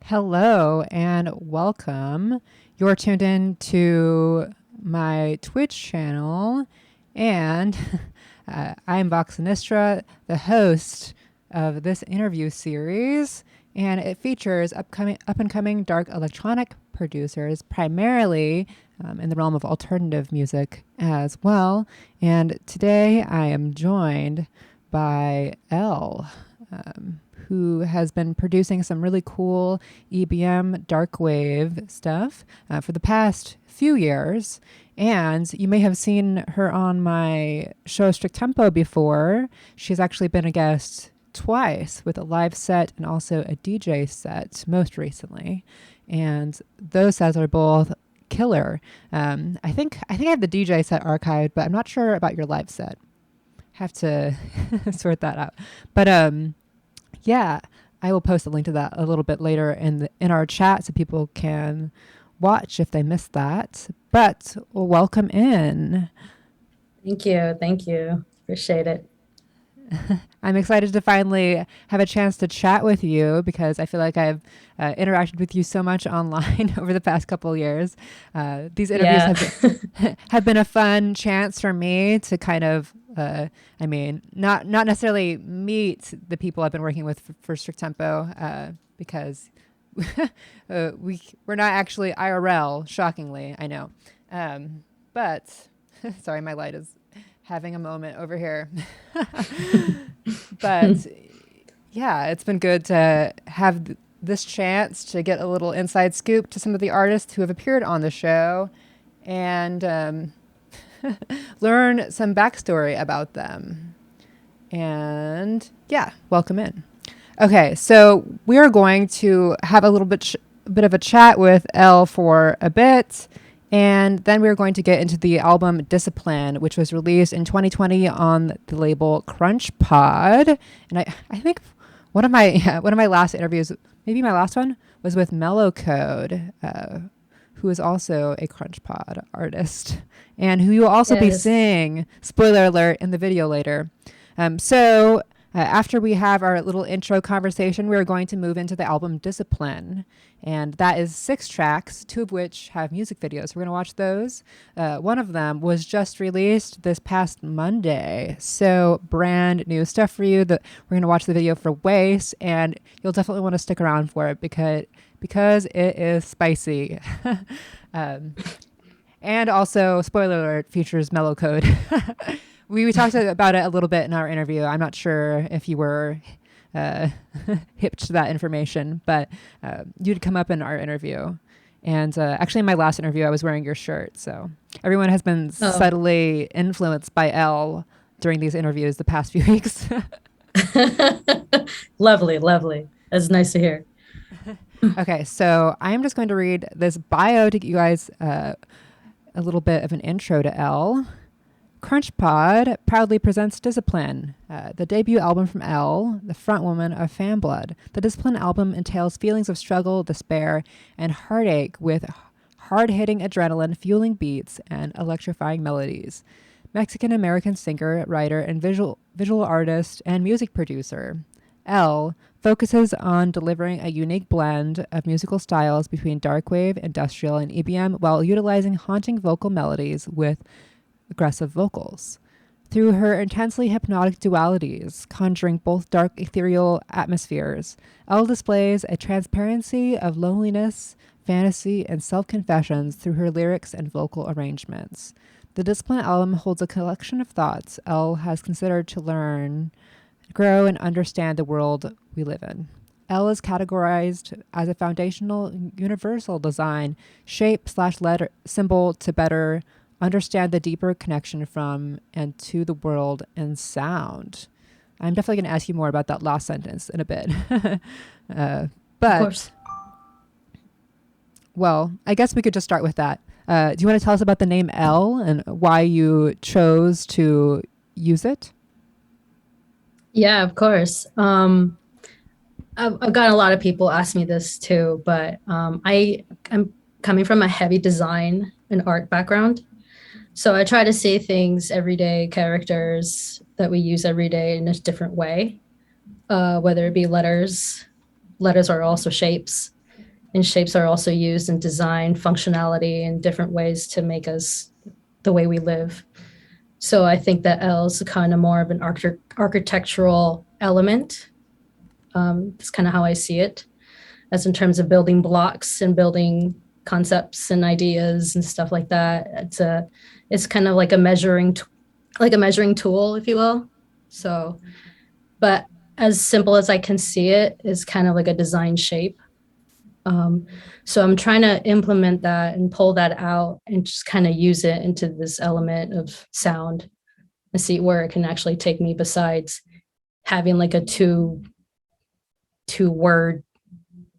Hello and welcome. You're tuned in to my Twitch channel, and I'm Vox Sinistra, the host of this interview series, and it features up-and-coming dark electronic producers, primarily in the realm of alternative music as well. And today I am joined by Elle. who has been producing some really cool EBM dark wave stuff for the past few years. And you may have seen her on my show Strict Tempo before. She's actually been a guest twice with a live set and also a DJ set most recently. And those sets are both killer. I think I have the DJ set archived, but I'm not sure about your live set. Have to sort that out. But yeah, I will post a link to that a little bit later in our chat so people can watch if they missed that. But welcome in. Thank you. Thank you. Appreciate it. I'm excited to finally have a chance to chat with you because I feel like I've interacted with you so much online over the past couple of years. These interviews have been a fun chance for me to kind of, not necessarily meet the people I've been working with for Strict Tempo because we're not actually IRL, shockingly, I know. But, sorry, my light is having a moment over here. But yeah, it's been good to have this chance to get a little inside scoop to some of the artists who have appeared on the show and learn some backstory about them. And yeah, welcome in. Okay, so we are going to have a little bit of a chat with Elle for a bit. And then we're going to get into the album Discipline, which was released in 2020 on the label Crunch Pod. And I think one of my last interviews, maybe my last one, was with Mellow Code, who is also a Crunch Pod artist, and who you will also be seeing, spoiler alert, in the video later. So after we have our little intro conversation, we're going to move into the album Discipline. And that is 6 tracks, 2 of which have music videos. We're going to watch those. One of them was just released this past Monday. So brand new stuff for you. We're going to watch the video for Waste, and you'll definitely want to stick around for it because it is spicy. And also, spoiler alert, features Mellow Code. We talked about it a little bit in our interview. I'm not sure if you were hip to that information, but you'd come up in our interview. And actually, in my last interview, I was wearing your shirt. So everyone has been subtly influenced by Elle during these interviews the past few weeks. Lovely, lovely. That's nice to hear. Okay, so I'm just going to read this bio to get you guys a little bit of an intro to Elle. Crunch Pod proudly presents Discipline, the debut album from Elle, the frontwoman of Fanblood. The Discipline album entails feelings of struggle, despair, and heartache with hard-hitting adrenaline, fueling beats, and electrifying melodies. Mexican-American singer, writer, and visual artist and music producer, Elle focuses on delivering a unique blend of musical styles between darkwave, industrial, and EBM while utilizing haunting vocal melodies with aggressive vocals. Through her intensely hypnotic dualities, conjuring both dark ethereal atmospheres, Elle displays a transparency of loneliness, fantasy, and self-confessions through her lyrics and vocal arrangements. The Discipline album holds a collection of thoughts Elle has considered to learn, grow, and understand the world we live in. Elle is categorized as a foundational universal design, shape/letter symbol to better understand the deeper connection from and to the world and sound. I'm definitely going to ask you more about that last sentence in a bit. But, of course. Well, I guess we could just start with that. Do you want to tell us about the name Elle and why you chose to use it? Yeah, of course. I've gotten a lot of people ask me this too, but I'm coming from a heavy design and art background. So I try to say things everyday, characters that we use every day in a different way, whether it be letters. Letters are also shapes, and shapes are also used in design, functionality, and different ways to make us the way we live. So I think that Elle is kind of more of an architectural element. It's kind of how I see it, as in terms of building blocks and building concepts and ideas and stuff like that. It's kind of like a measuring tool, if you will. So, but as simple as I can see it, is kind of like a design shape. Um, so I'm trying to implement that and pull that out and just kind of use it into this element of sound and see where it can actually take me besides having like a two word,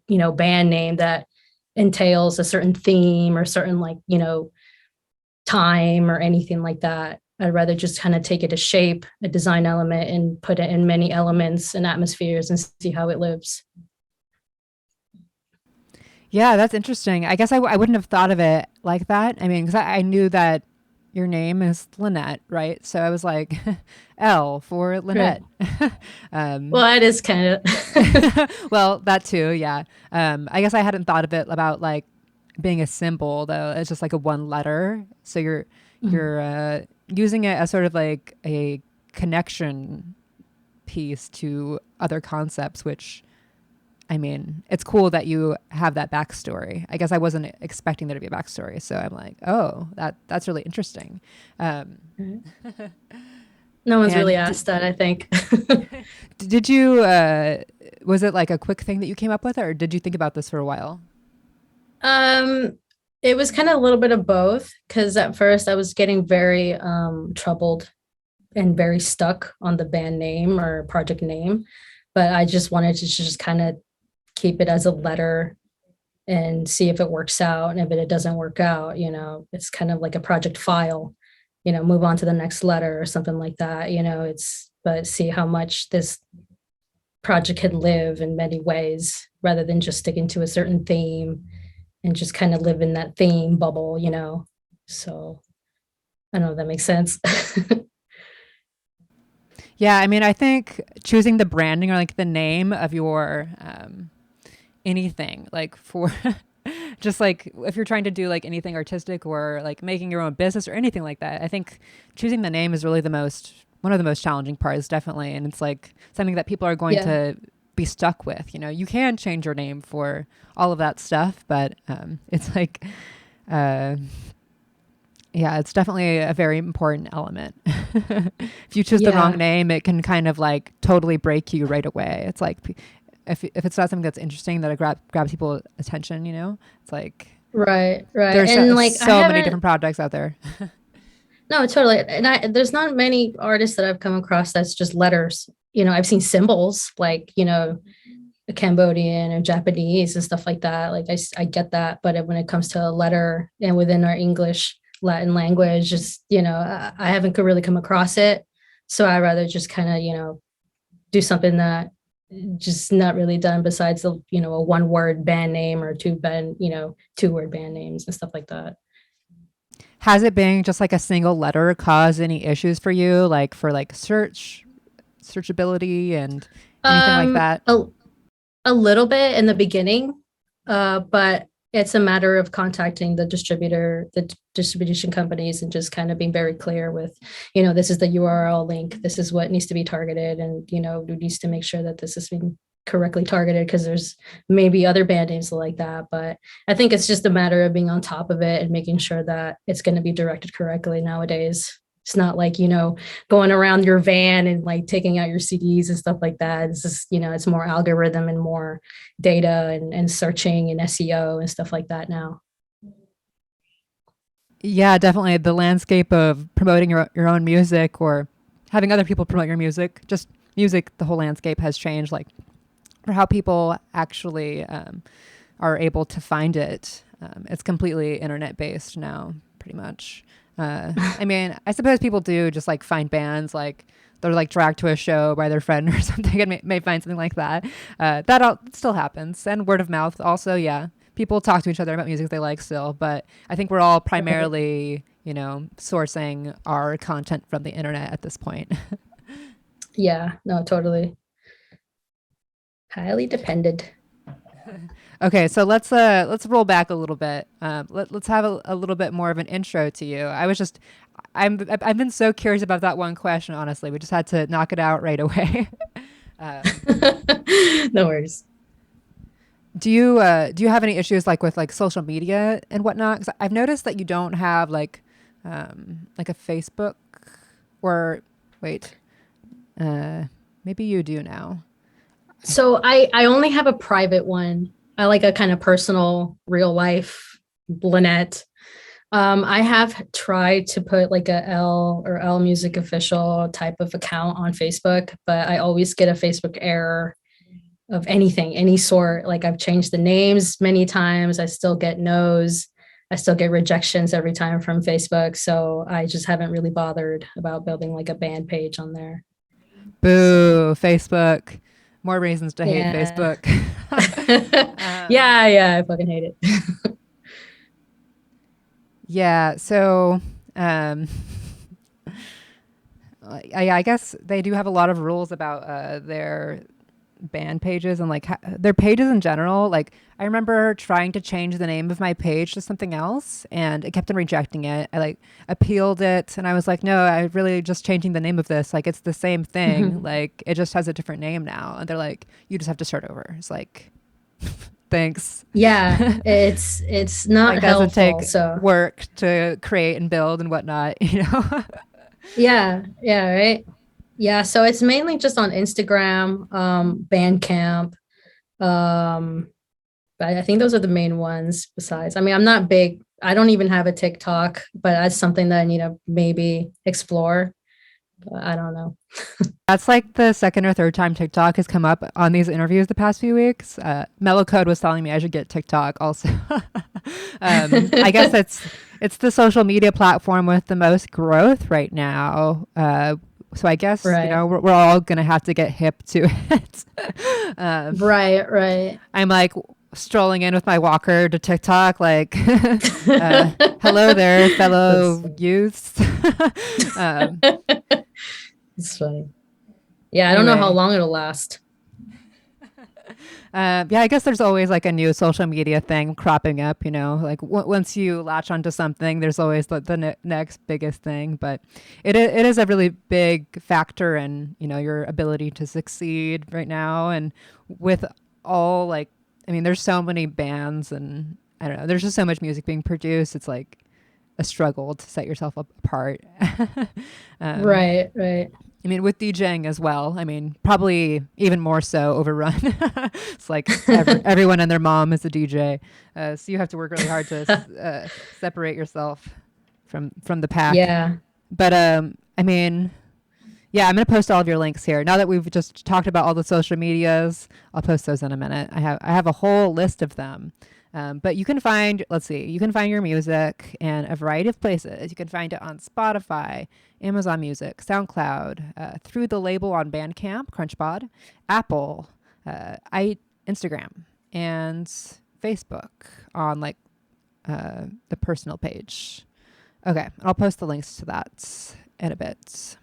band name that entails a certain theme or certain like, time or anything like that. I'd rather just kind of take it a shape, a design element, and put it in many elements and atmospheres and see how it lives. Yeah, that's interesting. I guess I wouldn't have thought of it like that. I mean, because I knew that your name is Lynette, right? So I was like, L for Right. Lynette. um, Well, it is kind of. well, that too, yeah. I guess I hadn't thought of it about like being a symbol though. It's just like a one letter. So you're using it as sort of like a connection piece to other concepts, which I mean, it's cool that you have that backstory. I guess I wasn't expecting there to be a backstory, so I'm like, oh, that's really interesting. Um, No one's really and asked that, I think. did you? Was it like a quick thing that you came up with, or did you think about this for a while? um, it was kind of a little bit of both because at first I was getting very troubled and very stuck on the band name or project name, but I just wanted to just kind of keep it as a letter and see if it works out. And if it doesn't work out, it's kind of like a project file, move on to the next letter or something like that. But see how much this project can live in many ways rather than just sticking to a certain theme and just kind of live in that theme bubble. So I don't know if that makes sense. Yeah, I mean, I think choosing the branding or like the name of your anything, like for just like if you're trying to do like anything artistic or like making your own business or anything like that, I think choosing the name is really the most one of the most challenging parts, definitely. And it's like something that people are going Yeah. to be stuck with. You know, you can change your name for all of that stuff, but it's like, uh, yeah, it's definitely a very important element. If you choose the wrong Yeah. name, it can kind of like totally break you right away. It's like if it's not something that's interesting that grabs people's attention, you know, it's like Right. Right. there's And like I so many haven't different projects out there. No, totally. And there's not many artists that I've come across that's just letters. I've seen symbols like, Cambodian or Japanese and stuff like that. Like I get that. But when it comes to a letter and within our English, Latin language, just, I haven't could really come across it. So I rather just kind of, do something that just not really done besides the, a one word band name or two word band names and stuff like that. Has it been just like a single letter cause any issues for you, like for like searchability and anything like Um, that? a, a little bit in the beginning, but it's a matter of contacting the distribution companies, and just kind of being very clear with, this is the URL link, this is what needs to be targeted, and who needs to make sure that this is being correctly targeted because there's maybe other band names like that. But I think it's just a matter of being on top of it and making sure that it's going to be directed correctly nowadays. It's not like, going around your van and like taking out your CDs and stuff like that. It's just, it's more algorithm and more data and searching and SEO and stuff like that now. Yeah, definitely. The landscape of promoting your own music or having other people promote your music, just music, the whole landscape has changed. Like for how people actually are able to find it. It's completely internet based now, pretty much. I mean, I suppose people do just like find bands, like they're like dragged to a show by their friend or something, and may find something like that. Still happens, and word of mouth also. Yeah, people talk to each other about music they like still, but I think we're all Right. primarily, you know, sourcing our content from the internet at this point. Yeah, no, totally. Highly dependent. Okay, so let's roll back a little bit. Let's have a little bit more of an intro to you. I've been so curious about that one question. Honestly, we just had to knock it out right away. um, No worries. do you have any issues like with like social media and whatnot? 'Cause I've noticed that you don't have like a Facebook or wait, uh, maybe you do now. So I only have a private one. I like a kind of personal, real life Lynette. I have tried to put like a L or L Music Official type of account on Facebook, but I always get a Facebook error of anything, any sort. Like I've changed the names many times. I still get no's. I still get rejections every time from Facebook. So I just haven't really bothered about building like a band page on there. Boo, Facebook. More reasons to hate Yeah. Facebook. Yeah, I fucking hate it. Yeah, so um, I guess they do have a lot of rules about their band pages and like their pages in general. Like I remember trying to change the name of my page to something else and it kept on rejecting it. I like appealed it and I was like, no, I really just changing the name of this. Like it's the same thing. Like it just has a different name now. And they're like, you just have to start over. It's like, thanks. Yeah, it's not Like doesn't helpful. take So work to create and build and whatnot, you know? yeah, right. Yeah, so it's mainly just on Instagram, Bandcamp. Um, but I think those are the main ones besides. I mean, I'm not big, I don't even have a TikTok, but that's something that I need to maybe explore. But I don't know. That's like the second or third time TikTok has come up on these interviews the past few weeks. Mellow Code was telling me I should get TikTok also. I guess it's the social media platform with the most growth right now. So I guess, you Right. know, we're all going to have to get hip to it. Right. I'm like strolling in with my walker to TikTok, like, hello there, That's fellow youths. um, it's funny. Yeah, I don't know how anyway, long it'll last. yeah, I guess there's always like a new social media thing cropping up, you know, like once you latch onto something, there's always the next biggest thing. But it is a really big factor in, you know, your ability to succeed right now. And with all like, I mean, there's so many bands and I don't know, there's just so much music being produced. It's like a struggle to set yourself apart. um, Right. I mean, with DJing as well. I mean, probably even more so overrun. It's like everyone and their mom is a DJ, so you have to work really hard to separate yourself from the pack. Yeah. But I mean, yeah, I'm gonna post all of your links here. Now that we've just talked about all the social medias, I'll post those in a minute. I have a whole list of them. But you can find, let's see, you can find your music in a variety of places. You can find it on Spotify, Amazon Music, SoundCloud, through the label on Bandcamp, Crunchpod, Apple, Instagram, and Facebook on like the personal page. Okay, I'll post the links to that in a bit.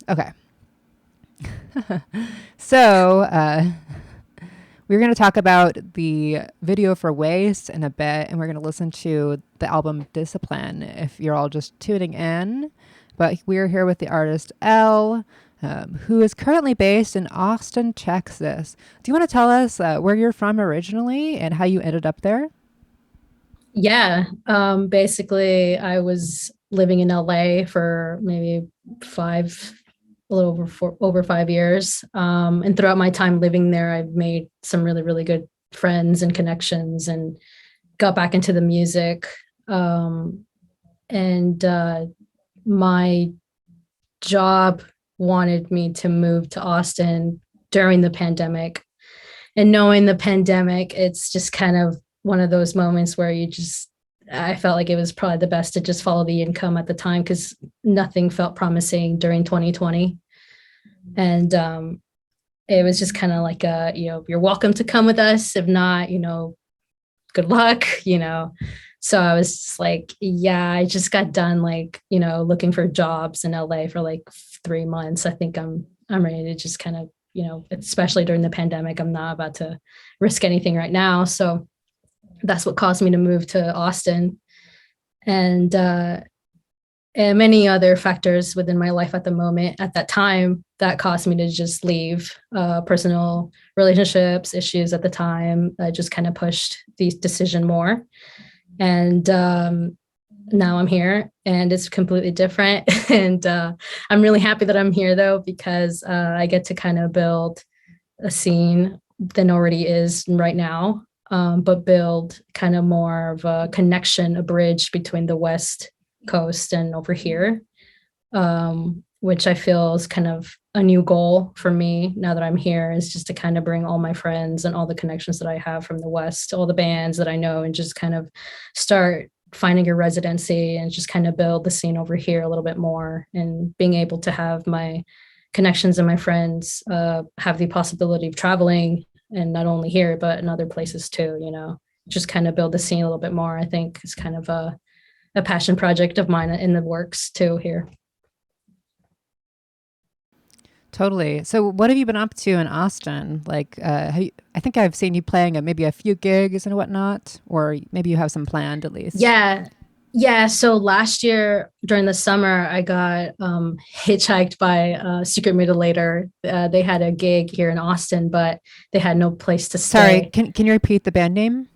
Okay. So, we're going to talk about the video for Waste in a bit, and we're going to listen to the album Discipline if you're all just tuning in. But we're here with the artist Elle, who is currently based in Austin, Texas. Do you want to tell us where you're from originally and how you ended up there? Yeah. Basically, I was living in LA for maybe a little over 5 years. And throughout my time living there, I've made some really, really good friends and connections and got back into the music. And my job wanted me to move to Austin during the pandemic. And knowing the pandemic, it's just kind of one of those moments where I felt like it was probably the best to just follow the income at the time because nothing felt promising during 2020. And it was just kind of like you're welcome to come with us. If not, good luck, So I was just like, yeah, I just got done looking for jobs in LA for like 3 months. I think I'm ready to just kind of, especially during the pandemic, I'm not about to risk anything right now. So that's what caused me to move to Austin. And many other factors within my life at the moment, at that time, that caused me to just leave. Personal relationships, issues at the time, just kind of pushed the decision more. And now I'm here and it's completely different. And I'm really happy that I'm here though, because I get to kind of build a scene than already is right now, but build kind of more of a connection, a bridge between the West Coast and over here, which I feel is kind of a new goal for me now that I'm here, is just to kind of bring all my friends and all the connections that I have from the West, all the bands that I know, and just kind of start finding a residency and just kind of build the scene over here a little bit more, and being able to have my connections and my friends have the possibility of traveling, and not only here but in other places too, just kind of build the scene a little bit more. I think it's kind of a passion project of mine in the works too here. Totally. So what have you been up to in Austin? Like, I think I've seen you playing at maybe a few gigs and whatnot, or maybe you have some planned at least. Yeah. So last year during the summer, I got hitchhiked by Secret Mutilator. They had a gig here in Austin, but they had no place to stay. Sorry, can you repeat the band name?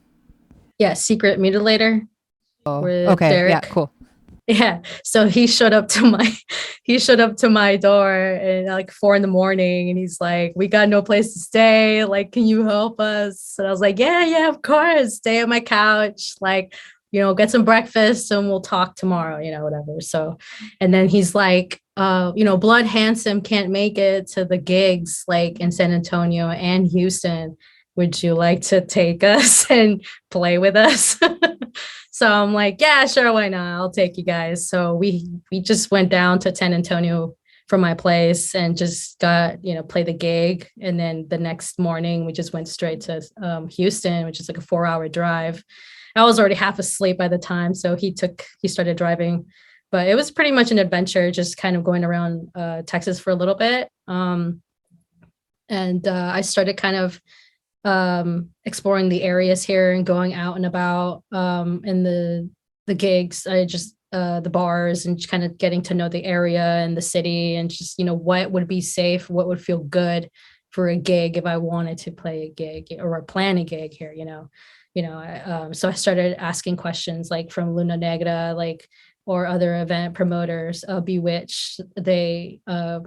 Yeah, Secret Mutilator. Oh, With okay. Derek. Yeah, cool. Yeah. So he showed up to my door at like 4 a.m, and he's like, "We got no place to stay. Like, can you help us?" And I was like, "Yeah, of course. Stay on my couch. Like, get some breakfast and we'll talk tomorrow, whatever." So, and then he's like, Blood Handsome can't make it to the gigs like in San Antonio and Houston. Would you like to take us and play with us? So I'm like, yeah, sure, why not? I'll take you guys. So we just went down to San Antonio from my place and just got, play the gig. And then the next morning we just went straight to Houston, which is like a 4-hour drive. I was already half asleep by the time. So he started driving, but it was pretty much an adventure, just kind of going around Texas for a little bit. And I started kind of exploring the areas here and going out and about in the gigs. I just the bars, and kind of getting to know the area and the city, and just what would be safe, what would feel good for a gig if I wanted to play a gig or plan a gig here. So I started asking questions like from Luna Negra, like, or other event promoters, Bewitch. They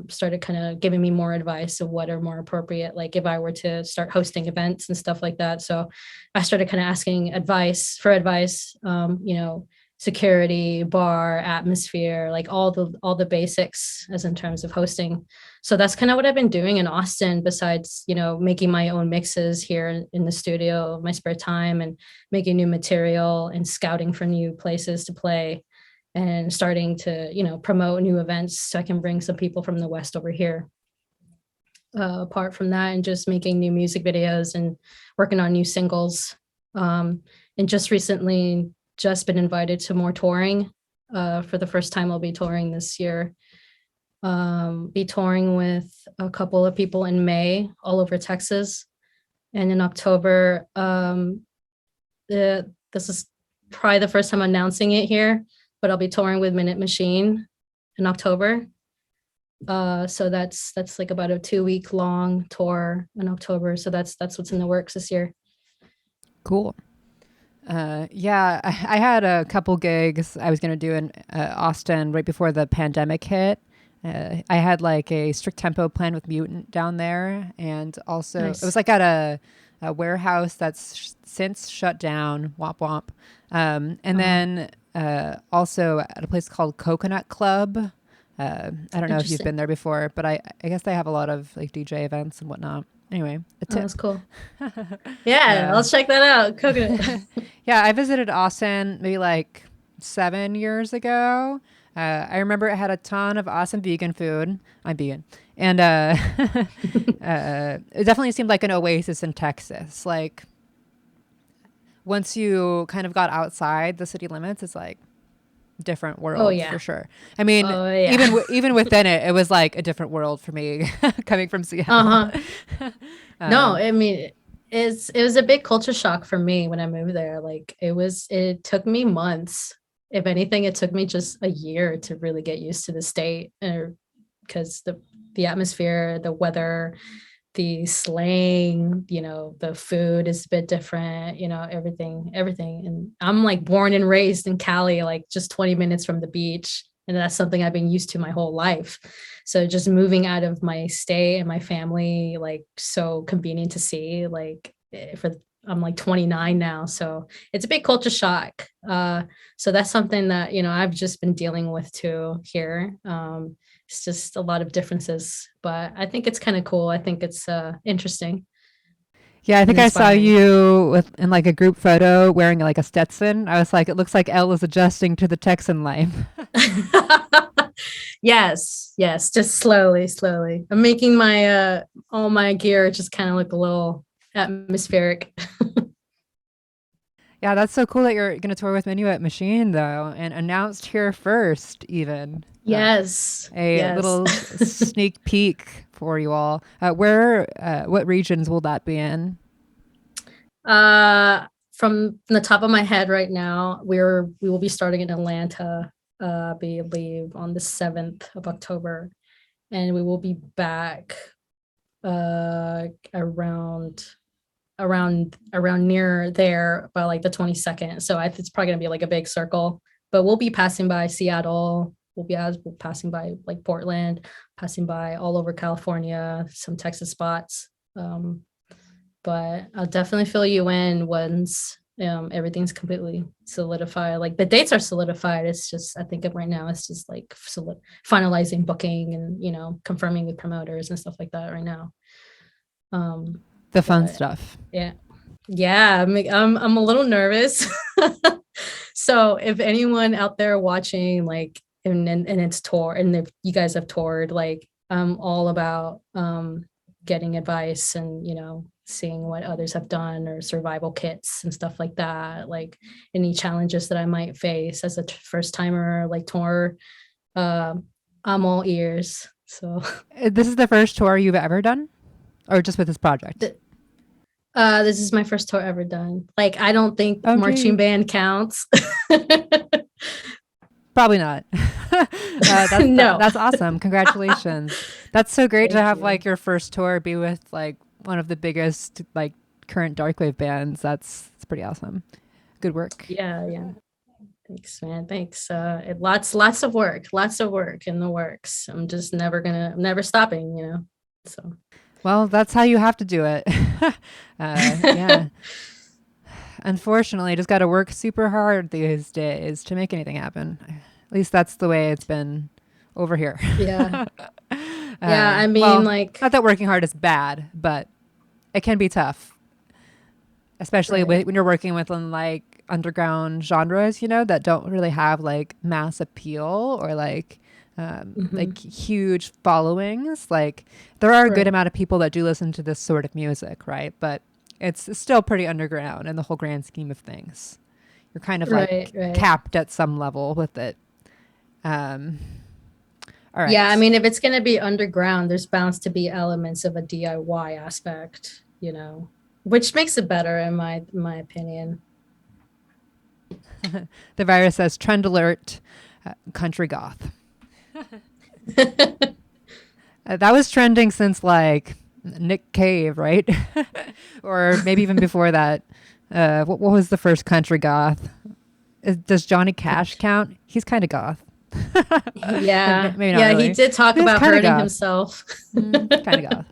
started kind of giving me more advice of what are more appropriate, like if I were to start hosting events and stuff like that. So I started kind of asking advice, security, bar, atmosphere, like all the basics as in terms of hosting. So that's kind of what I've been doing in Austin, besides, making my own mixes here in the studio, my spare time, and making new material and scouting for new places to play, and starting to, promote new events so I can bring some people from the West over here. Apart from that, and just making new music videos and working on new singles. And just recently just been invited to more touring. For the first time, I'll be touring this year. Be touring with a couple of people in May all over Texas. And in October, this is probably the first time announcing it here, but I'll be touring with Minute Machine in October. So that's like about a 2-week long tour in October. So that's what's in the works this year. Cool. Yeah, I had a couple gigs I was going to do in Austin right before the pandemic hit. I had like a strict tempo plan with Mutant down there. And also Nice. It was like at a warehouse that's since shut down, womp womp. And then also at a place called Coconut Club. I don't know if you've been there before, but I guess they have a lot of like DJ events and whatnot. Anyway, that's cool. Yeah, I'll check that out. Coconut. Yeah, I visited Austin maybe like 7 years ago. I remember it had a ton of awesome vegan food. I'm vegan. And it definitely seemed like an oasis in Texas. Like once you kind of got outside the city limits, it's like different world for sure. I mean, even within it, it was like a different world for me coming from Seattle. No, I mean, it was a big culture shock for me when I moved there. Like it took me months. If anything, it took me just a year to really get used to the state, because the atmosphere, the weather, the slang, the food is a bit different, everything. And I'm like born and raised in Cali, like just 20 minutes from the beach. And that's something I've been used to my whole life. So just moving out of my state and my family, like so convenient to see, like I'm like 29 now. So it's a big culture shock. So that's something that, I've just been dealing with too here. It's just a lot of differences, but I think it's kind of cool. I think it's interesting. Yeah, I think I saw Inspiring. you in like a group photo wearing like a Stetson. I was like, it looks like Elle is adjusting to the Texan life. Yes, just slowly. I'm making my all my gear just kind of look a little atmospheric. Yeah, that's so cool that you're going to tour with Minuet Machine though, and announced here first even. Yes. A little sneak peek for you all. What regions will that be in? From the top of my head right now, we will be starting in Atlanta, I believe on the 7th of October, and we will be back around near there by like the 22nd. So it's probably gonna be like a big circle, but we'll be passing by Seattle. We'll be passing by like Portland, passing by all over California, some Texas spots. But I'll definitely fill you in once everything's completely solidified. Like the dates are solidified. It's just, I think right now it's just like finalizing booking and, confirming with promoters and stuff like that right now. The fun stuff. Yeah. I'm a little nervous. So if anyone out there watching, like, and it's tour, and if you guys have toured, like, I'm all about getting advice and, seeing what others have done or survival kits and stuff like that. Like any challenges that I might face as a first timer, like tour, I'm all ears. So This is the first tour you've ever done, or just with this project? This is my first tour ever done. Like, I don't think marching band counts. Probably not. No. That's awesome. Congratulations. That's so great to have you. like your first tour be with like one of the biggest like current darkwave bands. That's pretty awesome. Good work. Yeah. Thanks, man. Thanks. Lots of work in the works. I'm just never stopping, so. Well, that's how you have to do it. Yeah. Unfortunately, just got to work super hard these days to make anything happen. At least that's the way it's been over here. Yeah. Yeah, I mean, well, like, not that working hard is bad, but it can be tough, especially when you're working with like underground genres, that don't really have like mass appeal or like like huge followings. Like there are a good amount of people that do listen to this sort of music, right? But it's still pretty underground in the whole grand scheme of things. You're kind of like capped at some level with it. All right. Yeah, I mean, if it's going to be underground, there's bound to be elements of a DIY aspect, which makes it better in my opinion. The virus says trend alert, country goth. That was trending since like Nick Cave, right? Or maybe even before that. What was the first country goth? Does Johnny Cash count? He's kind of goth. Yeah. Maybe not really. He did talk about hurting himself. Kind of goth.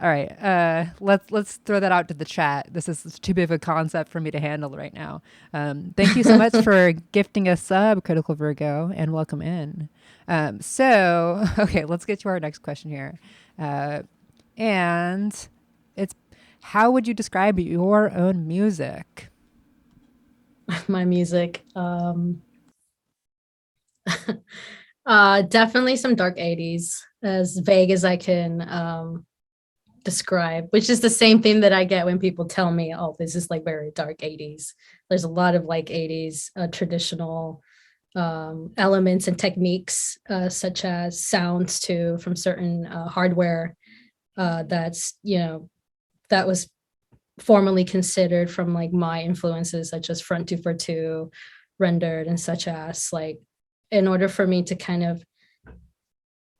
All right. Let's throw that out to the chat. This is too big of a concept for me to handle right now. Thank you so much for gifting a sub, Critical Virgo, and welcome in. Okay, let's get to our next question here. And it's, how would you describe your own music? My music. Definitely some dark 80s, as vague as I can describe, which is the same thing that I get when people tell me, oh, this is like very dark 80s. There's a lot of like 80s traditional elements and techniques, such as sounds too, from certain hardware that was formerly considered from like my influences, such as Front 242, Rendered, and such as, like, in order for me to kind of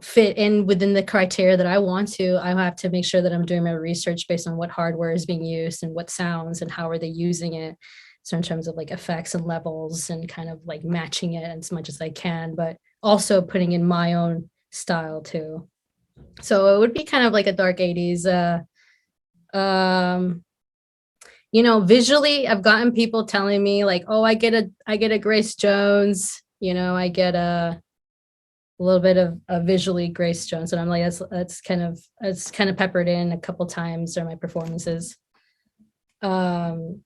fit in within the criteria that I want to, I have to make sure that I'm doing my research based on what hardware is being used and what sounds and how are they using it. So in terms of like effects and levels and kind of like matching it as much as I can. But also putting in my own style too. So it would be kind of like a dark 80s. Visually, I've gotten people telling me like, oh, I get a Grace Jones, I get a little bit of a visually Grace Jones. And I'm like, that's kind of peppered in a couple times during my performances. I've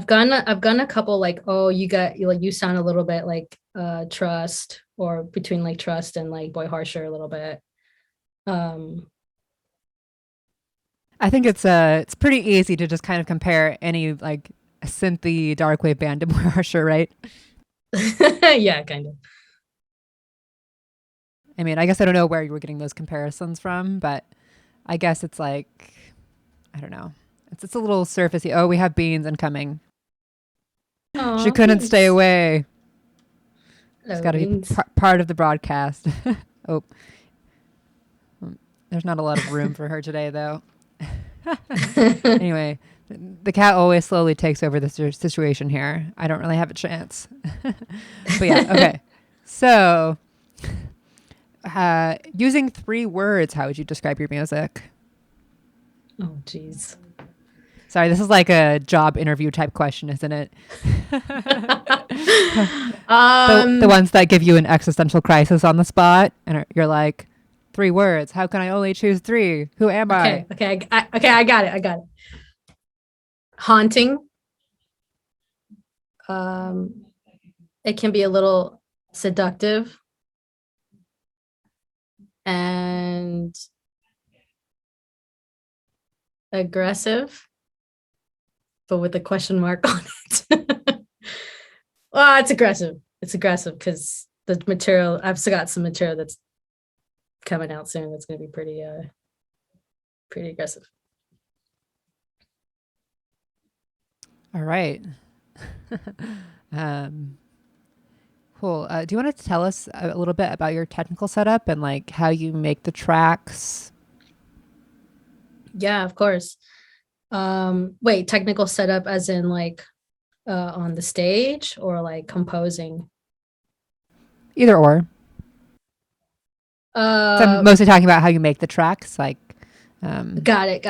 gotten a couple like, oh, you sound a little bit like Trust, or between like Trust and like Boy Harsher a little bit. I think it's pretty easy to just kind of compare any like synthy darkwave band to Boy Harsher, right? Yeah, kind of. I mean, I guess I don't know where you were getting those comparisons from, but I guess it's like, I don't know. It's a little surfacey. Oh, we have Beans incoming. Aww, she couldn't thanks. stay away. Hello, it's got to be part of the broadcast. Oh, there's not a lot of room for her today, though. Anyway, the cat always slowly takes over the situation here. I don't really have a chance. But yeah, okay. So, using 3 words, how would you describe your music? Oh, geez. Sorry, this is like a job interview type question, isn't it? The ones that give you an existential crisis on the spot, and you're like, 3 words. How can I only choose 3? Who am I? Okay, I got it. Haunting. It can be a little seductive and aggressive, but with a question mark on it. Well, it's aggressive. It's aggressive because the material, I've still got some material that's coming out soon. That's going to be pretty aggressive. All right. Cool. Do you want to tell us a little bit about your technical setup and like how you make the tracks? Yeah, of course. Wait, technical setup as in like on the stage or like composing? Either or. So I'm mostly talking about how you make the tracks, like. Got it.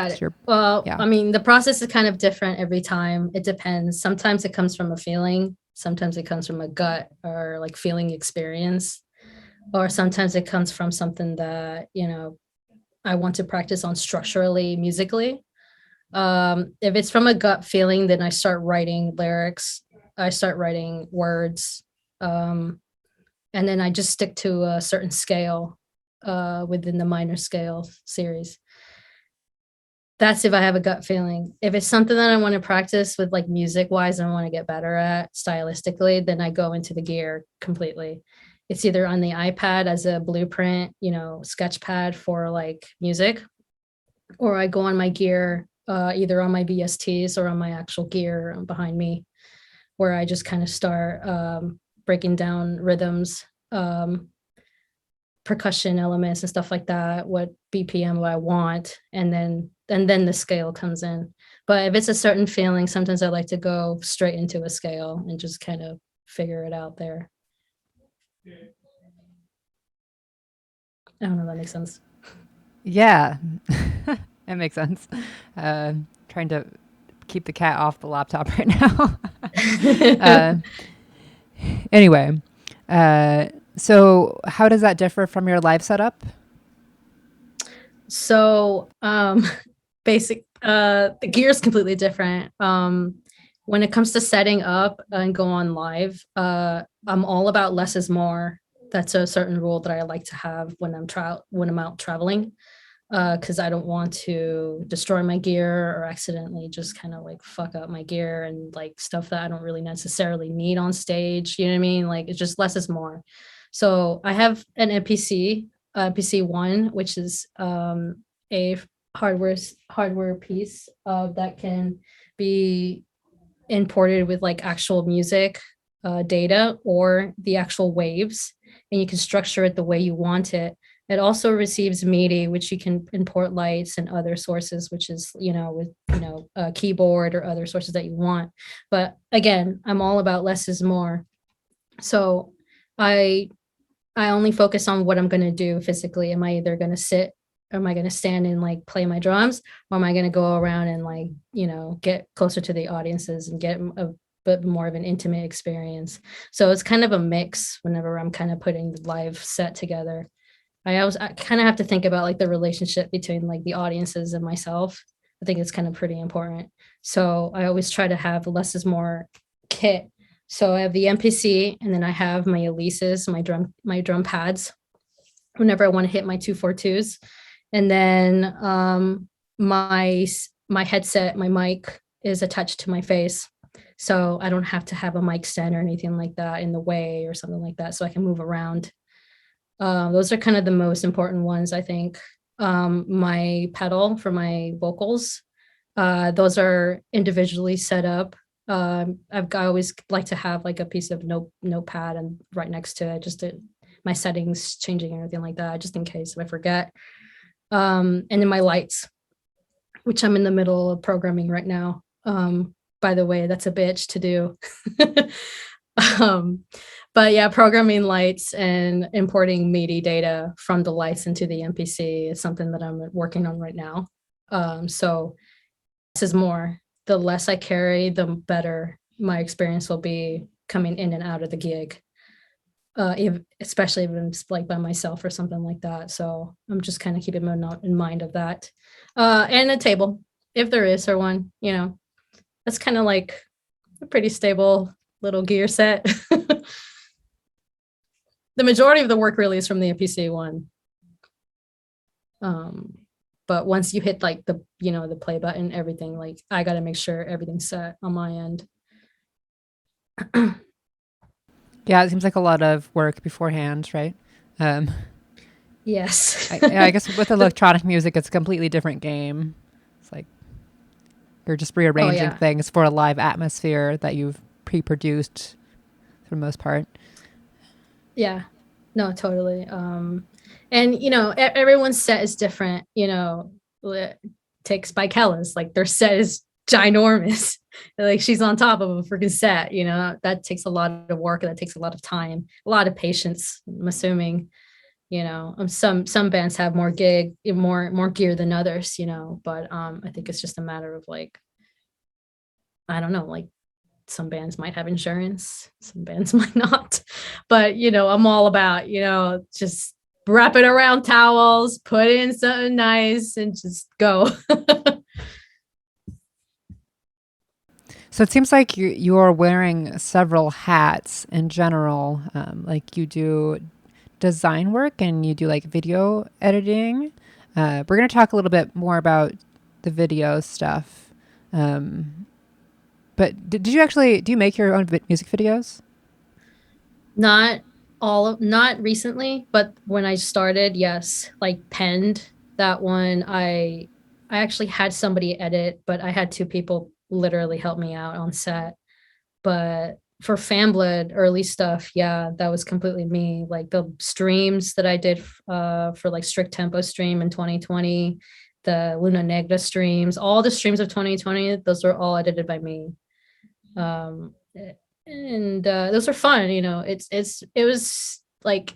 Well, yeah. I mean, the process is kind of different every time. It depends. Sometimes it comes from a feeling. Sometimes it comes from a gut or like feeling experience. Or sometimes it comes from something that, I want to practice on structurally, musically. If it's from a gut feeling, then I start writing lyrics. I start writing words. And then I just stick to a certain scale within the minor scale series. That's if I have a gut feeling. If it's something that I want to practice with like music wise and I want to get better at stylistically, then I go into the gear completely. It's either on the iPad as a blueprint, sketch pad for like music, or I go on my gear, either on my VSTs or on my actual gear behind me, where I just kind of start breaking down rhythms, percussion elements and stuff like that, what BPM I want, and then the scale comes in. But if it's a certain feeling, sometimes I like to go straight into a scale and just kind of figure it out there. I don't know if that makes sense. Yeah, it makes sense. Trying to keep the cat off the laptop right now. Anyway, so how does that differ from your live setup? So the gear is completely different. When it comes to setting up and go on live, I'm all about less is more. That's a certain rule that I like to have when I'm out traveling, because I don't want to destroy my gear or accidentally just kind of like fuck up my gear and like stuff that I don't really necessarily need on stage. You know what I mean? Like, it's just less is more. So I have an MPC, PC1, which is a hardware piece that can be imported with like actual music data or the actual waves, and you can structure it the way you want it. It also receives MIDI, which you can import lights and other sources, which is, with, a keyboard or other sources that you want. But again, I'm all about less is more. So I I only focus on what I'm going to do physically. Am I either going to sit, or am I going to stand and like play my drums, or am I going to go around and like, get closer to the audiences and get a bit more of an intimate experience. So it's kind of a mix whenever I'm kind of putting the live set together. I kind of have to think about like the relationship between like the audiences and myself. I think it's kind of pretty important. So I always try to have less is more kit. So I have the MPC, and then I have my Elises, my drum pads whenever I want to hit my 242s. And then my headset, my mic is attached to my face. So I don't have to have a mic stand or anything like that in the way or something like that. So I can move around. Those are kind of the most important ones, I think. My pedal for my vocals, those are individually set up. I always like to have like a piece of notepad and right next to it, just to my settings changing and everything like that, just in case if I forget. And then my lights, which I'm in the middle of programming right now. By the way, that's a bitch to do. um, but yeah, programming lights and importing MIDI data from the lights into the MPC is something that I'm working on right now. So this is more. The less I carry, the better my experience will be coming in and out of the gig. Especially if it's like by myself or something like that. So I'm just kind of keeping in mind of that. And a table, if there is or one, that's kind of like a pretty stable little gear set. The majority of the work really is from the MPC one. But once you hit like the play button, everything, like I got to make sure everything's set on my end. Yeah, it seems like a lot of work beforehand, right? Yes. I guess with electronic music, it's a completely different game. It's like you're just rearranging things for a live atmosphere that you've pre-produced for the most part. Yeah, no, totally. And everyone's set is different. Take Spike Hellas, like their set is ginormous. Like she's on top of a freaking set. That takes a lot of work, and that takes a lot of time, a lot of patience. I'm assuming. Some bands have more gear than others. But I think it's just a matter of like, I don't know, like some bands might have insurance, some bands might not, but I'm all about just wrap it around towels, put in something nice, and just go. So it seems like you're wearing several hats in general. Like you do design work and you do like video editing. We're going to talk a little bit more about the video stuff. But do you make your own music videos? Not recently, but when I started, yes, like penned that one. I actually had somebody edit, but I had two people literally help me out on set. But for Fanblood early stuff, yeah, that was completely me. Like the streams that I did for like Strict Tempo stream in 2020, the Luna Negra streams, all the streams of 2020, those were all edited by me. And those are fun. It was like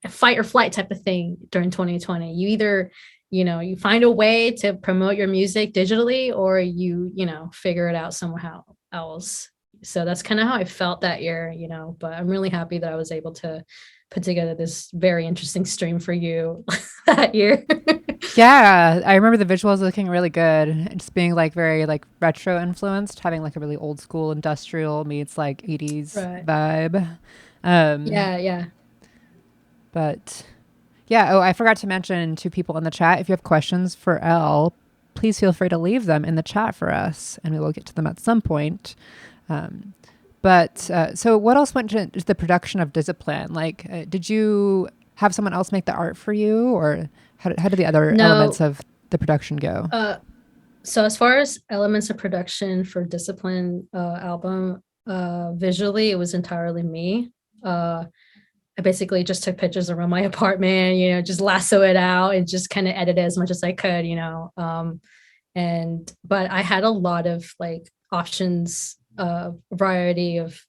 a fight or flight type of thing during 2020. You either you find a way to promote your music digitally, or you figure it out somehow else. So that's kind of how I felt that year. But I'm really happy that I was able to put together this very interesting stream for you that year. Yeah, I remember the visuals looking really good. Just being like very like retro influenced, having like a really old school industrial meets like 80s Right. vibe. Yeah. But yeah, oh, I forgot to mention to people in the chat, if you have questions for Elle, please feel free to leave them in the chat for us, and we will get to them at some point. So what else went into the production of Discipline? Like, did you have someone else make the art for you, or how did the other elements of the production go? So as far as elements of production for Discipline album, visually, it was entirely me. I basically just took pictures around my apartment, just lasso it out and just kind of edit it as much as I could, but I had a lot of like options, variety of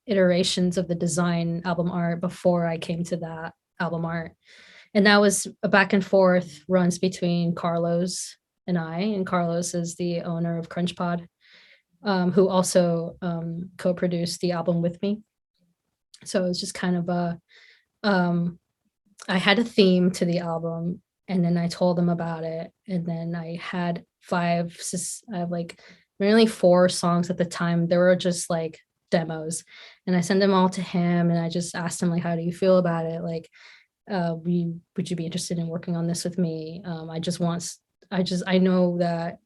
iterations of the design album art before I came to that album art. And that was a back and forth runs between Carlos and I. And Carlos is the owner of CrunchPod, who also co-produced the album with me. So it was just kind of I had a theme to the album, and then I told them about it. And then I had I have like really 4 songs at the time. They were just like demos, and I sent them all to him, and I just asked him like, how do you feel about it? Like, would you be interested in working on this with me? I know that,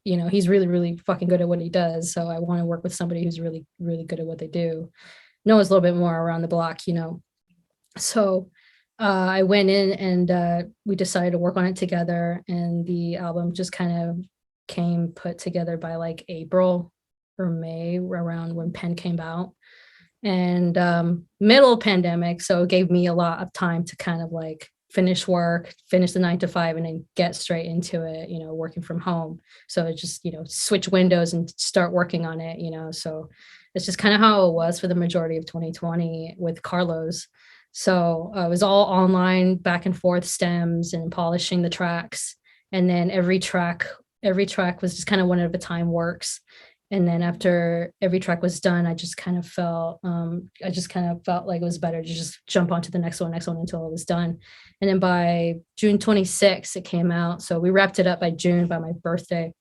you know, he's really, really fucking good at what he does. So I want to work with somebody who's really, really good at what they do. Knows a little bit more around the block, you know. So I went in and we decided to work on it together, and the album just kind of came put together by like April or May, around when Pen came out. And middle pandemic, so it gave me a lot of time to kind of like finish work, finish the 9 to 5, and then get straight into it, you know, working from home. So it just, you know, switch windows and start working on it, you know. So it's just kind of how it was for the majority of 2020 with Carlos. So it was all online, back and forth stems and polishing the tracks. And then every track was just kind of one at a time works. And then after every track was done, I just kind of felt like it was better to just jump onto the next one until it was done. And then by June 26th, it came out. So we wrapped it up by June, by my birthday.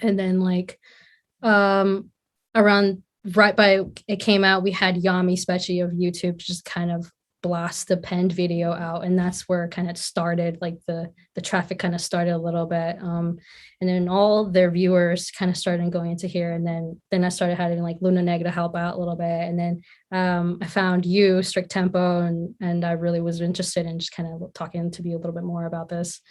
And then like around right by it came out, we had Yami Specchi of YouTube just kind of blast the Penned video out, and that's where it kind of started, like the traffic kind of started a little bit, and then all their viewers kind of started going into here, and then I started having like Luna Neg to help out a little bit, and then I found you, Strict Tempo, and I really was interested in just kind of talking to you a little bit more about this.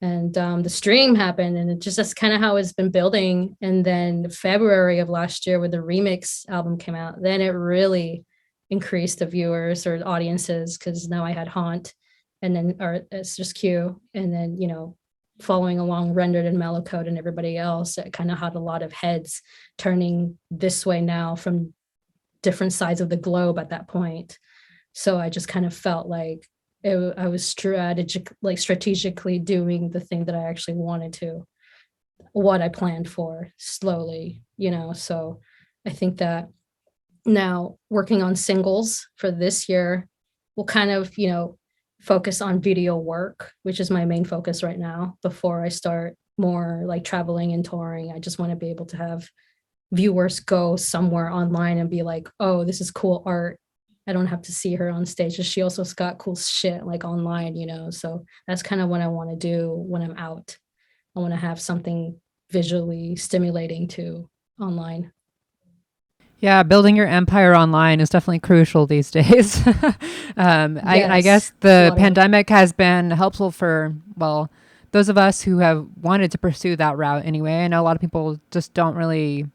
And the stream happened, and that's kind of how it's been building. And then February of last year, when the remix album came out, then it really increased the viewers or the audiences, because now I had Haunt, and then or it's just Q, and then, you know, following along Rendered and Mellow Code and everybody else. It kind of had a lot of heads turning this way now from different sides of the globe at that point. So I just kind of felt like I was strategically doing the thing that I actually wanted to, what I planned for slowly, you know. So I think that now working on singles for this year will kind of, you know, focus on video work, which is my main focus right now. Before I start more like traveling and touring, I just want to be able to have viewers go somewhere online and be like, oh, this is cool art. I don't have to see her on stage. She also got cool shit like online, you know. So that's kind of what I want to do when I'm out. I want to have something visually stimulating to online. Yeah, building your empire online is definitely crucial these days. I guess the pandemic has been helpful for, well, those of us who have wanted to pursue that route anyway. I know a lot of people just don't really,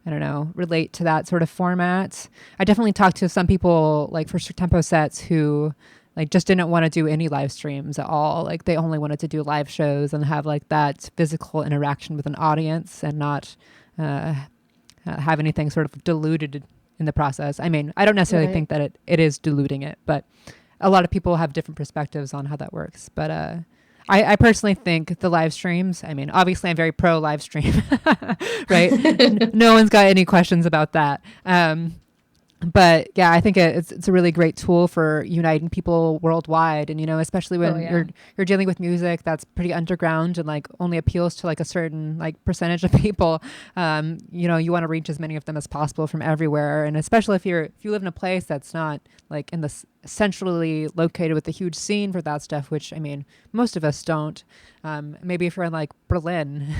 I don't know, relate to that sort of format. I definitely talked to some people like for tempo sets who like just didn't want to do any live streams at all. Like they only wanted to do live shows and have like that physical interaction with an audience and not have anything sort of diluted in the process. I mean, I don't necessarily think that it is diluting it, but a lot of people have different perspectives on how that works. But I personally think the live streams, I mean, obviously I'm very pro live stream, right? No one's got any questions about that. But yeah, I think it's a really great tool for uniting people worldwide. And, you know, especially when you're dealing with music that's pretty underground and like only appeals to like a certain like percentage of people, you know, you want to reach as many of them as possible from everywhere. And especially if you live in a place that's not like in the centrally located with a huge scene for that stuff, which I mean, most of us don't. Maybe if you're in like Berlin,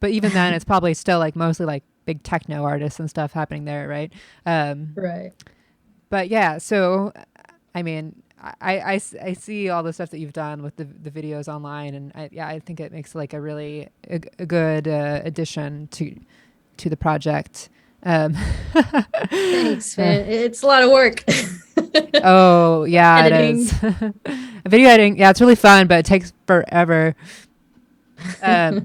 but even then it's probably still like mostly like big techno artists and stuff happening there, right? Right. But yeah, so I mean, I see all the stuff that you've done with the videos online, and I think it makes like a really a good addition to the project. Thanks, man. It's a lot of work. Oh yeah, editing. It is. Video editing, yeah, it's really fun, but it takes forever.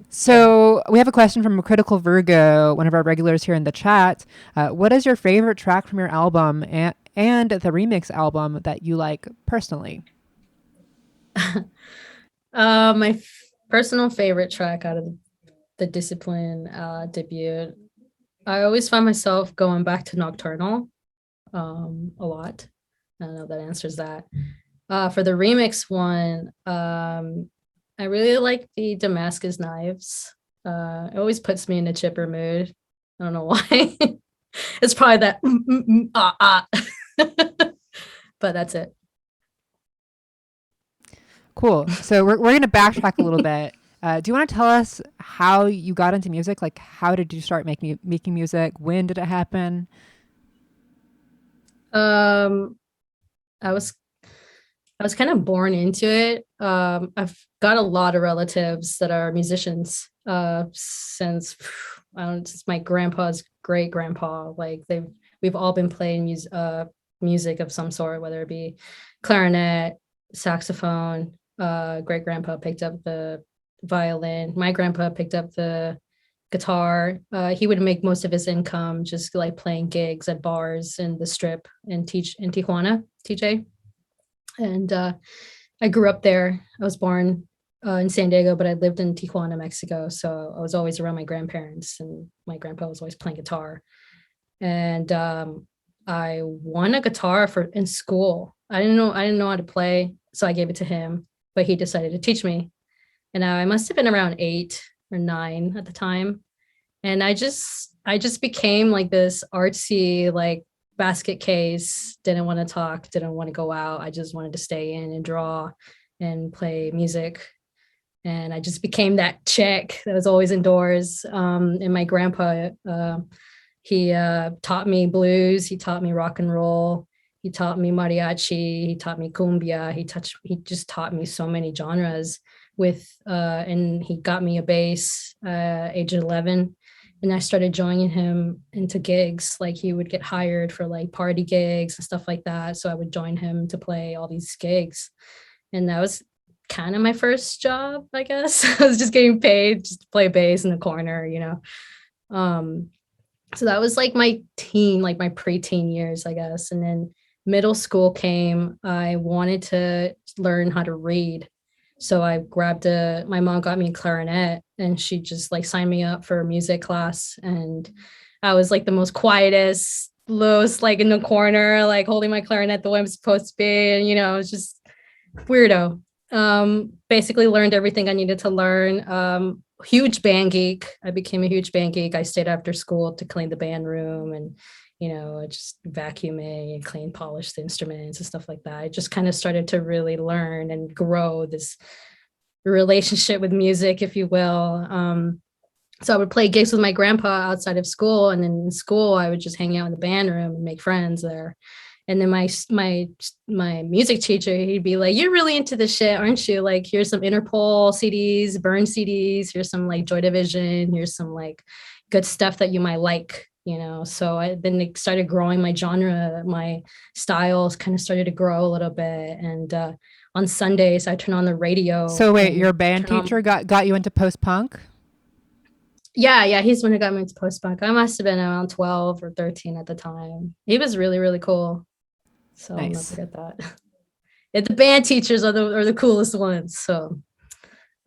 So So we have a question from Critical Virgo, one of our regulars here in the chat. What is your favorite track from your album and the remix album that you like personally? My personal favorite track out of the Discipline debut, I always find myself going back to Nocturnal a lot. I don't know if that answers that. For the remix one, I really like the Damascus Knives. It always puts me in a chipper mood. I don't know why. It's probably that but that's it. Cool. So we're going to backtrack a little bit. Do you want to tell us how you got into music? Like, how did you start making music? When did it happen? I was kind of born into it. I've got a lot of relatives that are musicians since my grandpa's great grandpa. Like we've all been playing music of some sort, whether it be clarinet, saxophone. Great grandpa picked up the violin. My grandpa picked up the guitar. He would make most of his income just like playing gigs at bars in the Strip and teach in Tijuana, TJ. And I grew up there. I was born in San Diego, but I lived in Tijuana, Mexico. So I was always around my grandparents, and my grandpa was always playing guitar. And I won a guitar in school. I didn't know how to play, so I gave it to him, but he decided to teach me. And I must have been around 8 or 9 at the time. And I just became like this artsy, like basket case, didn't want to talk, didn't want to go out. I just wanted to stay in and draw and play music. And I just became that chick that was always indoors. And my grandpa, he taught me blues, he taught me rock and roll, he taught me mariachi, he taught me cumbia, he just taught me so many genres and he got me a bass age 11. And I started joining him into gigs. Like he would get hired for like party gigs and stuff like that. So I would join him to play all these gigs. And that was kind of my first job, I guess. I was just getting paid just to play bass in the corner, you know. So that was like my preteen years, I guess. And then middle school came. I wanted to learn how to read. So I my mom got me a clarinet, and she just like signed me up for a music class. And I was like the most quietest, lowest, like in the corner, like holding my clarinet the way I'm supposed to be. And, you know, it was just weirdo. Basically learned everything I needed to learn. Huge band geek. I became a huge band geek. I stayed after school to clean the band room and, you know, just vacuuming and clean, polish the instruments and stuff like that. I just kind of started to really learn and grow this relationship with music, if you will. So I would play gigs with my grandpa outside of school, and then in school I would just hang out in the band room and make friends there. And then my music teacher, he'd be like, "You're really into this shit, aren't you? Like, here's some Interpol CDs, Burn CDs, here's some like Joy Division, here's some like good stuff that you might like." You know, so then it started growing my genre, my styles kind of started to grow a little bit. And on Sundays, I turn on the radio. So wait, your band teacher got you into post-punk? Yeah, he's the one who got me into post-punk. I must have been around 12 or 13 at the time. He was really, really cool. So nice. I'll never forget that. The band teachers are the coolest ones. So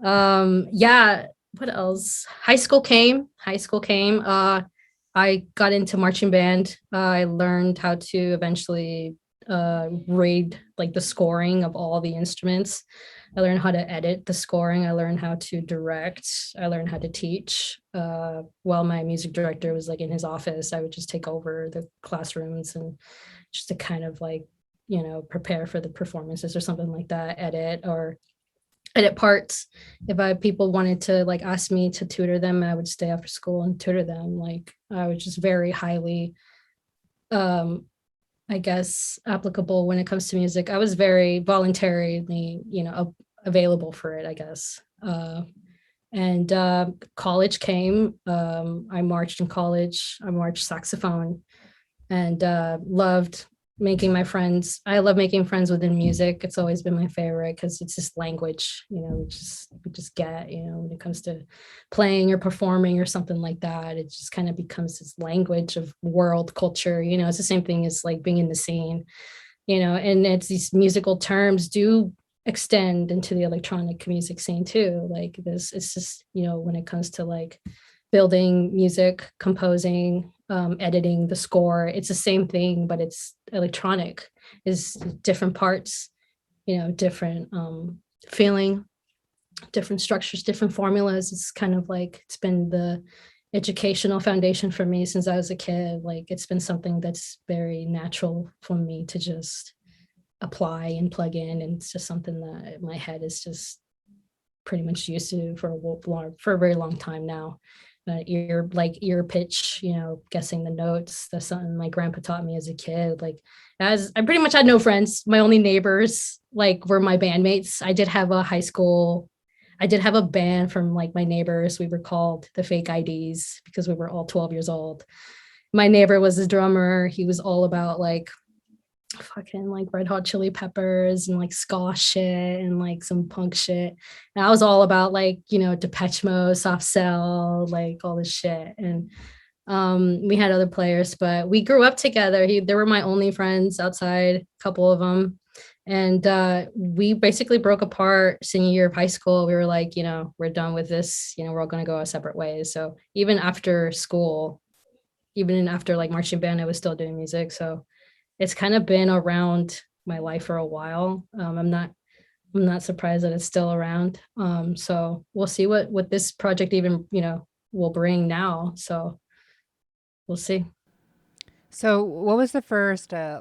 yeah, what else? High school came. I got into marching band. I learned how to eventually read like the scoring of all the instruments. I learned how to edit the scoring. I learned how to direct. I learned how to teach. While my music director was like in his office, I would just take over the classrooms and just to kind of like, you know, prepare for the performances or something like that, edit parts. If people wanted to like ask me to tutor them, I would stay after school and tutor them. Like I was just very highly I guess applicable when it comes to music. I was very voluntarily, you know, available for it, I guess. And college came. I marched in college. I marched saxophone and loved making my friends. I love making friends within music. It's always been my favorite because it's just language, we just get, when it comes to playing or performing or something like that, it just kind of becomes this language of world culture. It's the same thing as like being in the scene, and it's these musical terms do extend into the electronic music scene too. Like this, it's just, when it comes to like building music, composing, editing the score, it's the same thing, but it's electronic, is different parts, different feeling, different structures, different formulas. It's kind of like, it's been the educational foundation for me since I was a kid. Like it's been something that's very natural for me to just apply and plug in. And it's just something that my head is just pretty much used to for a very long time now. Ear pitch, guessing the notes. That's something my grandpa taught me as a kid. Like, as I pretty much had no friends, my only neighbors like were my bandmates. I did have a band from like my neighbors. We were called the Fake IDs because we were all 12 years old. My neighbor was a drummer. He was all about like fucking like Red Hot Chili Peppers and like ska shit and like some punk shit. And I was all about like, Depeche Mode, Soft Cell, like all this shit. And we had other players, but we grew up together. They were my only friends outside, a couple of them. And we basically broke apart senior year of high school. We were like, we're done with this, we're all going to go our separate ways. So even after school, even after like marching band, I was still doing music. So it's kind of been around my life for a while. I'm not surprised that it's still around. So we'll see what this project even, will bring now. So we'll see. So what was the first Yeah,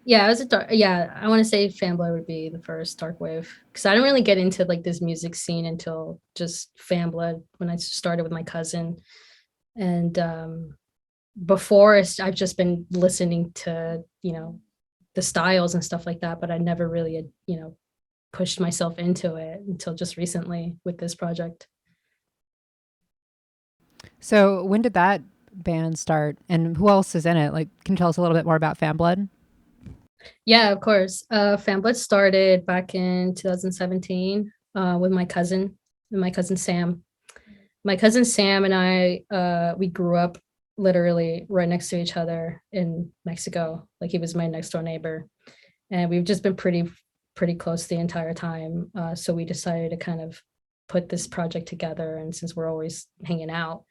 it was I want to say Fanboy would be the first dark wave, because I didn't really get into like this music scene until just Fanblood when I started with my cousin. And before, I've just been listening to, the styles and stuff like that, but I never really, pushed myself into it until just recently with this project. So when did that band start, and who else is in it? Like, can you tell us a little bit more about Fanblood? Yeah, of course. Fanblood started back in 2017 with my cousin Sam. My cousin Sam and I, we grew up literally right next to each other in Mexico. Like he was my next door neighbor, and we've just been pretty close the entire time. So we decided to kind of put this project together. And since we're always hanging out,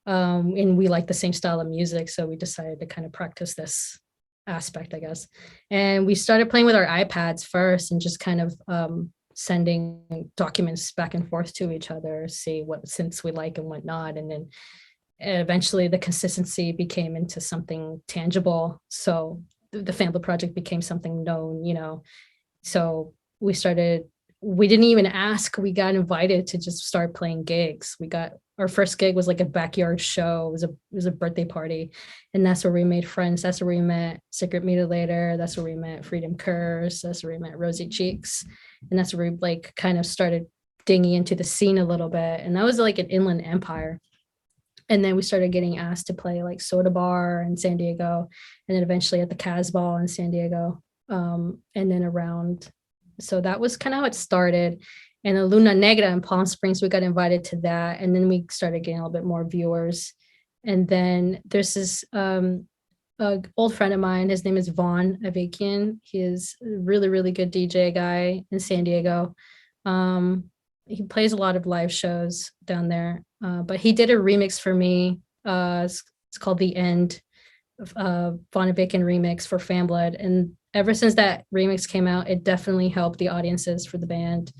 and we like the same style of music, so we decided to kind of practice this aspect, I guess. And we started playing with our iPads first and just kind of sending documents back and forth to each other, see what synths we like and whatnot. And then eventually the consistency became into something tangible. So the Fanblood project became something known. So we didn't even ask, we got invited to just start playing gigs. Our first gig was like a backyard show. It was a birthday party, and that's where we made friends. That's where we met Secret Mutilator. That's where we met Freedom Curse. That's where we met Rosy Cheeks, and that's where we like kind of started dinging into the scene a little bit. And that was like an inland empire. And then we started getting asked to play like Soda Bar in San Diego, and then eventually at the Casbah in San Diego, and then around. So that was kind of how it started. And the Luna Negra in Palm Springs, we got invited to that. And then we started getting a little bit more viewers. And then there's this old friend of mine. His name is Vaughn Avakian. He is a really, really good DJ guy in San Diego. He plays a lot of live shows down there. But he did a remix for me. It's called The End, Vaughn Avakian remix for Fanblood. And ever since that remix came out, it definitely helped the audiences for the band.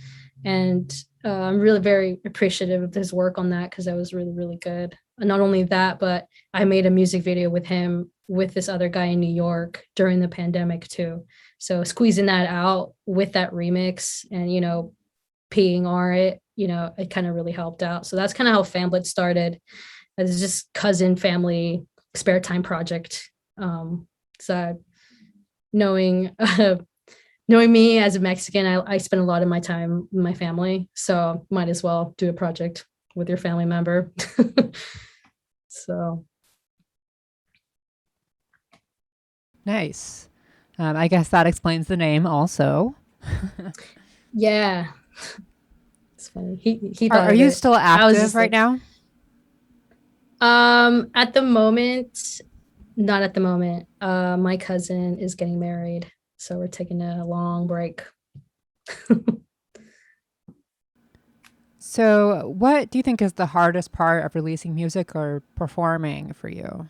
And I'm really very appreciative of his work on that, because that was really, really good. And not only that, but I made a music video with him with this other guy in New York during the pandemic too. So squeezing that out with that remix and, PR it, it kind of really helped out. So that's kind of how Fanblood started, as just cousin family spare time project. So knowing me as a Mexican, I spend a lot of my time with my family, so might as well do a project with your family member. So Nice. I guess that explains the name also. Yeah, it's funny. He thought Are of you it. still I was active just right like, now? at the moment, not at the moment. My cousin is getting married, so we're taking a long break. So, what do you think is the hardest part of releasing music or performing for you?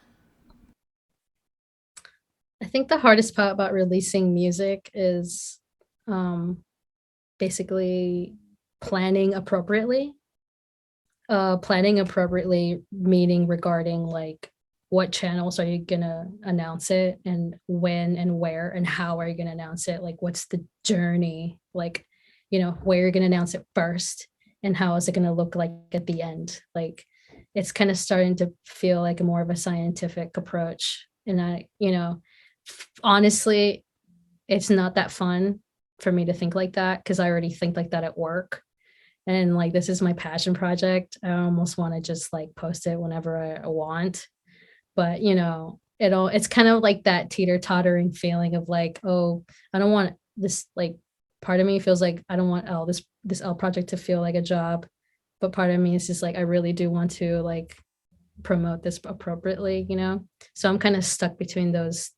I think the hardest part about releasing music is um, basically planning appropriately. Planning appropriately, meaning regarding like what channels are you gonna announce it, and when and where and how are you gonna announce it? Like, what's the journey? Like, where you're gonna announce it first, and how is it gonna look like at the end? Like, it's kind of starting to feel like a more of a scientific approach. And honestly, it's not that fun for me to think like that because I already think like that at work. And like, this is my passion project. I almost want to just like post it whenever I want. But it's kind of like that teeter-tottering feeling of like, oh, I don't want this, like, part of me feels like I don't want this L project to feel like a job. But part of me is just like, I really do want to like promote this appropriately. So I'm kind of stuck between those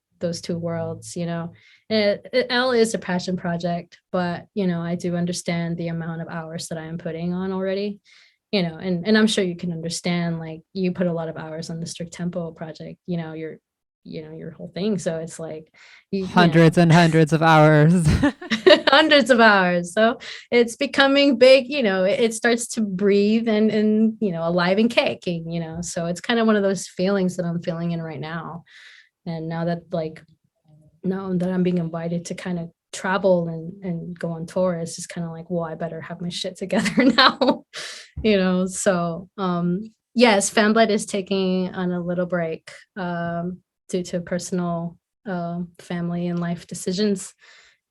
two worlds. L is a passion project, but I do understand the amount of hours that I am putting on already. And I'm sure you can understand, like, you put a lot of hours on the Strict Tempo project, your whole thing. So it's like, Hundreds and hundreds of hours. hundreds of hours. So it's becoming big, it starts to breathe and alive and kicking. So it's kind of one of those feelings that I'm feeling in right now. And now that I'm being invited to kind of travel and go on tour, it's just kind of like, well, I better have my shit together now. So yes, Fanblade is taking on a little break due to personal family and life decisions.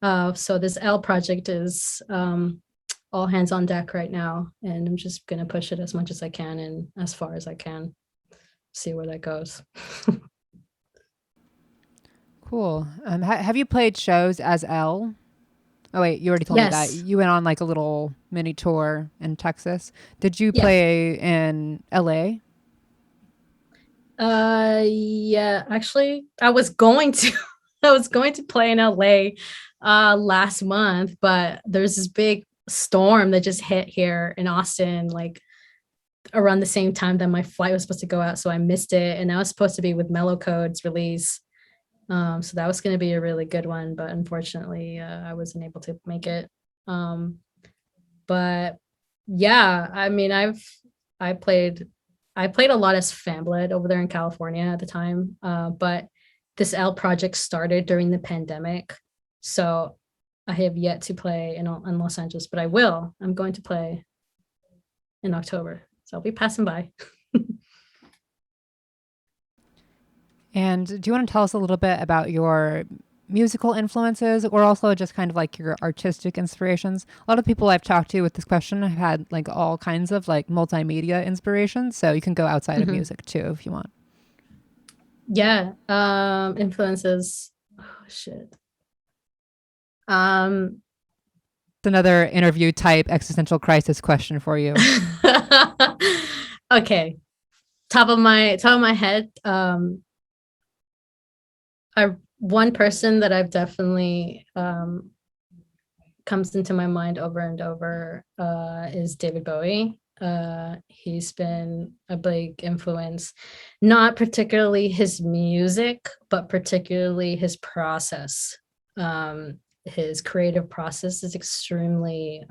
So this L project is all hands on deck right now, and I'm just gonna push it as much as I can and as far as I can. See where that goes. Cool. Have you played shows as L? Oh wait, you already told me that. Yes. You went on like a little mini tour in Texas. Did you Yeah. play in LA? Yeah, actually, I was going to I was going to play in LA last month, but there's this big storm that just hit here in Austin, like around the same time that my flight was supposed to go out, so I missed it. And I was supposed to be with Mellow Code's release. So that was going to be a really good one, but unfortunately, I wasn't able to make it. Um, but yeah, I mean, I played I played a lot as Fambled over there in California at the time. But this L project started during the pandemic, so I have yet to play in Los Angeles, but I will. I'm going to play in October, so I'll be passing by. And do you want to tell us a little bit about your musical influences or also just kind of like your artistic inspirations? A lot of people I've talked to with this question have had like all kinds of like multimedia inspirations. So you can go outside of Mhm. music too if you want. Yeah, influences. Oh shit. Um, It's another interview type existential crisis question for you. okay, top of my head. I One person that I've definitely comes into my mind over and over is David Bowie. He's been a big influence, not particularly his music, but particularly his process. His creative process is extremely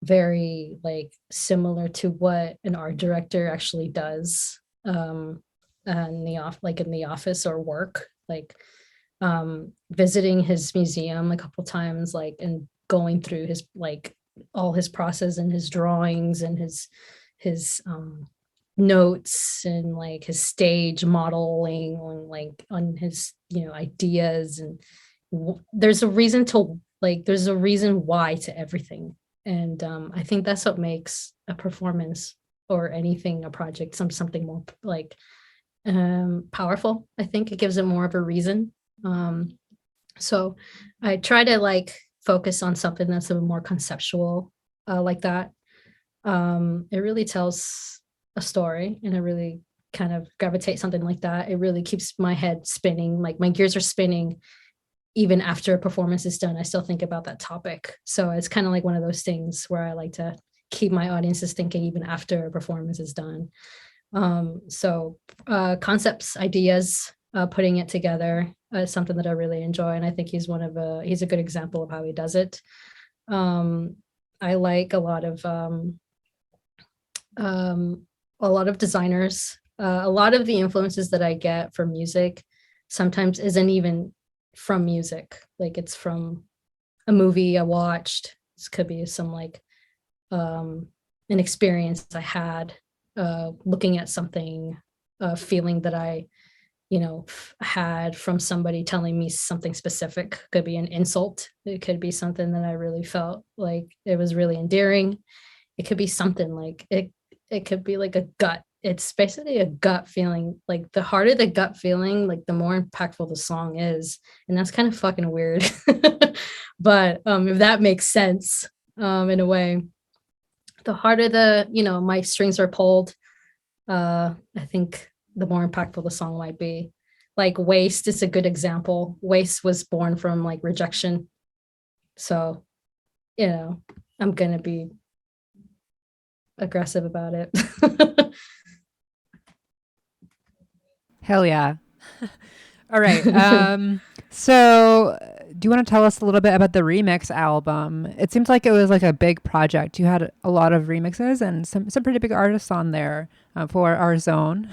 very like similar to what an art director actually does in the office or work, like visiting his museum a couple times, like, and going through his like all his process and his drawings and his notes and like his stage modeling on like on his ideas. And there's a reason why to everything. And I think that's what makes a performance or anything, a project, something more like powerful. I think it gives it more of a reason. So I try to like focus on something that's a more conceptual, like that. It really tells a story, and I really kind of gravitate something like that. It really keeps my head spinning, like my gears are spinning even after a performance is done. I still think about that topic. So it's kind of like one of those things where I like to keep my audiences thinking even after a performance is done. So concepts, ideas, putting it together is something that I really enjoy, and I think he's he's a good example of how he does it. I like a lot of designers. A lot of the influences that I get from music sometimes isn't even from music. Like it's from a movie I watched. This could be some like an experience I had looking at something, a feeling that I, had from somebody telling me something specific. Could be an insult. It could be something that I really felt like it was really endearing. It could be something like it could be like a gut. It's basically a gut feeling. Like the harder the gut feeling, like the more impactful the song is. And that's kind of fucking weird. But if that makes sense, in a way, the harder my strings are pulled, I think the more impactful the song might be. Like Waste is a good example. Waste was born from like rejection. So, I'm gonna be aggressive about it. Hell yeah. All right. So do you want to tell us a little bit about the remix album? It seems like it was like a big project. You had a lot of remixes and some pretty big artists on there for our zone.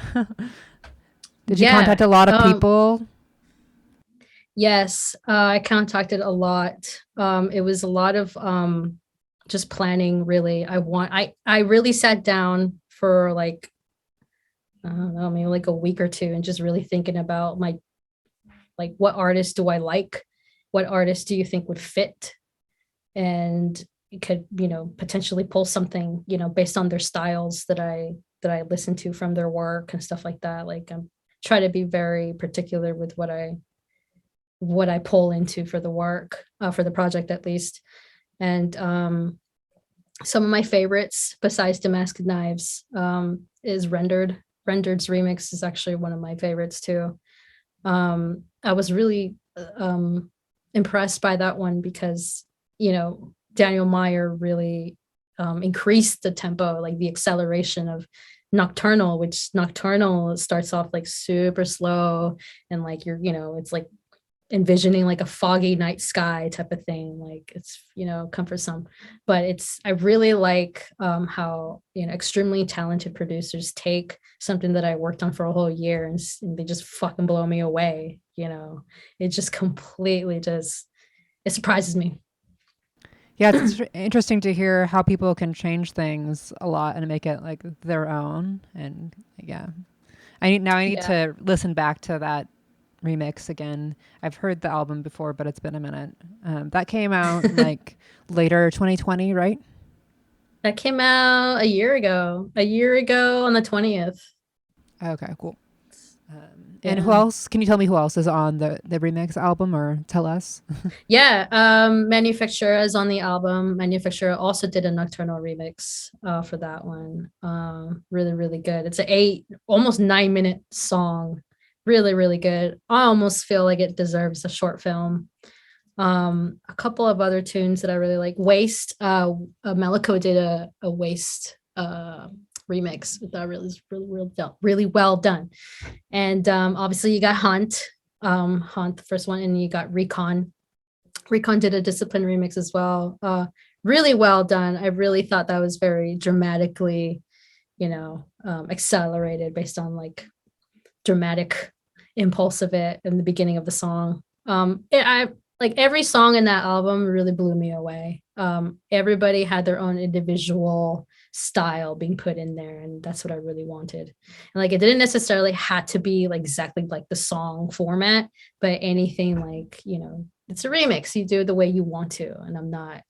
Did you contact a lot of people? Yes, I contacted a lot. It was a lot of just planning, really. I really sat down for like, I don't know, maybe like a week or two and just really thinking about what artist do I like? What artist do you think would fit? And it could, potentially pull something, based on their styles that I listen to from their work and stuff like that. Like I'm try to be very particular with what I pull into for the work, for the project at least. And some of my favorites besides Damascus Knives is Rendered. Rendered's remix is actually one of my favorites too. I was really impressed by that one because, Daniel Meyer really increased the tempo, like the acceleration of Nocturnal, which Nocturnal starts off like super slow and like it's like envisioning like a foggy night sky type of thing. Like it's, comfortsome, but I really like how, extremely talented producers take something that I worked on for a whole year and they just fucking blow me away. It just completely it surprises me. Yeah, it's interesting to hear how people can change things a lot and make it like their own. And yeah, I need Yeah. to listen back to that remix again. I've heard the album before, but it's been a minute. That came out like later 2020, right? That came out a year ago on the 20th. Okay, cool. And who Yeah. else? Can you tell me who else is on the remix album, or tell us? Yeah. Manufacturer is on the album. Manufacturer also did a Nocturnal remix for that one. Really, really good. It's almost 9-minute song. Really, really good. I almost feel like it deserves a short film. A couple of other tunes that I really like. Waste. Melico did a Waste remix that really well done. And obviously you got Hunt, the first one, and you got Recon. Recon did a Discipline remix as well. Really well done. I really thought that was very dramatically, accelerated based on like dramatic impulse of it in the beginning of the song. I like every song in that album really blew me away. Everybody had their own individual style being put in there, and that's what I really wanted. And like it didn't necessarily had to be like exactly like the song format, but anything like, it's a remix, you do it the way you want to. And I'm not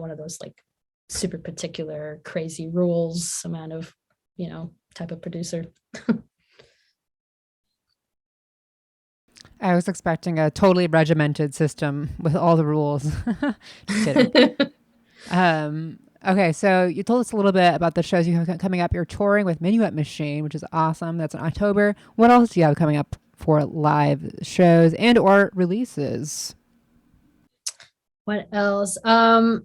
one of those like super particular crazy rules amount of, type of producer. I was expecting a totally regimented system with all the rules. Just kidding. Okay, so you told us a little bit about the shows you have coming up. You're touring with Minuet Machine, which is awesome. That's in October. What else do you have coming up for live shows and or releases? What else? I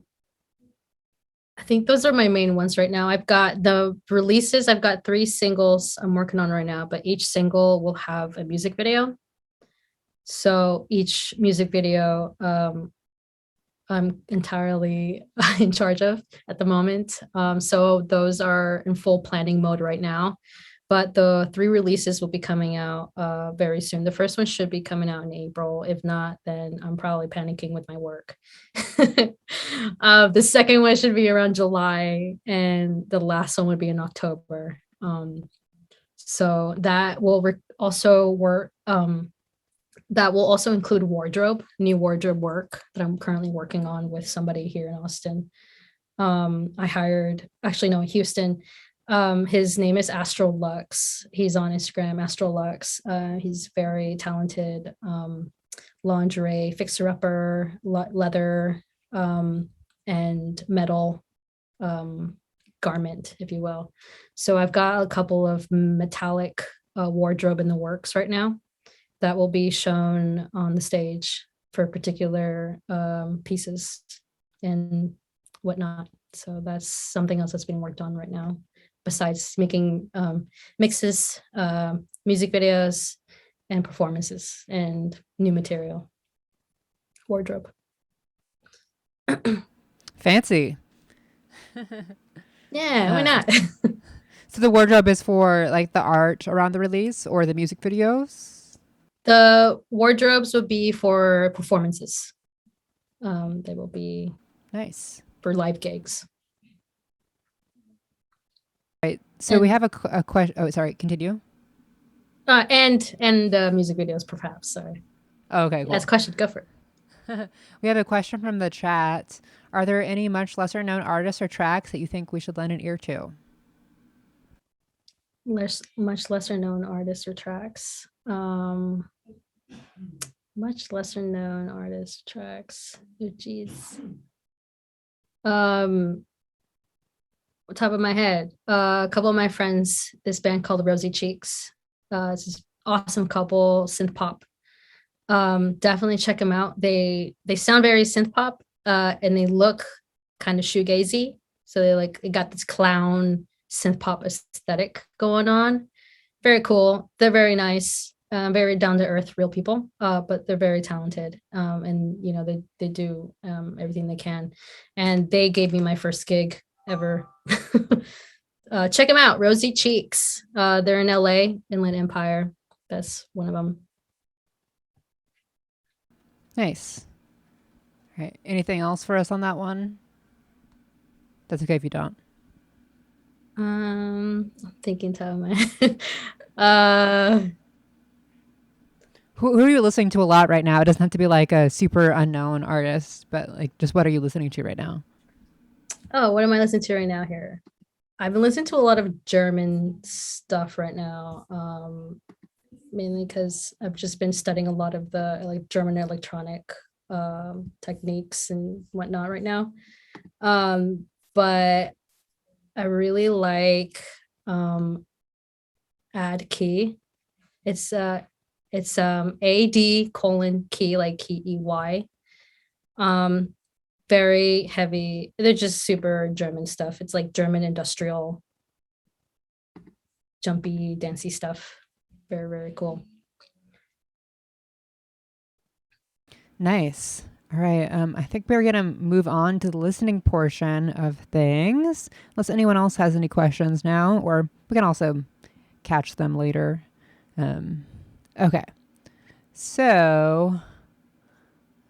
think those are my main ones right now. I've got the releases. I've got 3 singles I'm working on right now, but each single will have a music video. So each music video I'm entirely in charge of at the moment. So those are in full planning mode right now. But the 3 releases will be coming out very soon. The first one should be coming out in April. If not, then I'm probably panicking with my work. The second one should be around July, and the last one would be in October. So that will also work. That will also include new wardrobe work that I'm currently working on with somebody here in Austin. I hired, actually, no, Houston. His name is Astral Lux. He's on Instagram, Astral Lux. He's very talented, lingerie, fixer-upper, leather, and metal garment, if you will. So I've got a couple of metallic wardrobe in the works right now that will be shown on the stage for particular pieces and whatnot. So that's something else that's being worked on right now, besides making mixes, music videos, and performances and new material, wardrobe. Fancy. Yeah, why not? So the wardrobe is for like the art around the release or the music videos? The wardrobes would be for performances. They will be Nice. for live gigs. Right. So we have a question. Oh, sorry. Continue. And the music videos, perhaps. Sorry. Oh, okay. Cool. That's a question. Go for it. We have a question from the chat. Are there any much lesser known artists or tracks that you think we should lend an ear to? Much lesser known artists or tracks. Much lesser known artists, tracks. Oh, geez. Top of my head, a couple of my friends, this band called Rosy Cheeks. It's this awesome couple, synth pop. Definitely check them out. They sound very synth pop, and they look kind of shoegazy. So they got this clown synth pop aesthetic going on. Very cool. They're very nice. Very down to earth, real people, but they're very talented, and they do everything they can. And they gave me my first gig ever. Check them out, Rosy Cheeks. They're in LA, Inland Empire. That's one of them. Nice. All right. Anything else for us on that one? That's okay if you don't. I'm thinking top of my head. Who are you listening to a lot right now? It doesn't have to be like a super unknown artist, but like just what are you listening to right now? Oh, what am I listening to right now here? I've been listening to a lot of German stuff right now, mainly because I've just been studying a lot of the German electronic techniques and whatnot right now. But I really like Add Key. It's AD:key, like KEY. Very heavy. They're just super German stuff. It's like German industrial, jumpy, dancey stuff. Very, very cool. Nice. All right. I think we're going to move on to the listening portion of things. Unless anyone else has any questions now, or we can also catch them later. Okay. So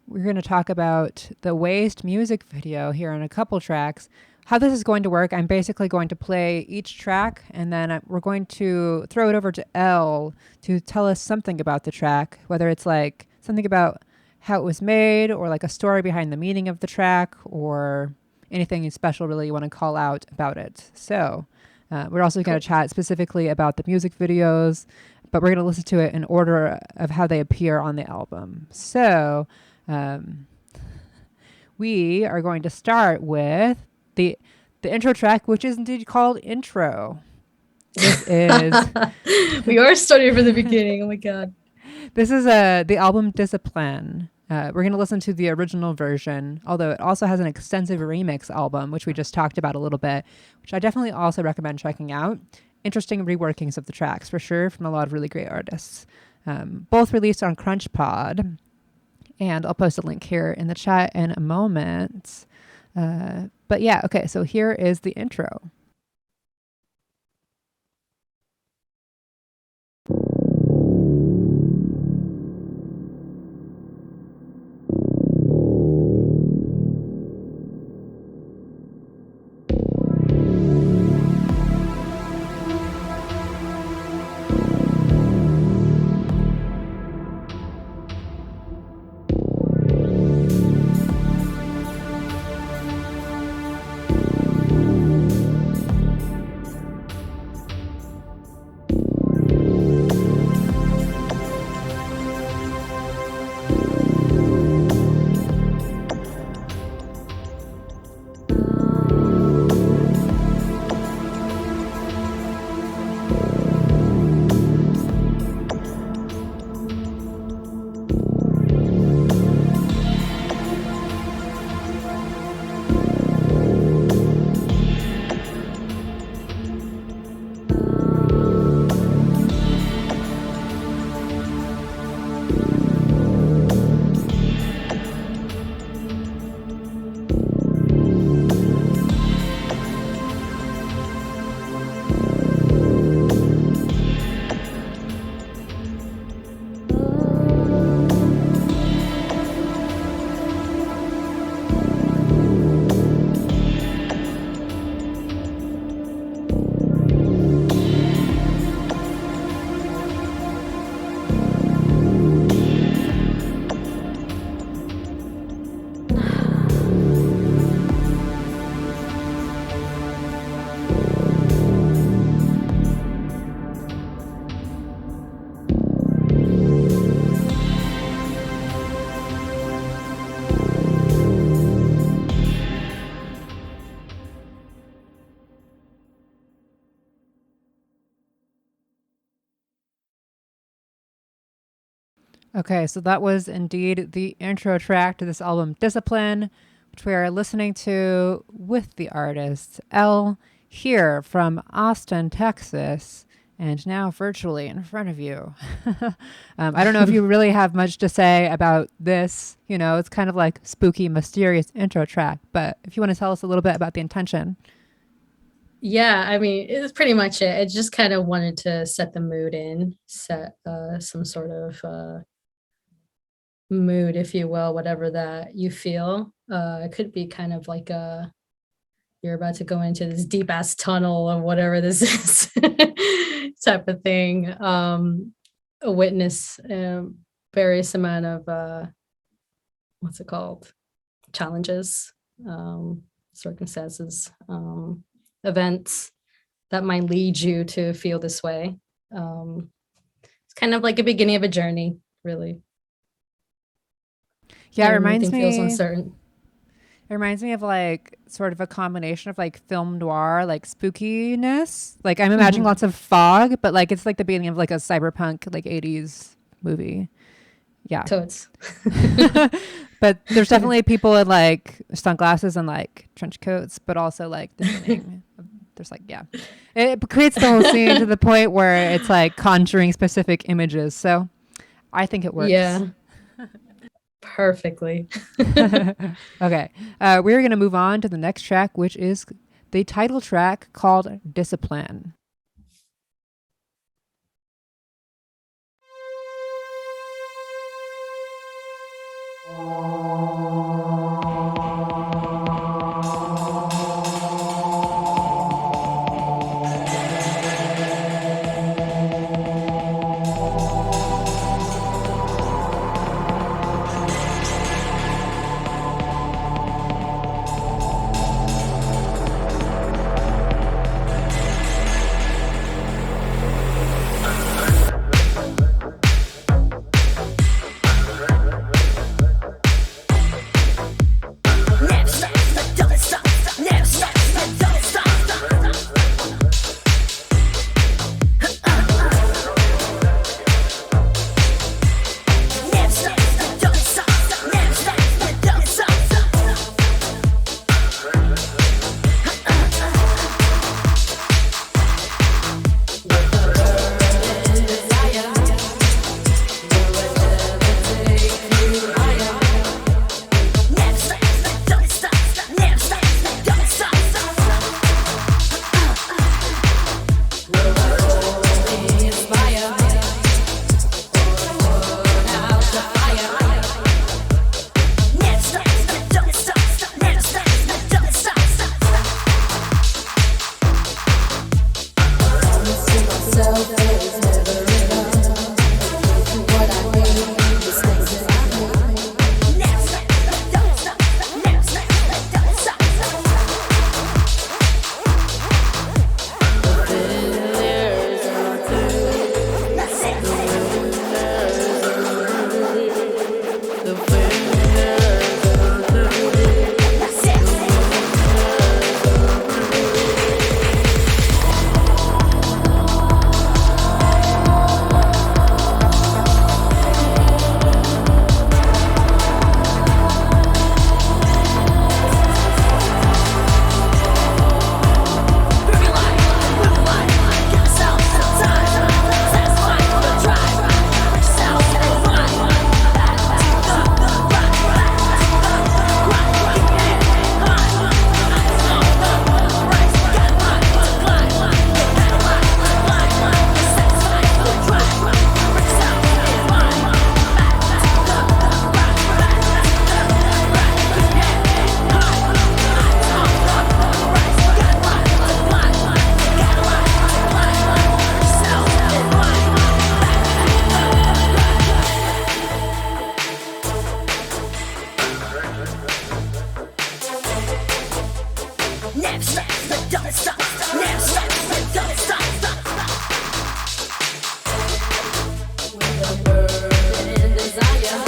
we're going to talk about the Waste music video here on a couple tracks. How this is going to work, I'm basically going to play each track, and then we're going to throw it over to Elle to tell us something about the track, whether it's like something about how it was made, or like a story behind the meaning of the track, or anything special really you want to call out about it. So we're also going to chat specifically about the music videos, but we're going to listen to it in order of how they appear on the album. So we are going to start with the intro track, which is indeed called Intro. This is... We are starting from the beginning. Oh my God. This is the album Discipline. We're going to listen to the original version, although it also has an extensive remix album, which we just talked about a little bit, which I definitely also recommend checking out. Interesting reworkings of the tracks, for sure, from a lot of really great artists. Both released on CrunchPod, and I'll post a link here in the chat in a moment. But yeah, okay, so here is the intro. Okay, so that was indeed the intro track to this album, Discipline, which we are listening to with the artist Elle here from Austin, Texas, and now virtually in front of you. I don't know if you really have much to say about this. You know, it's kind of like spooky, mysterious intro track, but if you want to tell us a little bit about the intention. Yeah, I mean, it's pretty much it. I just kind of wanted to set the mood set some sort of mood, if you will, whatever that you feel. It could be kind of like you're about to go into this deep ass tunnel of whatever this is type of thing. Witness various amount of what's it called? Challenges, circumstances, events that might lead you to feel this way. It's kind of like a beginning of a journey, really. Yeah, it reminds me. Feels uncertain. It reminds me of like sort of a combination of like film noir, like spookiness. Like I'm imagining lots of fog, but like it's like the beginning of like a cyberpunk like 80s movie. Yeah. Totes. But there's definitely people in like sunglasses and like trench coats, but also like there's like, yeah, it creates the whole scene to the point where it's like conjuring specific images. So I think it works. Yeah. Perfectly. Okay. We're going to move on to the next track, which is the title track called Discipline. but don't stop, never stop, but don't stop. With a burning desire.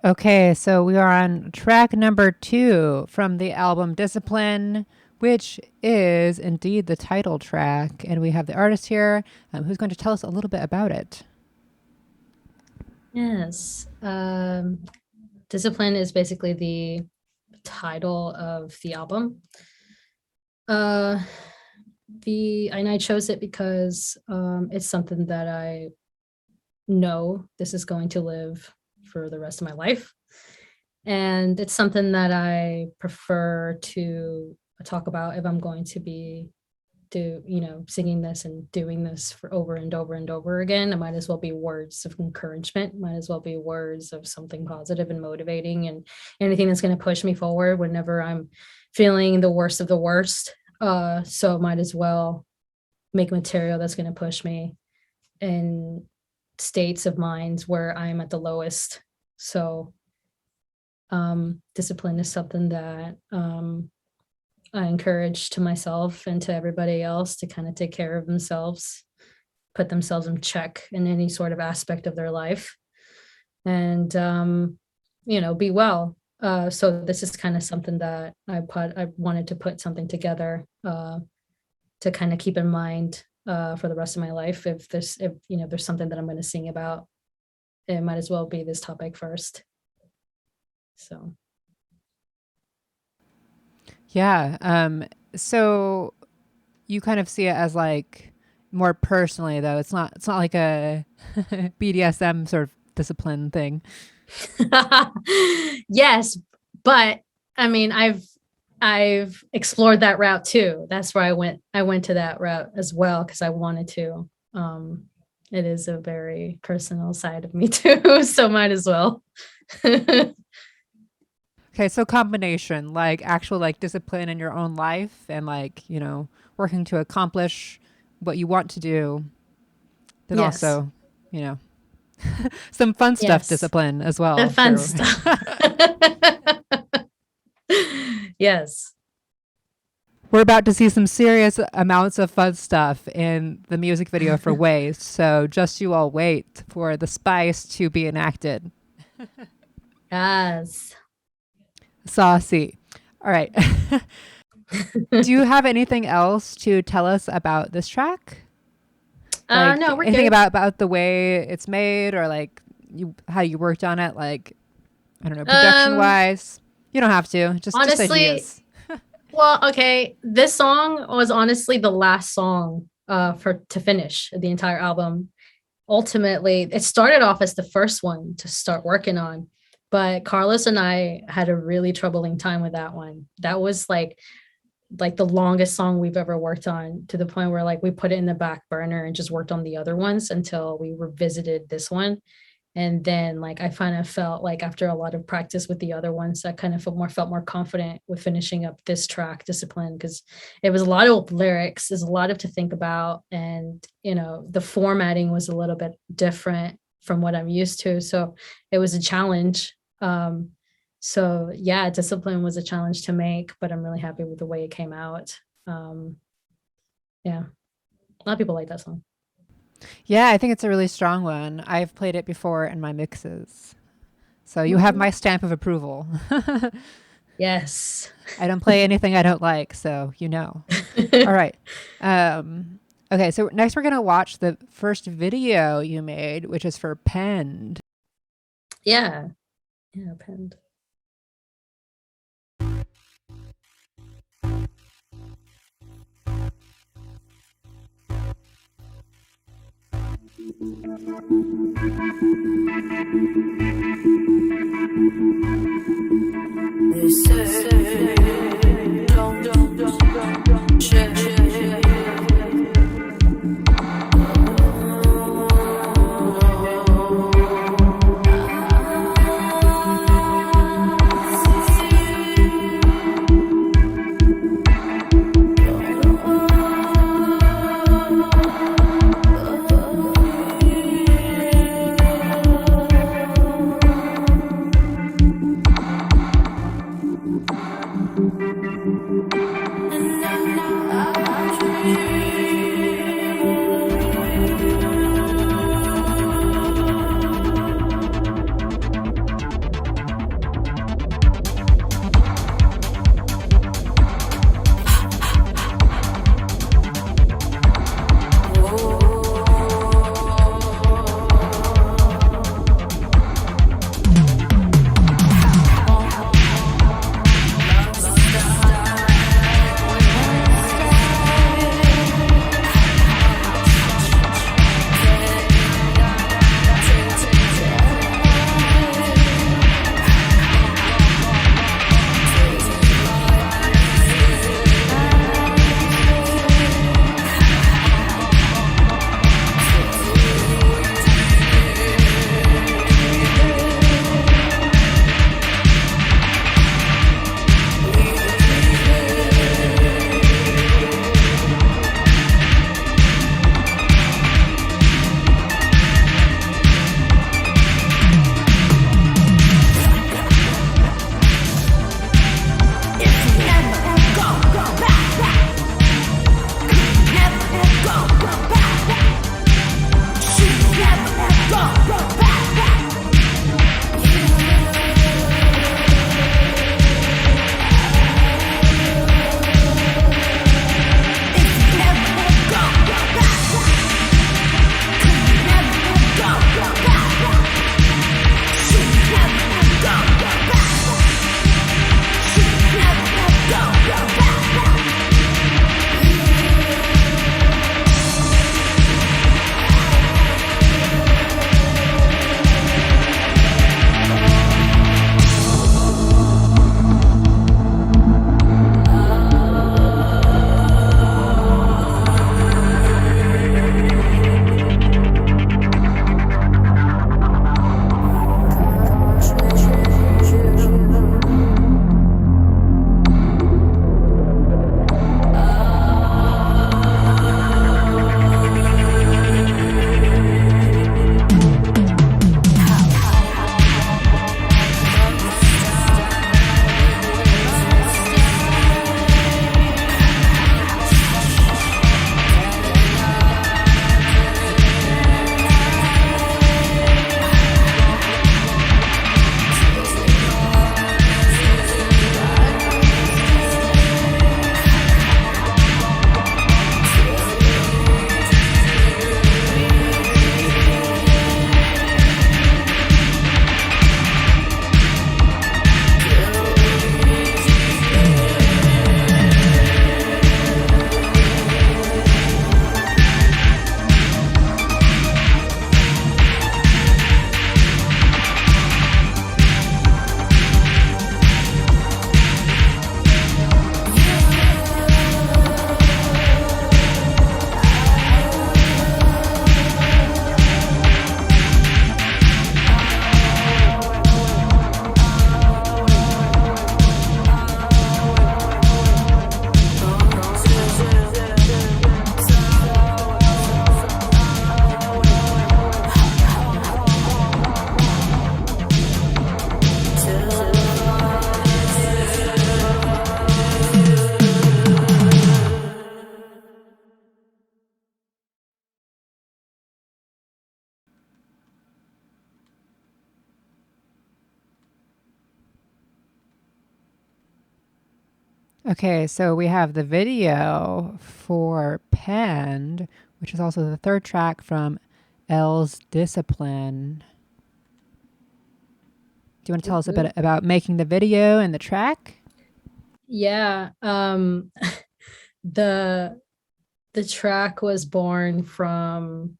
Okay, so we are on track number 2 from the album Discipline, which is indeed the title track. And we have the artist here who's going to tell us a little bit about it. Yes. Discipline is basically the title of the album. And I chose it because it's something that I know this is going to live for the rest of my life. And it's something that I prefer to talk about if I'm going to be singing this and doing this for over and over and over again. It might as well be words of encouragement, might as well be words of something positive and motivating and anything that's going to push me forward whenever I'm feeling the worst of the worst. So might as well make material that's going to push me in states of minds where I'm at the lowest. So discipline is something that I encourage to myself and to everybody else to kind of take care of themselves, put themselves in check in any sort of aspect of their life, and be well. So this is kind of something that I wanted to put something together to kind of keep in mind for the rest of my life. If there's something that I'm going to sing about, it might as well be this topic first. So. Yeah. So you kind of see it as like more personally, though. It's not like a BDSM sort of discipline thing. Yes, but I mean, I've explored that route too. That's where I went to that route as well because I wanted to. It is a very personal side of me too, so might as well. Okay, so combination, like actual like discipline in your own life and like, working to accomplish what you want to do. Then Yes. also, some fun stuff, discipline as well. The fun stuff. Yes. We're about to see some serious amounts of fun stuff in the music video for Waves. So just you all wait for the spice to be enacted. Yes. Saucy. All right. Do you have anything else to tell us about this track? No, we're anything good. about the way it's made or like how you worked on it, like, I don't know, production wise? You don't have to. Just ideas. Well, okay. This song was honestly the last song to finish the entire album. Ultimately, it started off as the first one to start working on, but Carlos and I had a really troubling time with that one. That was like the longest song we've ever worked on, to the point where like we put it in the back burner and just worked on the other ones until we revisited this one. And then like I kind of felt like after a lot of practice with the other ones, I kind of felt more confident with finishing up this track, Discipline, because it was a lot of lyrics, there's a lot to think about, and you know, the formatting was a little bit different from what I'm used to, so it was a challenge. So yeah, Discipline was a challenge to make, but I'm really happy with the way it came out. Yeah, a lot of people like that song. Yeah, I think it's a really strong one. I've played it before in my mixes. So you have my stamp of approval. Yes. I don't play anything I don't like, so you know. All right. Okay, so next we're going to watch the first video you made, which is for Penned. Yeah. Yeah, Penned. They say, don't share. Okay, so we have the video for Penned, which is also the third track from L's Discipline. Do you want to tell us a bit about making the video and the track? Yeah. The track was born from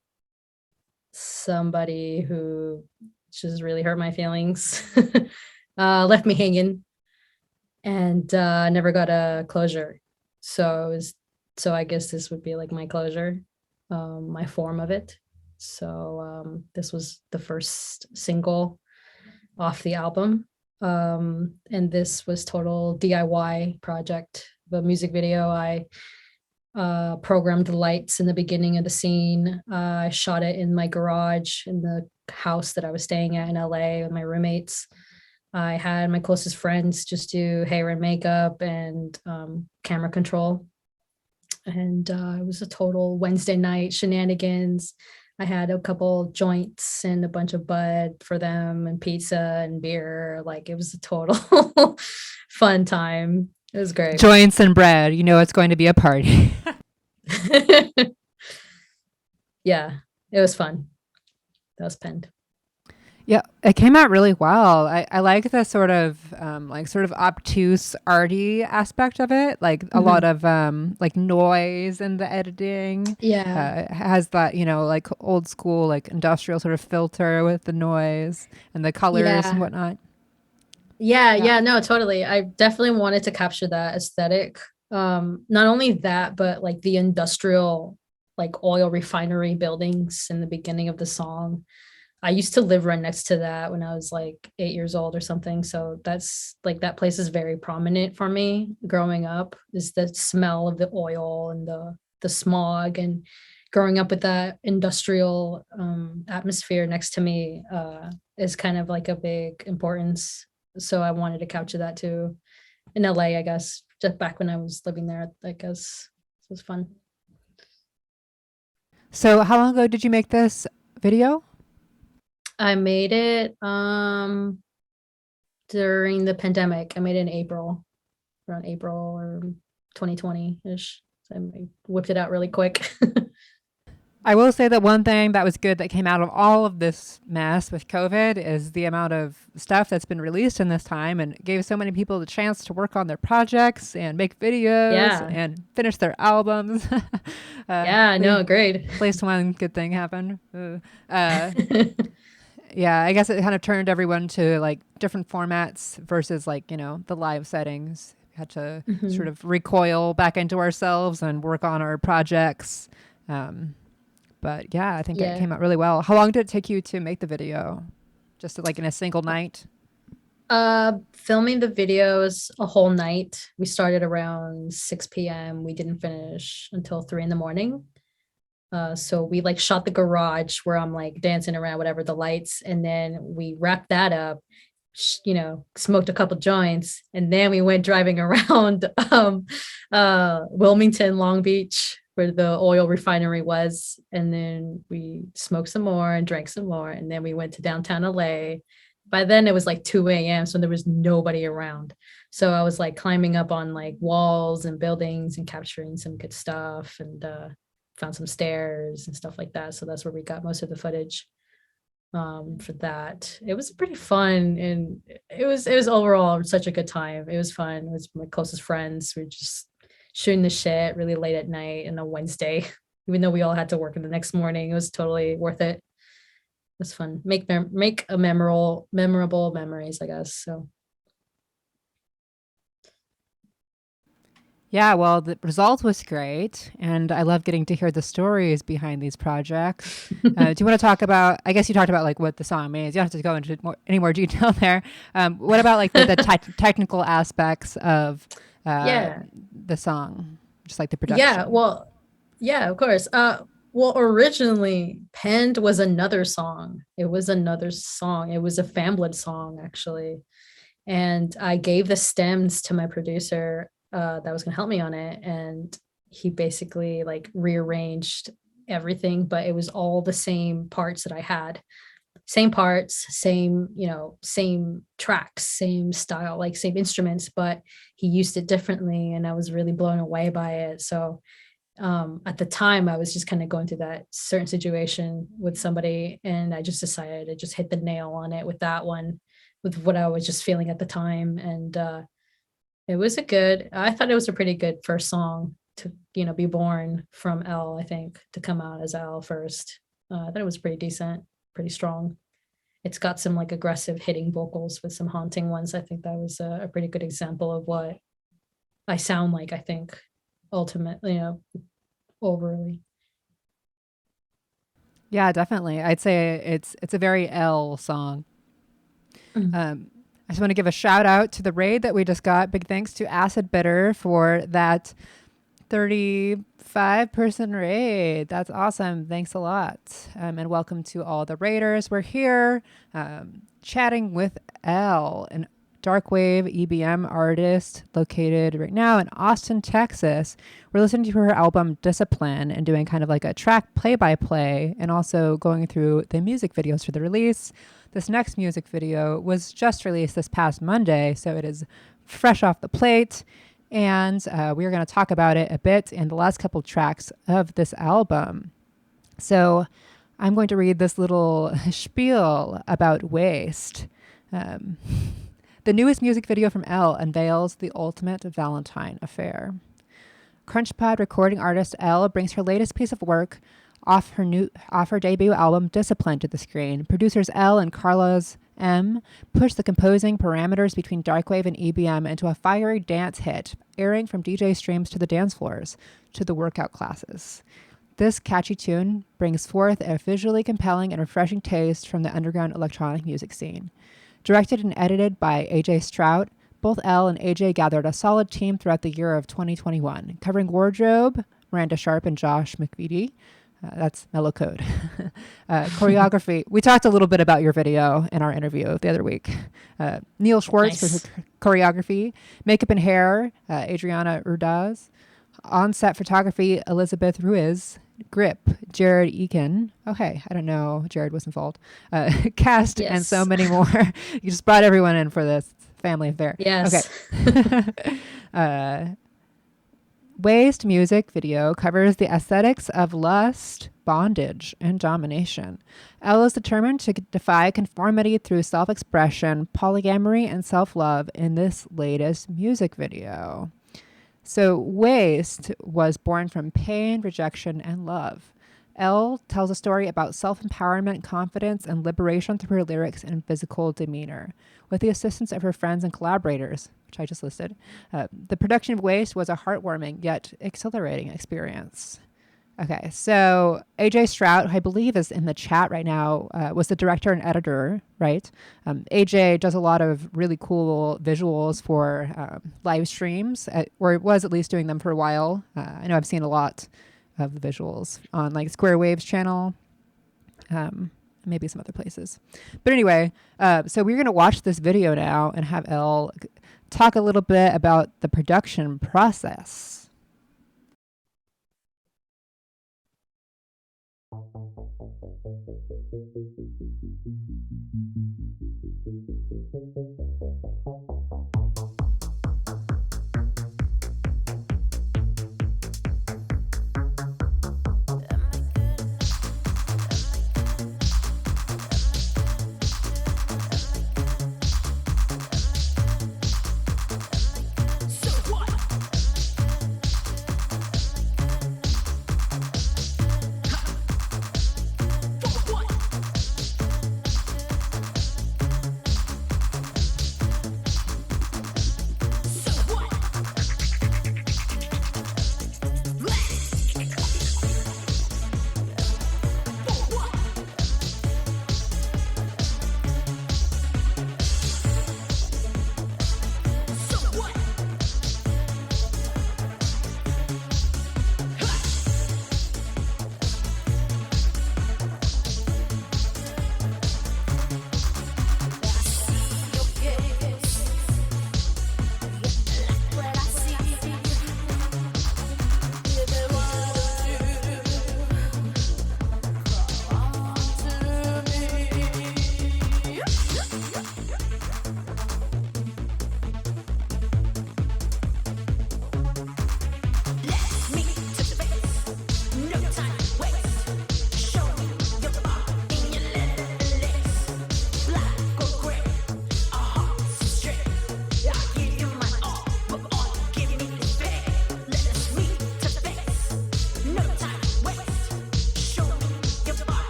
somebody who just really hurt my feelings, left me hanging, and never got a closure. So I guess this would be like my closure, my form of it. So this was the first single off the album. And this was total DIY project. The music video, I programmed the lights in the beginning of the scene. I shot it in my garage in the house that I was staying at in LA with my roommates. I had my closest friends just do hair and makeup and camera control. And it was a total Wednesday night shenanigans. I had a couple joints and a bunch of bud for them and pizza and beer. Like it was a total fun time. It was great. Joints and bread. You know it's going to be a party. Yeah, it was fun. That was Penned. Yeah, it came out really well. I like the sort of obtuse arty aspect of it, like a lot of like noise in the editing. Yeah. Has that, like old school, like industrial sort of filter with the noise and the colors and whatnot. Yeah, no, totally. I definitely wanted to capture that aesthetic. Not only that, but like the industrial, like oil refinery buildings in the beginning of the song. I used to live right next to that when I was like 8 years old or something. So that's like, that place is very prominent for me growing up, is the smell of the oil and the smog, and growing up with that industrial atmosphere next to me is kind of like a big importance. So I wanted to capture that too in LA, I guess, just back when I was living there, I guess. It was fun. So how long ago did you make this video? I made it during the pandemic. I made it in April, around April or 2020-ish. So I whipped it out really quick. I will say that one thing that was good that came out of all of this mess with COVID is the amount of stuff that's been released in this time, and gave so many people the chance to work on their projects and make videos and finish their albums. Yeah, no, agreed. At least one good thing happened. Yeah, I guess it kind of turned everyone to like different formats versus like, the live settings. We had to sort of recoil back into ourselves and work on our projects. But yeah, I think it came out really well. How long did it take you to make the video? Just like in a single night? Filming the videos a whole night. We started around 6 p.m. We didn't finish until 3 a.m. So we like shot the garage where I'm like dancing around, whatever, the lights. And then we wrapped that up, smoked a couple joints. And then we went driving around Wilmington, Long Beach, where the oil refinery was. And then we smoked some more and drank some more. And then we went to downtown LA. By then it was like 2 a.m. So there was nobody around. So I was like climbing up on like walls and buildings and capturing some good stuff, and found some stairs and stuff like that. So that's where we got most of the footage for that. It was pretty fun, and it was overall such a good time. It was fun. It was my closest friends. We were just shooting the shit really late at night on a Wednesday, even though we all had to work in the next morning. It was totally worth it. It was fun. Make a memorable memories, I guess. So yeah, well, the result was great, and I love getting to hear the stories behind these projects. Do you want to talk about, I guess you talked about like what the song means. You don't have to go into any more detail there. What about like the technical aspects of the song, just like the production? Yeah, of course. Well, originally, Penned was another song. It was a Fambled song, actually. And I gave the stems to my producer that was going to help me on it. And he basically like rearranged everything, but it was all the same parts that I had. same parts, same, same tracks, same style, like same instruments, but he used it differently, and I was really blown away by it. So at the time I was just kind of going through that certain situation with somebody, and I just decided to just hit the nail on it with that one, with what I was just feeling at the time. And I thought it was a pretty good first song to, be born from L, I think, to come out as L first. I thought it was pretty decent, pretty strong. It's got some like aggressive hitting vocals with some haunting ones. I think that was a pretty good example of what I sound like, I think, ultimately, overly. Yeah, definitely. I'd say it's a very L song. Mhm. I just want to give a shout out to the raid that we just got. Big thanks to Acid Bitter for that 35-person raid. That's awesome. Thanks a lot. And welcome to all the raiders. We're here chatting with Elle, an darkwave EBM artist located right now in Austin, Texas. We're listening to her album Discipline and doing kind of like a track play-by-play, and also going through the music videos for the release. This next music video was just released this past Monday, so it is fresh off the plate. And we're going to talk about it a bit in the last couple tracks of this album. So I'm going to read this little spiel about Waste. The newest music video from Elle unveils the ultimate Valentine affair. Crunchpod recording artist Elle brings her latest piece of work off her debut album Discipline to the screen. Producers Elle and Carlos M push the composing parameters between darkwave and EBM into a fiery dance hit, airing from DJ streams to the dance floors to the workout classes. This catchy tune brings forth a visually compelling and refreshing taste from the underground electronic music scene. Directed and edited by AJ Strout, both Elle and AJ gathered a solid team throughout the year of 2021, covering wardrobe, Miranda Sharp and Josh McVitie. That's Mellow Code. Choreography. We talked a little bit about your video in our interview the other week. Neil Schwartz for choreography. Makeup and hair, Adriana Urdaz. On-set photography, Elizabeth Ruiz. Grip, Jared Eakin. Okay, I don't know. Jared was involved. Cast, yes. And so many more. You just brought everyone in for this family affair. Yes. Okay. Waste music video covers the aesthetics of lust, bondage, and domination. Elle is determined to defy conformity through self-expression, polyamory, and self-love in this latest music video. So Waste was born from pain, rejection, and love. Elle tells a story about self-empowerment, confidence, and liberation through her lyrics and physical demeanor. With the assistance of her friends and collaborators, which I just listed, the production of Waste was a heartwarming yet exhilarating experience. Okay, so AJ Strout, who I believe is in the chat right now, was the director and editor, right? AJ does a lot of really cool visuals for live streams, or was at least doing them for a while. I know I've seen a lot of the visuals on like Square Wave's channel, maybe some other places. But anyway, so we're going to watch this video now and have Elle talk a little bit about the production process.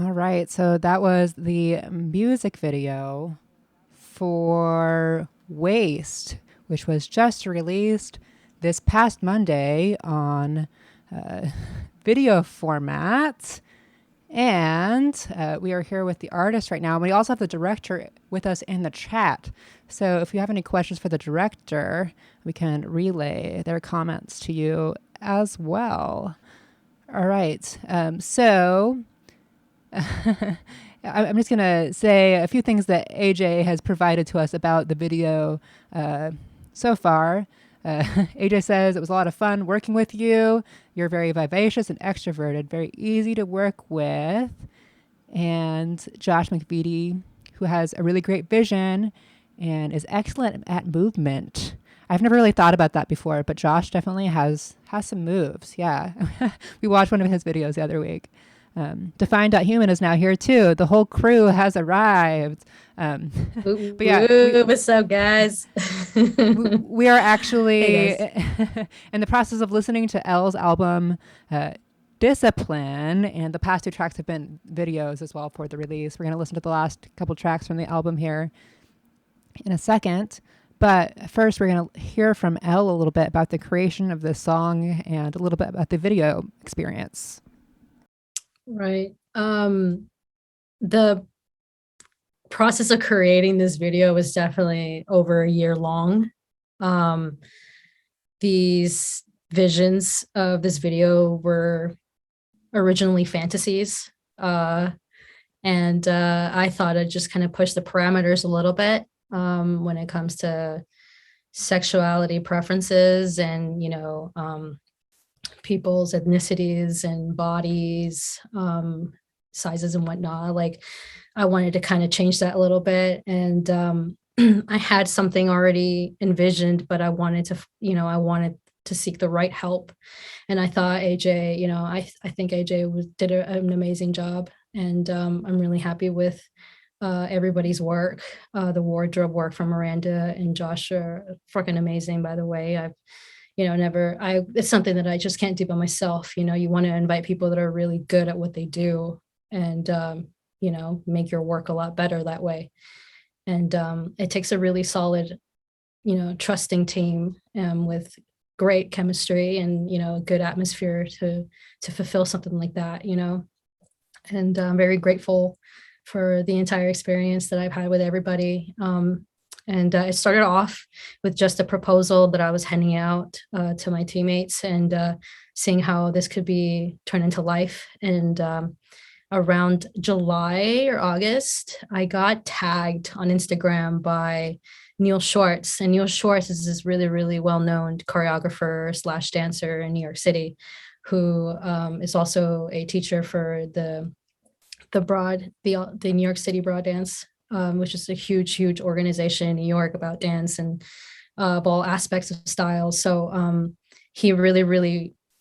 All right. So that was the music video for Waste, which was just released this past Monday on video format. And we are here with the artist right now. And we also have the director with us in the chat. So if you have any questions for the director, we can relay their comments to you as well. All right. So I'm just going to say a few things that AJ has provided to us about the video so far. AJ says it was a lot of fun working with you. You're very vivacious and extroverted, very easy to work with. And Josh McVitie, who has a really great vision and is excellent at movement. I've never really thought about that before, but Josh definitely has some moves. Yeah. We watched one of his videos the other week. Define.human is now here too. The whole crew has arrived. But yeah, what's up, guys? we are actually Hey, in the process of listening to Elle's album, Discipline, and the past 2 tracks have been videos as well for the release. We're going to listen to the last couple tracks from the album here in a second. But first, we're going to hear from Elle a little bit about the creation of this song and a little bit about the video experience. Right. The process of creating this video was definitely over a year long. These visions of this video were originally fantasies. And I thought I'd just kind of push the parameters a little bit when it comes to sexuality preferences and, people's ethnicities and bodies, sizes and whatnot. Like, I wanted to kind of change that a little bit. And I had something already envisioned, but I wanted to seek the right help. And I thought AJ, I think AJ did an amazing job. And I'm really happy with everybody's work. The wardrobe work from Miranda and Josh are freaking amazing, by the way. It's something that I just can't do by myself. You want to invite people that are really good at what they do and, make your work a lot better that way. And it takes a really solid, trusting team with great chemistry and, a good atmosphere to fulfill something like that, and I'm very grateful for the entire experience that I've had with everybody. And it started off with just a proposal that I was handing out to my teammates and seeing how this could be turned into life. And around July or August, I got tagged on Instagram by Neil Schwartz. And Neil Schwartz is this really, really well-known choreographer / dancer in New York City, who is also a teacher for the New York City Broad Dance, which is a huge organization in New York about dance and all aspects of style. So he really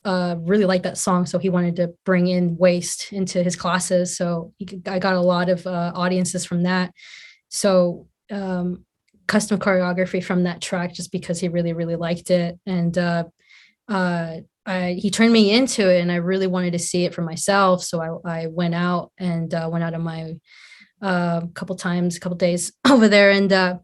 liked that song. So he wanted to bring in Waste into his classes. So I got a lot of audiences from that. So custom choreography from that track, just because he really liked it. And he turned me into it, and I really wanted to see it for myself. So I went out of my couple days over there and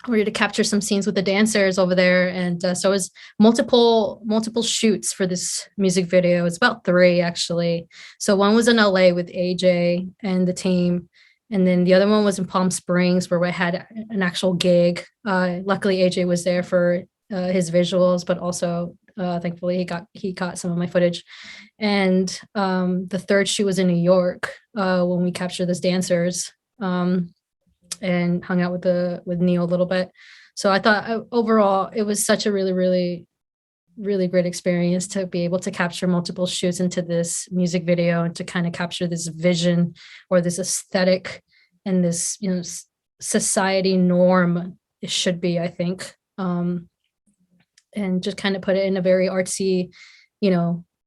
ready to capture some scenes with the dancers over there. And so it was multiple shoots for this music video. It's about 3 actually. So one was in LA with AJ and the team, and then the other one was in Palm Springs, where I had an actual gig. Luckily AJ was there for his visuals, but also thankfully he caught some of my footage. And the third shoot was in New York when we captured those dancers and hung out with Neil a little bit. So I thought overall it was such a really great experience to be able to capture multiple shoots into this music video and to kind of capture this vision or this aesthetic and this society norm it should be, I think. And just kind of put it in a very artsy,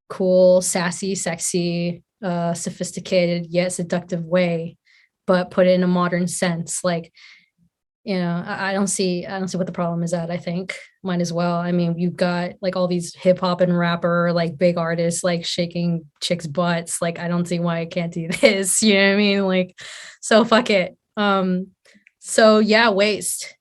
cool, sassy, sexy, sophisticated yet seductive way, but put it in a modern sense. Like, I don't see what the problem is at. I think might as well. I mean, you've got like all these hip hop and rapper like big artists like shaking chicks' butts. Like I don't see why I can't do this. You know what I mean? Like, so fuck it. So yeah, waste.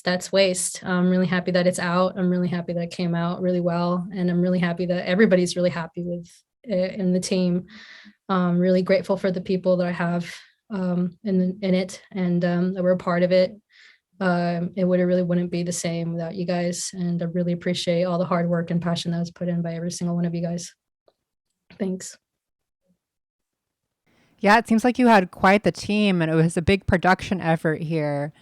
That's waste. I'm really happy that it's out. I'm really happy that it came out really well, and I'm really happy that everybody's really happy with it in the team. Really grateful for the people that I have in it, and that we're a part of it. It really wouldn't be the same without you guys, and I really appreciate all the hard work and passion that was put in by every single one of you guys. Thanks. Yeah, it seems like you had quite the team, and it was a big production effort here.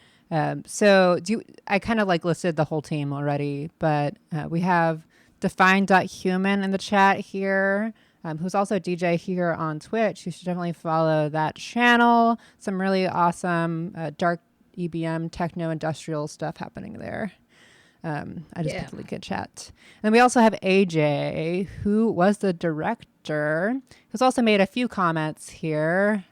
So I kind of like listed the whole team already, but we have Define.Human in the chat here, who's also a DJ here on Twitch. You should definitely follow that channel. Some really awesome dark EBM, techno, industrial stuff happening there. I just put the link in chat. And we also have AJ, who was the director, who's also made a few comments here.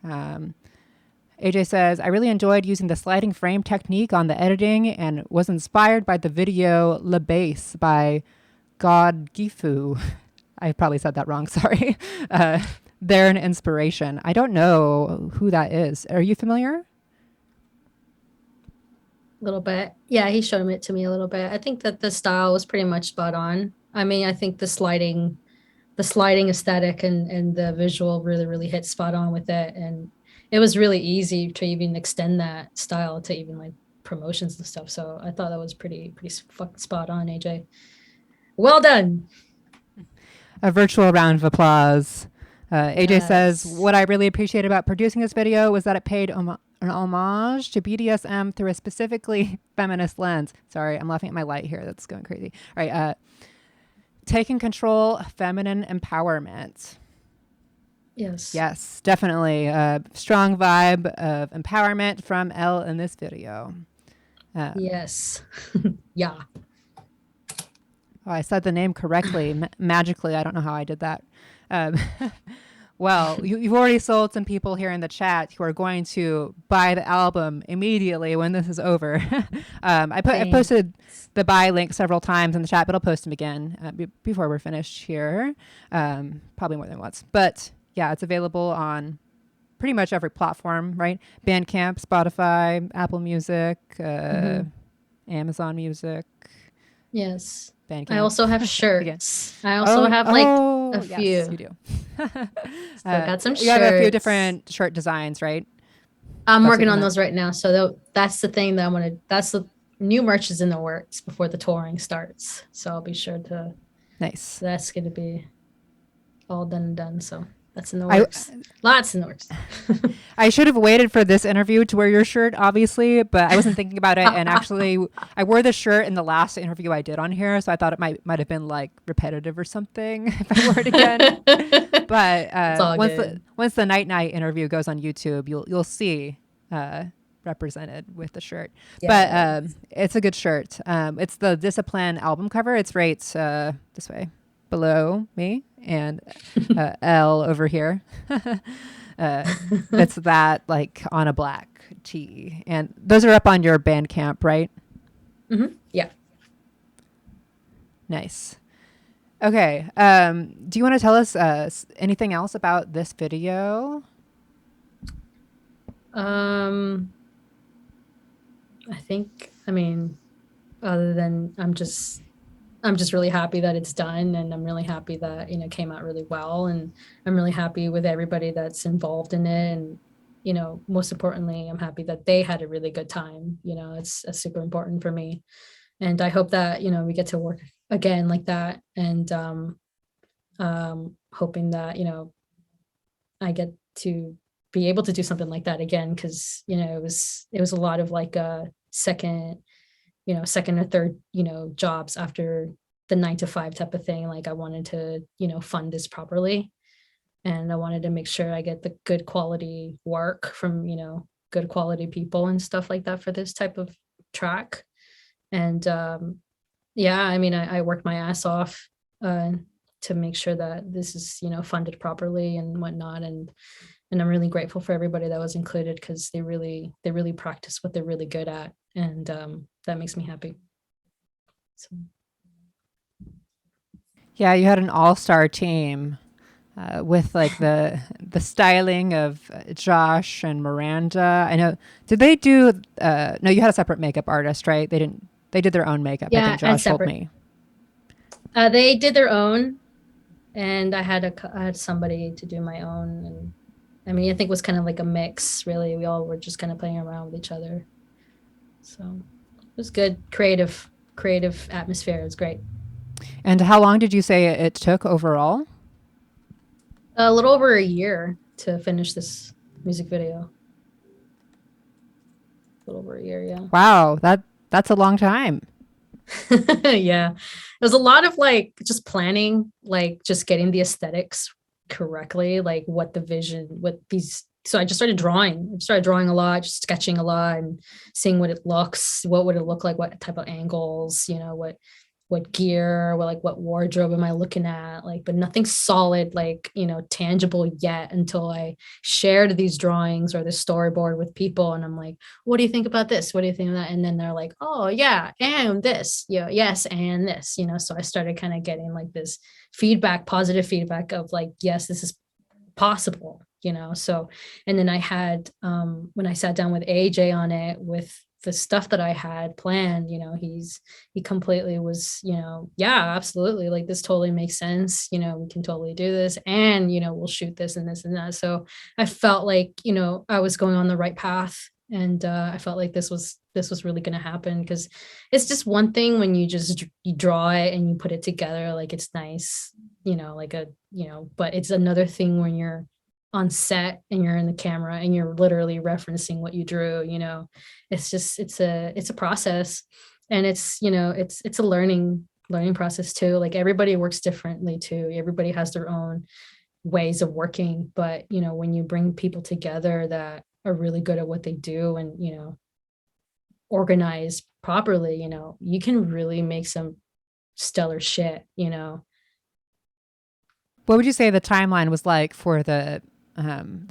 AJ says, I really enjoyed using the sliding frame technique on the editing and was inspired by the video Le Bass by God Gifu. I probably said that wrong, sorry. They're an inspiration. I don't know who that is. Are you familiar? A little bit. Yeah, he showed it to me a little bit. I think that the style was pretty much spot on. I mean, I think the sliding aesthetic and the visual really hit spot on with it. And it was really easy to even extend that style to even like promotions and stuff. So I thought that was pretty fucking spot on, AJ. Well done. A virtual round of applause. AJ says, what I really appreciate about producing this video was that it paid an homage to BDSM through a specifically feminist lens. Sorry, I'm laughing at my light here. That's going crazy. All right. Taking control, feminine empowerment. Yes, definitely. Strong vibe of empowerment from Elle in this video. Yes. Yeah. Oh, I said the name correctly. Magically, I don't know how I did that. Well, you've already sold some people here in the chat who are going to buy the album immediately when this is over. I posted the buy link several times in the chat, but I'll post them again before we're finished here. Probably more than once. But yeah, it's available on pretty much every platform, right? Bandcamp, Spotify, Apple Music, Amazon Music. Yes. Bandcamp. I also have shirts. I also have like a few. Yes, you do. So I got some shirts. You have a few different shirt designs, right? I'm working on those right now. So that's the thing that that's the new merch is in the works before the touring starts. So I'll be sure to. Nice. That's going to be all done and done. So that's in the works. Lots in the works. I should have waited for this interview to wear your shirt, obviously, but I wasn't thinking about it. And actually, I wore the shirt in the last interview I did on here, so I thought it might have been like repetitive or something if I wore it again. But once the night interview goes on YouTube, you'll see represented with the shirt. Yeah. But it's a good shirt. It's the Discipline album cover. It's right this way below me and L over here. It's that like on a black tee, and those are up on your Bandcamp, right? Mm-hmm. Yeah. Nice. Okay. Do you want to tell us anything else about this video? I mean, other than I'm just really happy that it's done, and I'm really happy that it came out really well, and I'm really happy with everybody that's involved in it, and most importantly, I'm happy that they had a really good time. It's super important for me, and I hope that we get to work again like that, and hoping that I get to be able to do something like that again, because it was a lot of like a second or third jobs after the 9-to-5 type of thing. Like I wanted to fund this properly, and I wanted to make sure I get the good quality work from good quality people and stuff like that for this type of track. And I mean, I worked my ass off to make sure that this is funded properly and whatnot, and I'm really grateful for everybody that was included, because they really practice what they're really good at, and that makes me happy. So. Yeah, you had an all-star team with like the styling of Josh and Miranda. I know. Did they do? No, you had a separate makeup artist, right? They didn't. They did their own makeup. I Yeah, think Josh told separate. me. They did their own, and I had somebody to do my own. And I mean, I think it was kind of like a mix. Really, we all were just kind of playing around with each other. So it was good, creative atmosphere. It was great. And how long did you say it took overall? A little over a year to finish this music video. A little over a year, yeah. Wow, that's a long time. Yeah. It was a lot of like just planning, like just getting the aesthetics correctly, like what the vision, what these. So I just started drawing. I started drawing a lot, just sketching a lot and seeing what it looks, what would it look like, what type of angles, what gear, what wardrobe am I looking at, like, but nothing solid, like, tangible yet, until I shared these drawings or this storyboard with people. And I'm like, what do you think about this? What do you think of that? And then they're like, oh yeah, and this, yes, and this, so I started kind of getting like this feedback, positive feedback of like, yes, this is possible, so. And then I had when I sat down with AJ on it, with the stuff that I had planned, he completely was, yeah, absolutely, like, this totally makes sense, we can totally do this, and we'll shoot this and this and that. So I felt like, I was going on the right path, and I felt like this was really going to happen, because it's just one thing when you draw it and you put it together, like, it's nice, but it's another thing when you're on set and you're in the camera and you're literally referencing what you drew. It's a process, and it's a learning process too. Like, everybody works differently too. Everybody has their own ways of working, but when you bring people together that are really good at what they do, and organize properly, you can really make some stellar shit. What would you say the timeline was like for the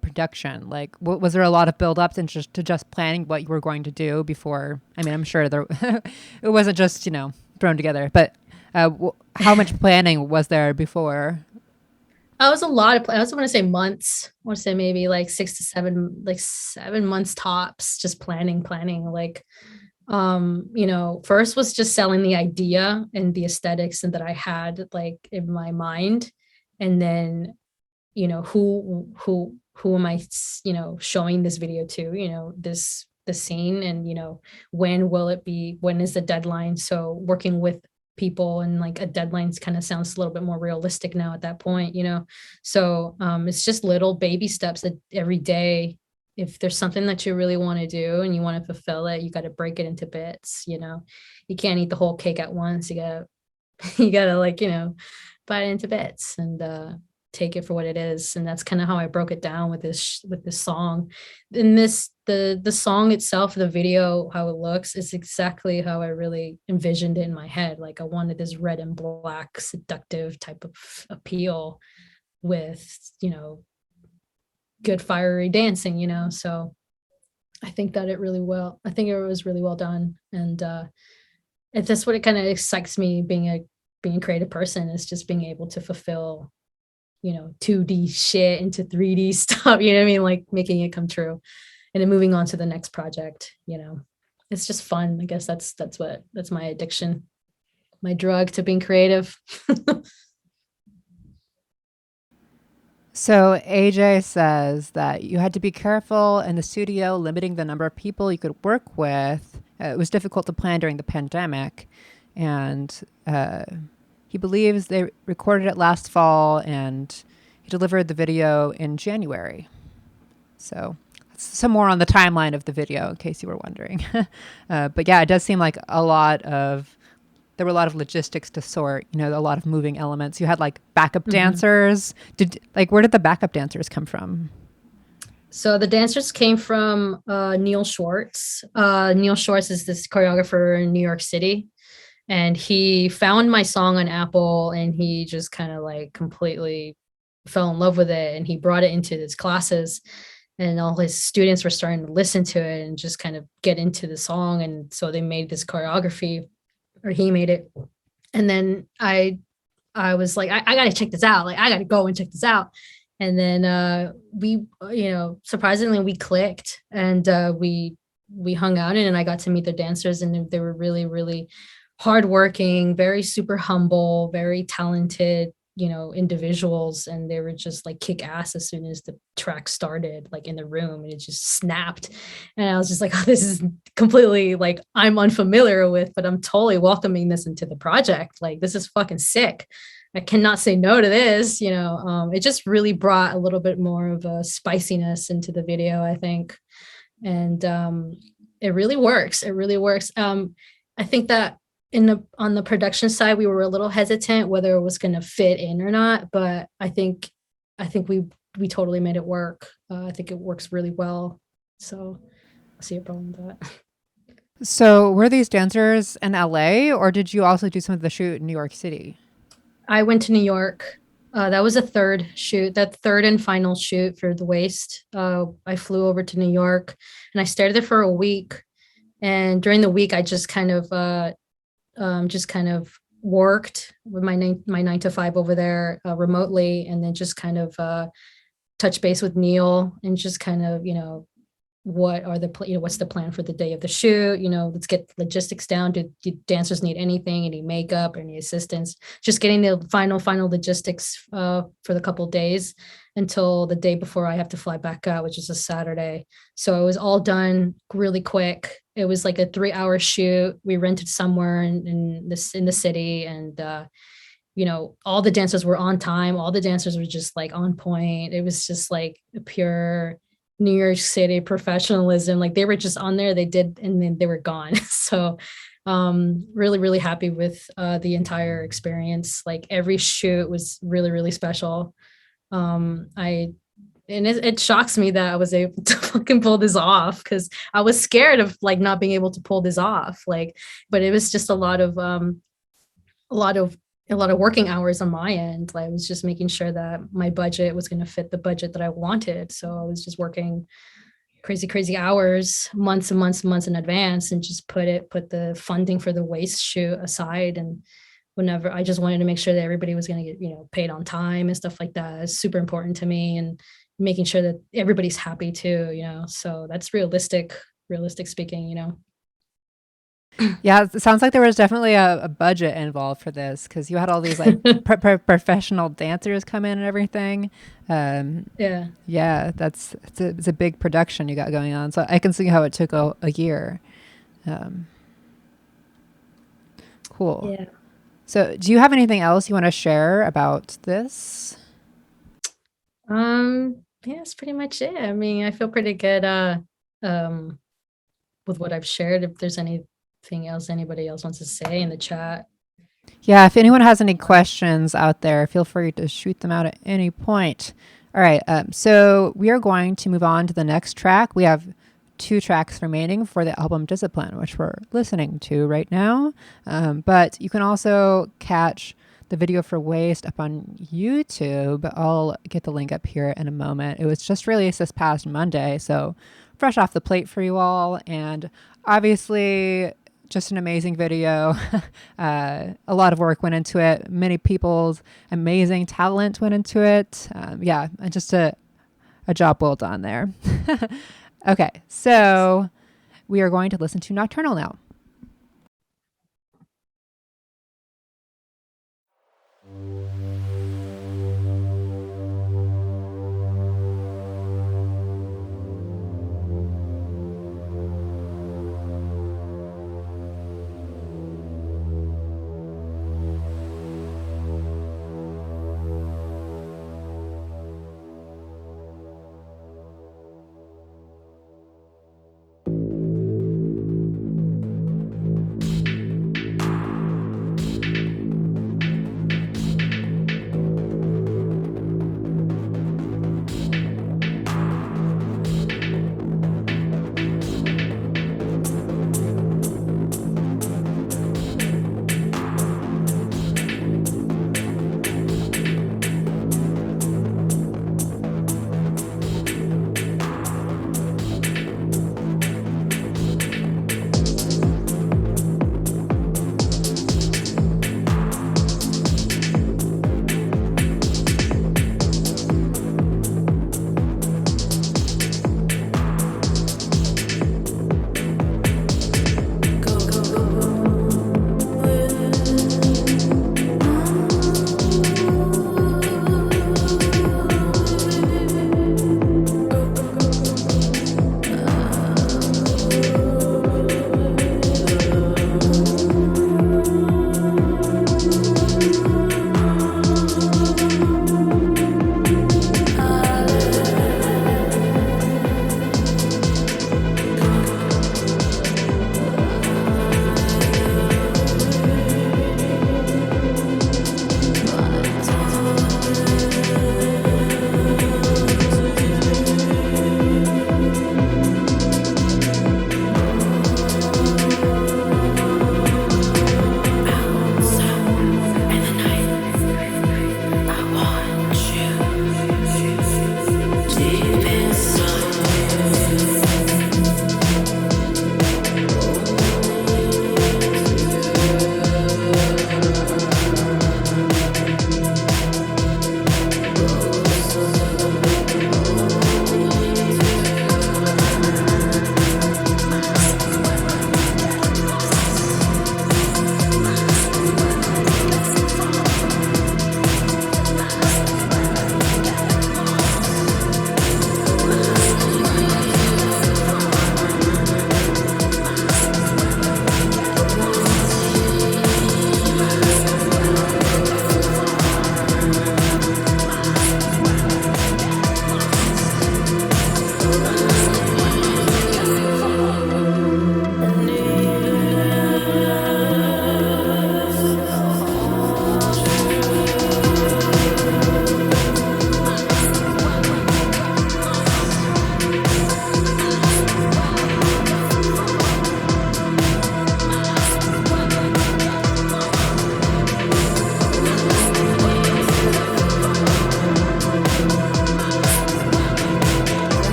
production? Like, was there a lot of build up and just planning what you were going to do before? I mean, I'm sure there it wasn't just thrown together, but how much planning was there before? I was a lot of. I also want to say months. I want to say maybe like 6 to 7, like 7 months tops, just planning. Like, first was just selling the idea and the aesthetics and that I had like in my mind, and then who am I showing this video to, the scene, and when will it be, when is the deadline? So working with people, and like a deadline kind of sounds a little bit more realistic now at that point, so it's just little baby steps that every day, if there's something that you really want to do and you want to fulfill it, you got to break it into bits. You can't eat the whole cake at once. You gotta like bite it into bits and take it for what it is. And that's kind of how I broke it down with this song. And the song itself, the video, how it looks, is exactly how I really envisioned it in my head. Like, I wanted this red and black seductive type of appeal with good fiery dancing, so I think that it was really well done. And that's what it kind of excites me, being a creative person, is just being able to fulfill 2D shit into 3D stuff, you know what I mean? Like, making it come true, and then moving on to the next project, it's just fun. I guess that's my addiction, my drug to being creative. So AJ says that you had to be careful in the studio, limiting the number of people you could work with. It was difficult to plan during the pandemic, and he believes they recorded it last fall, and he delivered the video in January. So some more on the timeline of the video, in case you were wondering. But yeah, it does seem like there were a lot of logistics to sort, a lot of moving elements. You had like backup dancers. Where did the backup dancers come from? So the dancers came from Neil Schwartz. Neil Schwartz is this choreographer in New York City. And he found my song on Apple, and he just kind of like completely fell in love with it. And he brought it into his classes. and all his students were starting to listen to it and just kind of get into the song. And so they made this choreography, or he made it. And then I was like, I gotta check this out. Like, I gotta go and check this out. And then we, surprisingly, we clicked, and we hung out, and I got to meet the dancers, and they were really, really hardworking, very super humble, very talented, individuals. And they were just like kick ass as soon as the track started, like in the room, and it just snapped. And I was just like, oh, this is completely like I'm unfamiliar with, but I'm totally welcoming this into the project. Like, this is fucking sick. I cannot say no to this. It just really brought a little bit more of a spiciness into the video, I think. And it really works. It really works. I think that on the production side, we were a little hesitant whether it was going to fit in or not, but I think we totally made it work. I think it works really well. So I see a problem with that. So were these dancers in LA, or did you also do some of the shoot in New York City? I went to New York. That was a third shoot, that third and final shoot for The Waste. I flew over to New York, and I stayed there for a week. And during the week, I just kind of worked with my 9 to 5 over there remotely, and then just kind of touch base with Neil and just kind of, what's the plan for the day of the shoot? Let's get logistics down. Do dancers need anything, any makeup, any assistance? Just getting the final logistics for the couple of days until the day before I have to fly back out, which is a Saturday. So it was all done really quick. It was like a 3-hour shoot. We rented somewhere in the city, and all the dancers were on time. All the dancers were just like on point. It was just like a pure New York City professionalism. Like, they were just on there, they did, and then they were gone. So really, really happy with the entire experience. Like, every shoot was really, really special. It shocks me that I was able to fucking pull this off, because I was scared of like not being able to pull this off. Like, but it was just a lot of working hours on my end. I was just making sure that my budget was going to fit the budget that I wanted. So I was just working crazy hours, months and months and months in advance, and just put the funding for the Waste shoot aside. And whenever, I just wanted to make sure that everybody was going to get, paid on time and stuff like that. It's super important to me, and making sure that everybody's happy too, so that's realistic speaking. Yeah, it sounds like there was definitely a budget involved for this, because you had all these like professional dancers come in and everything. Yeah, it's a big production you got going on. So I can see how it took a year. Cool. Yeah. So do you have anything else you want to share about this? Yeah, that's pretty much it. I mean, I feel pretty good with what I've shared. If there's anything else anybody else wants to say in the chat. Yeah, if anyone has any questions out there, feel free to shoot them out at any point. All right, so we are going to move on to the next track. We have 2 tracks remaining for the album Discipline, which we're listening to right now. But you can also catch the video for Waste up on YouTube. I'll get the link up here in a moment. It was just released this past Monday, so fresh off the plate for you all. And obviously, just an amazing video. A lot of work went into it. Many people's amazing talent went into it. Yeah, just a job well done there. Okay, so we are going to listen to Nocturnal now.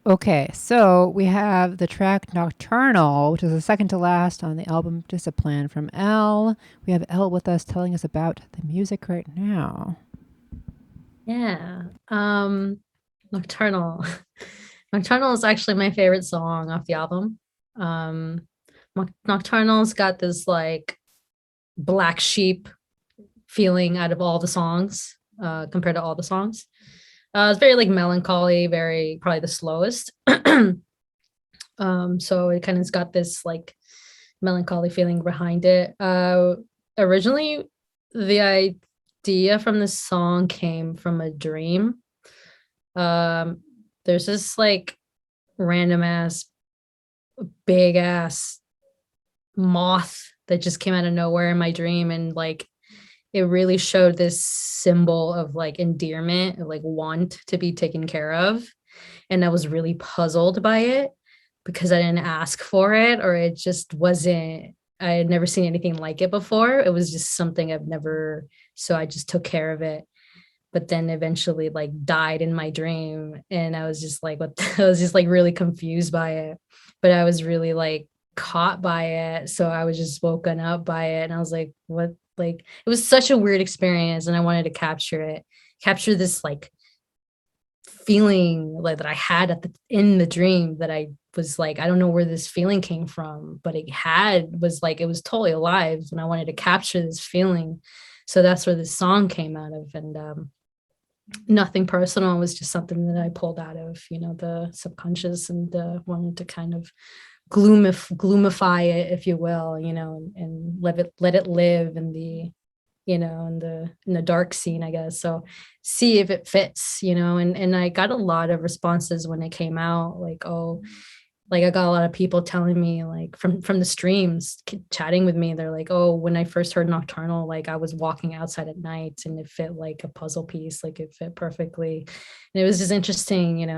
Okay, so we have the track Nocturnal, which is the second to last on the album Discipline from Elle. We have Elle with us telling us about the music right now. Yeah. Nocturnal. Nocturnal is actually my favorite song off the album. Nocturnal's got this like black sheep feeling out of all the songs, compared to all the songs. It's very like melancholy, very probably the slowest. So it kind of's got this like melancholy feeling behind it. Originally, the idea from this song came from a dream. There's this like random ass, big ass moth that just came out of nowhere in my dream, and like it really showed this symbol of like endearment, like want to be taken care of. And I was really puzzled by it because I didn't ask for it, or it just wasn't, I had never seen anything like it before. It was just something I've never, so I just took care of it. But then eventually like died in my dream. And I was just like, what I was just like really confused by it. But I was really like caught by it. So I was just woken up by it. And I was like, what? Like, it was such a weird experience. And I wanted to capture this like feeling like that I had in the dream, that I was like, I don't know where this feeling came from, but it was totally alive. And I wanted to capture this feeling. So that's where this song came out of. And nothing personal. It was just something that I pulled out of, the subconscious, and wanted to kind of gloomify it, if you will, and let it live in the, in the dark scene, I guess. So see if it fits, and I got a lot of responses when it came out, like, oh, like I got a lot of people telling me, like from the streams, chatting with me. They're like, oh, when I first heard Nocturnal, like I was walking outside at night and it fit like a puzzle piece, like it fit perfectly. And it was just interesting,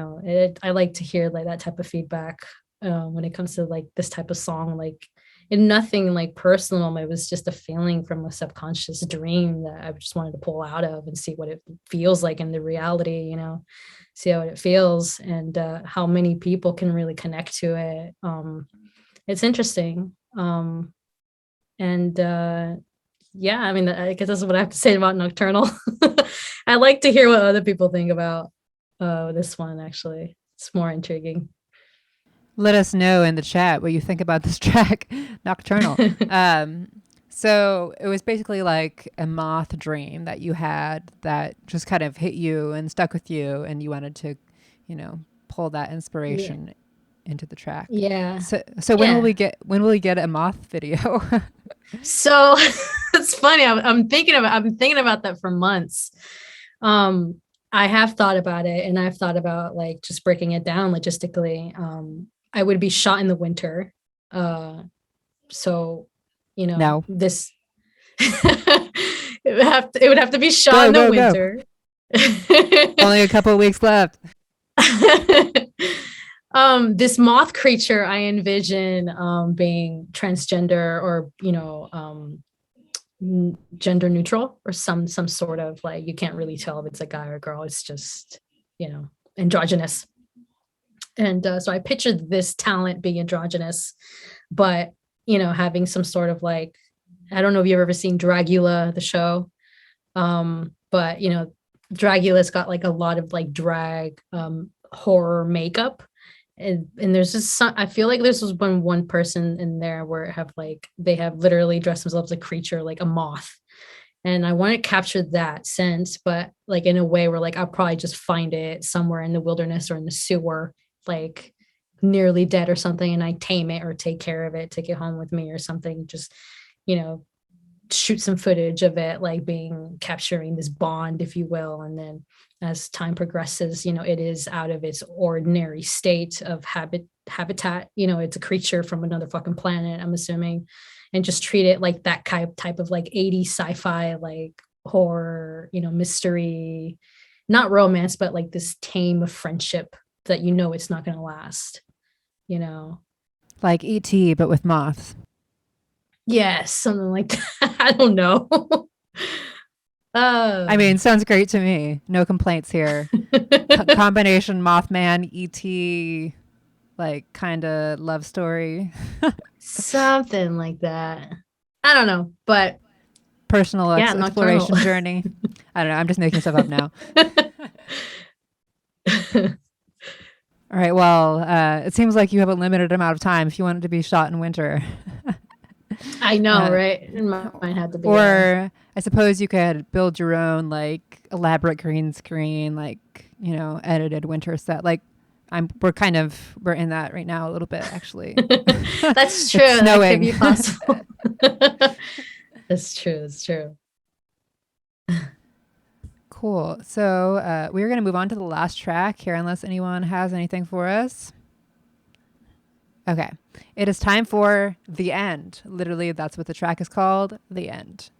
I like to hear like that type of feedback when it comes to like this type of song, like and nothing like personal. It was just a feeling from a subconscious dream that I just wanted to pull out of and see what it feels like in the reality, see how it feels, and how many people can really connect to it. It's interesting. Yeah, I mean, I guess that's what I have to say about Nocturnal. I like to hear what other people think about this one, actually. It's more intriguing. Let us know in the chat what you think about this track, Nocturnal. So it was basically like a moth dream that you had that just kind of hit you and stuck with you, and you wanted to, pull that inspiration into the track. Yeah. So when will we get a moth video? So it's funny. I'm thinking about that for months. I have thought about it, and I've thought about like just breaking it down logistically. I would be shot in the winter. So, No. this it would have to be shot in the winter. Only a couple of weeks left. This moth creature, I envision being transgender, or gender neutral, or some sort of like, you can't really tell if it's a guy or a girl. It's just androgynous. And so I pictured this talent being androgynous, but having some sort of like, I don't know if you've ever seen Dragula, the show, but Dragula's got like a lot of like drag horror makeup, and there's just I feel like this was one person in there where they have literally dressed themselves as a creature, like a moth, and I want to capture that sense, but like in a way where like I'll probably just find it somewhere in the wilderness or in the sewer, like nearly dead or something, and I tame it or take care of it, take it home with me or something, just shoot some footage of it, like capturing this bond, if you will. And then as time progresses, it is out of its ordinary state of habitat, it's a creature from another fucking planet, I'm assuming, and just treat it like that type of like 80s sci-fi, like horror, mystery, not romance, but like this tame of friendship that it's not going to last, like E.T. but with moths. Yes, something like that. I don't know. I mean, sounds great to me. No complaints here. combination Mothman, ET, like kind of love story. Something like that. I don't know, but Personal Yeah, exploration Nocturnal. journey. I don't know. I'm just making stuff up now. All right. Well, it seems like you have a limited amount of time if you want it to be shot in winter. I know, Uh, right? It might have to be. Or I suppose you could build your own like elaborate green screen, like, you know, edited winter set. Like we're in that right now a little bit, actually. That's true. It's That could snowing. be possible. That's true. It's true. Cool. So we're going to move on to the last track here, unless anyone has anything for us. Okay. It is time for The End. Literally, that's what the track is called, The End.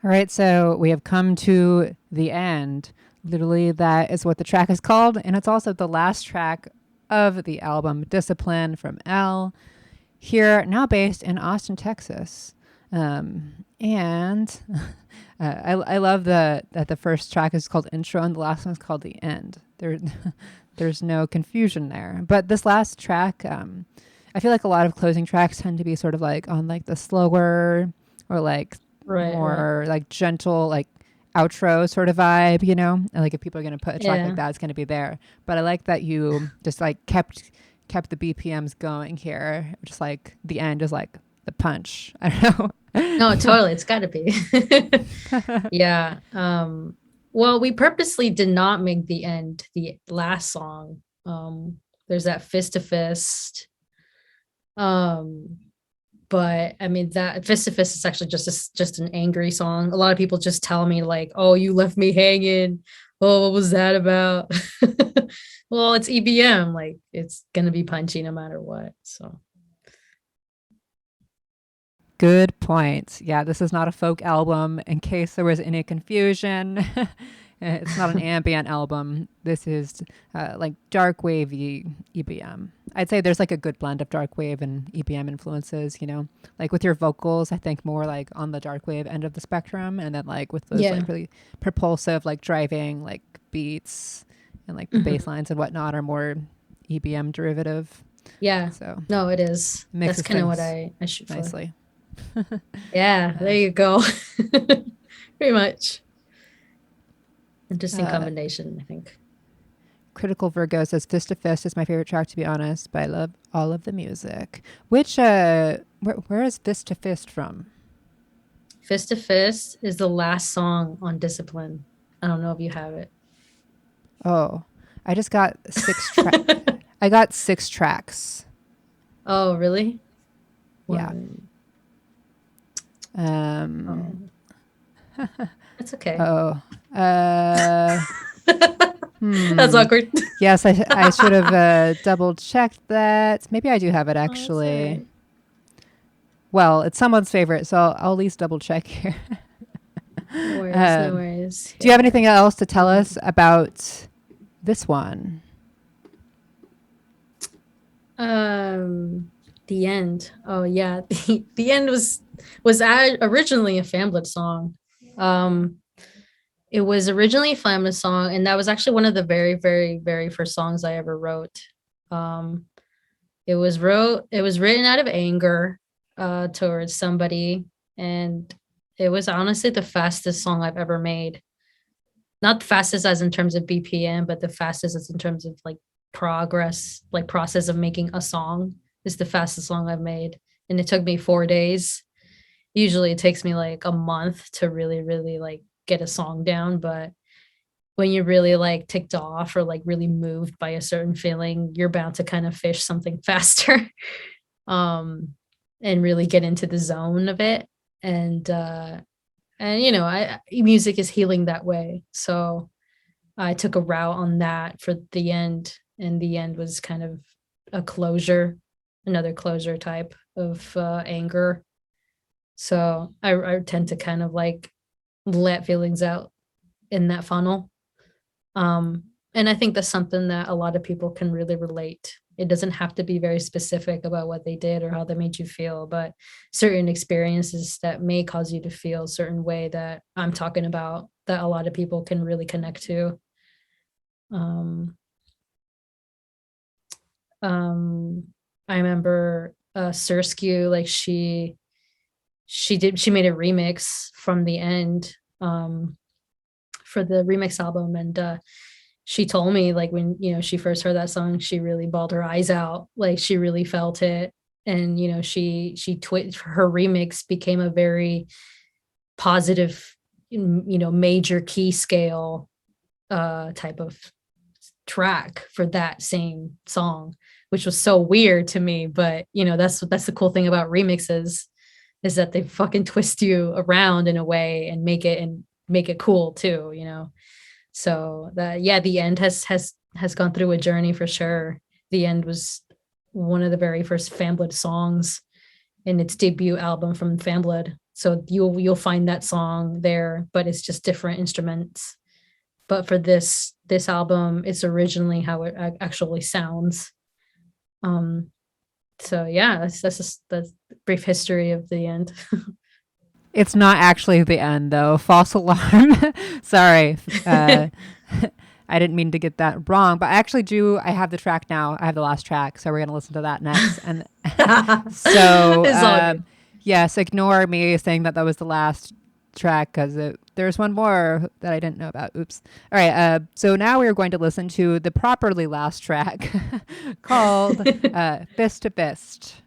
All right, so we have come to the end. Literally, that is what the track is called, and it's also the last track of the album Discipline from L, here now based in Austin, Texas. And I love that the first track is called Intro and the last one is called The End. There's no confusion there. But this last track, I feel like a lot of closing tracks tend to be sort of like on like the slower or like more like gentle, like outro sort of vibe, you know? And like if people are going to put a track like that, it's going to be there. But I like that you just like kept the BPMs going here. Just like the end is like the punch. I don't know. No, totally. It's got to be. Yeah. Well, we purposely did not make the end the last song. There's that Fist to Fist. But I mean, that Fist to Fist is actually just an angry song. A lot of people just tell me like, "Oh, you left me hanging. Oh, what was that about?" Well, it's EBM. Like, it's gonna be punchy no matter what. So. Good point. Yeah, this is not a folk album. In case there was any confusion, it's not an ambient album. This is like dark wavy EBM. I'd say there's like a good blend of dark wave and EBM influences, you know, like with your vocals, I think more like on the dark wave end of the spectrum. And then like with those like really propulsive, like driving, like beats and like the bass lines and whatnot are more EBM derivative. Yeah. So no, it is. That's kind of what I shoot for. Nicely. Yeah, there you go. Pretty much. Interesting combination, I think. Critical Virgo says Fist to Fist is my favorite track, to be honest, but I love all of the music. Which where is Fist to Fist from? Fist to Fist is the last song on Discipline. I don't know if you have it. Oh, I just got 6 tracks. I got 6 tracks. Oh, really? Yeah. That's okay. Oh. That's awkward. Yes, I should have double checked that. Maybe I do have it actually. Right. Well, it's someone's favorite, so I'll at least double check here. No worries, no worries. Do you have anything else to tell us about this one? The End. Oh yeah, the End was originally a Fambled song. It was originally a Fambled song, and that was actually one of the very, very, very first songs I ever wrote. It was written out of anger towards somebody, and it was honestly the fastest song I've ever made. Not the fastest as in terms of BPM, but the fastest as in terms of like progress, like process of making a song. Is the fastest song I've made, and it took me 4 days. Usually it takes me like a month to really, really like get a song down, but when you're really like ticked off or like really moved by a certain feeling, you're bound to kind of fish something faster, and really get into the zone of it. And you know, music is healing that way. So I took a route on that for the end, and the end was kind of a closure, another closure type of anger. So I tend to kind of like let feelings out in that funnel. And I think that's something that a lot of people can really relate. It doesn't have to be very specific about what they did or how they made you feel, but certain experiences that may cause you to feel a certain way that I'm talking about, that a lot of people can really connect to. I remember Surskew, like she made a remix from the end for the remix album, and she told me like when, you know, she first heard that song, she really bawled her eyes out, like she really felt it. And you know, her remix became a very positive, you know, major key scale type of track for that same song, which was so weird to me. But you know, that's the cool thing about remixes, is that they fucking twist you around in a way and make it cool too, you know. So that, yeah, the end has gone through a journey for sure. The End was one of the very first Fambled songs in its debut album from Fambled. So you'll find that song there, but it's just different instruments. But for this album, it's originally how it actually sounds. So yeah, that's just the brief history of the end. It's not actually the end, though. False alarm. Sorry. I didn't mean to get that wrong, but I actually do. I have the track now. I have the last track, so we're going to listen to that next. And so, yes, ignore me saying that was the last track because there's one more that I didn't know about. Oops. All right. So now we're going to listen to the properly last track called Fist to Fist.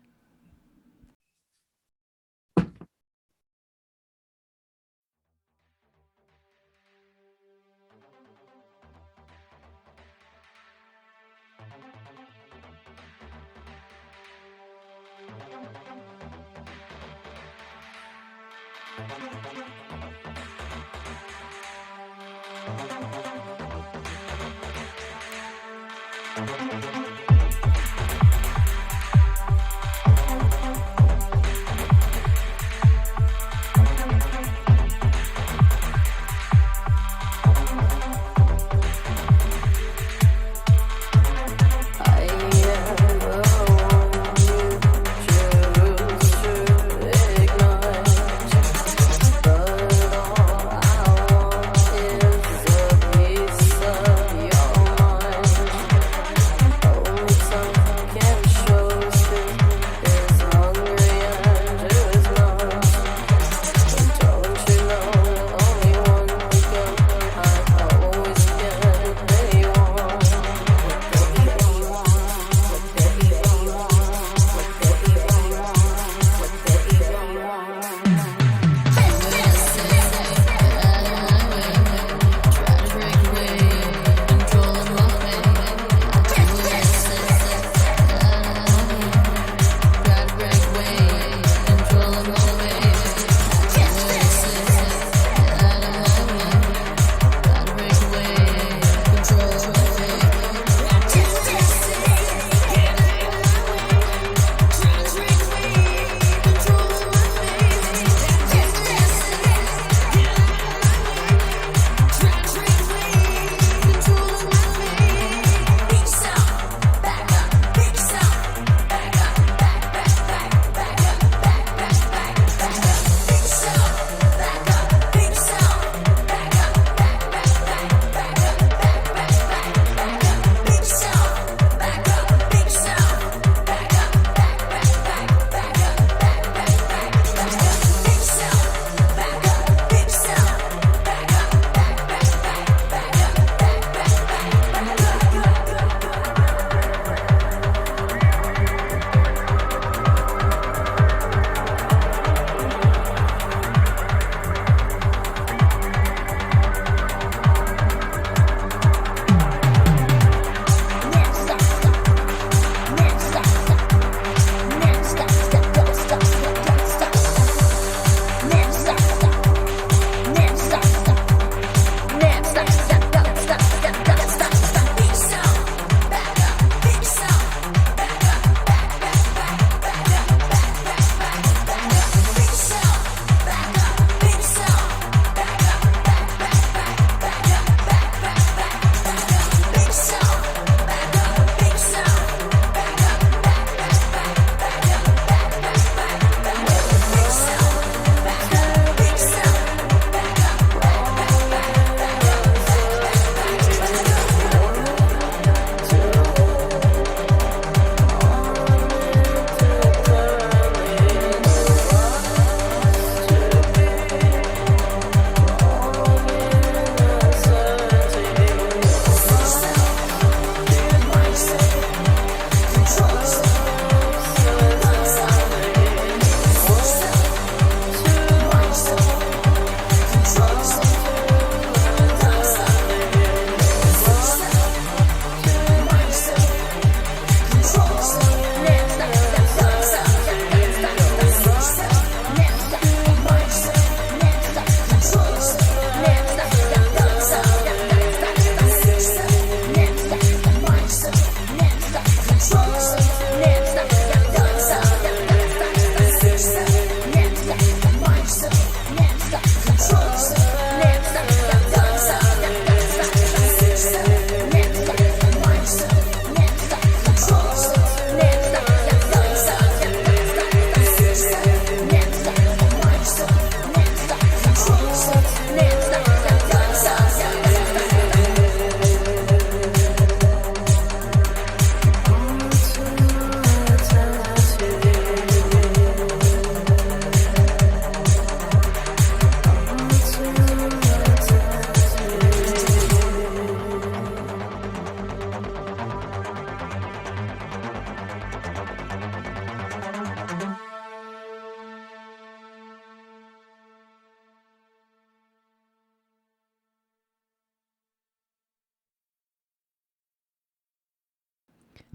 But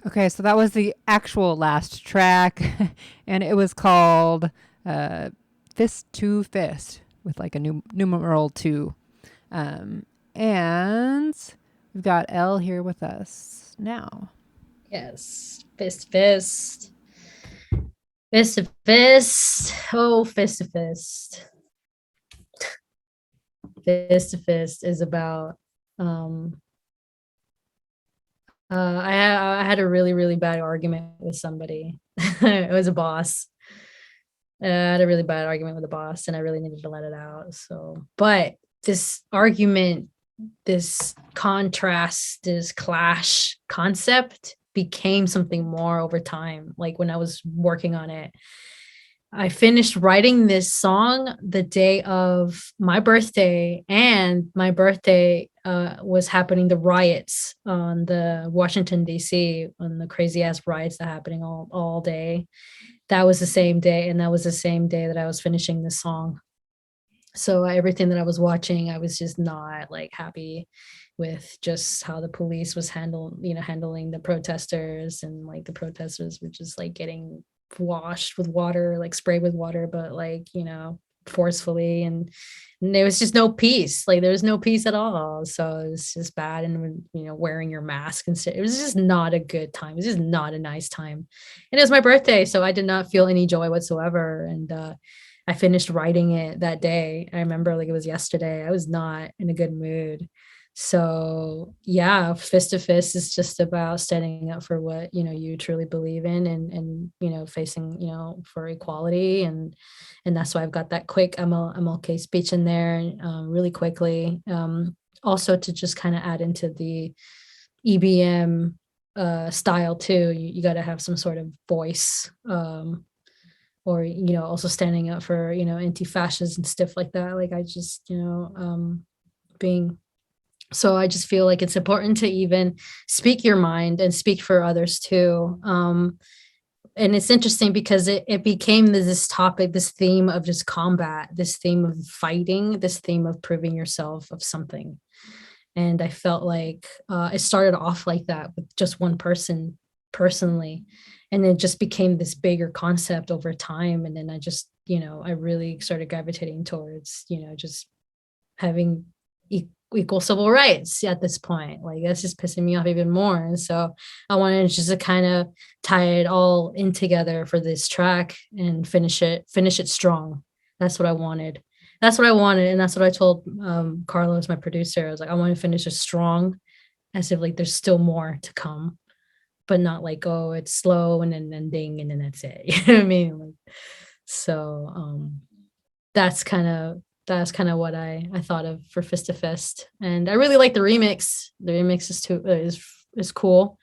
Okay, so that was the actual last track, and it was called Fist to Fist with like a numeral 2. And we've got Elle here with us now. Yes. Fist to fist. Fist to fist. Oh, fist to fist. Fist to fist is about I had a really, really bad argument with somebody. It was a boss. I had a really bad argument with a boss and I really needed to let it out. So, but this argument, this contrast, this clash concept became something more over time. Like when I was working on it, I finished writing this song the day of my birthday, and my birthday was happening the riots on the Washington D.C. on the crazy ass riots that happening all day. That was the same day, and that was the same day that I was finishing this song. So everything that I was watching, I was just not like happy with just how the police was handling the protesters, and like the protesters were just like getting washed with water, like sprayed with water, but like, forcefully. And there was just no peace. Like there was no peace at all. So it was just bad. And, wearing your mask and stuff, it was just not a good time. It was just not a nice time. And it was my birthday. So I did not feel any joy whatsoever. And, I finished writing it that day. I remember like it was yesterday. I was not in a good mood. So yeah, Fist to Fist is just about standing up for what you truly believe in, and facing for equality, and that's why I've got that quick MLK speech in there, really quickly. Also to just kind of add into the EBM style too. You got to have some sort of voice. Or also standing up for anti-fascists and stuff like that. Like I just being so I just feel like it's important to even speak your mind and speak for others too. And it's interesting because it became this topic, this theme of just combat, this theme of fighting, this theme of proving yourself of something. And I felt like it started off like that with just one person personally, and it just became this bigger concept over time. And then I just I really started gravitating towards just having equal civil rights at this point. Like that's just pissing me off even more. And so I wanted just to kind of tie it all in together for this track and finish it strong. That's what I wanted. And that's what I told Carlos, my producer. I was like, I want to finish it strong, as if like there's still more to come, but not like, oh, it's slow and then ending and then that's it. You know what I mean? Like, so that's kind of what I thought of for Fist to Fist. And I really like the remix. The remix is cool.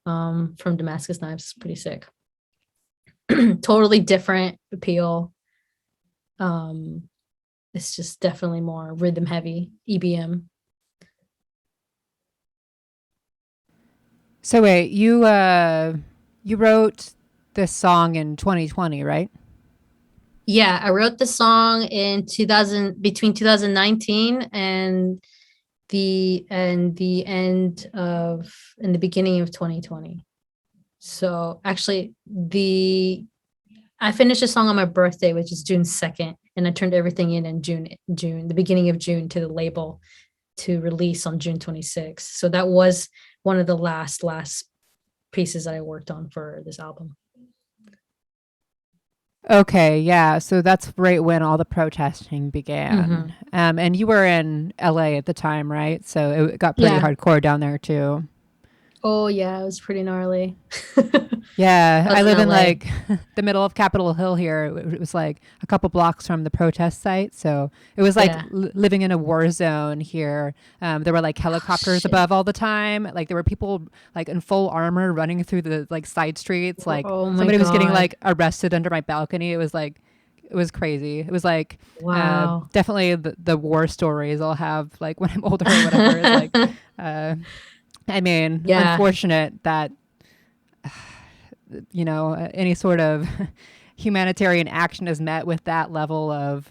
From Damascus Knives. It's pretty sick. Totally different appeal. It's just definitely more rhythm heavy, EBM. So wait, you wrote this song in 2020, right? Yeah, I wrote the song in between 2019 and the beginning of 2020. So actually I finished the song on my birthday, which is June 2nd, and I turned everything in June, the beginning of June, to the label to release on June 26th. So that was one of the last pieces that I worked on for this album. Okay, yeah. So that's right when all the protesting began. And you were in LA at the time, right? So it got pretty hardcore down there too. Oh yeah, it was pretty gnarly. Yeah, I live in LA. like the middle of Capitol Hill here. It was like a couple blocks from the protest site. So it was like living in a war zone here. There were like helicopters above all the time. Like there were people like in full armor running through the like side streets. Like somebody was getting like arrested under my balcony. It was crazy. It was like wow. Definitely the war stories I'll have like when I'm older or whatever. It's like I mean, unfortunate that any sort of humanitarian action is met with that level of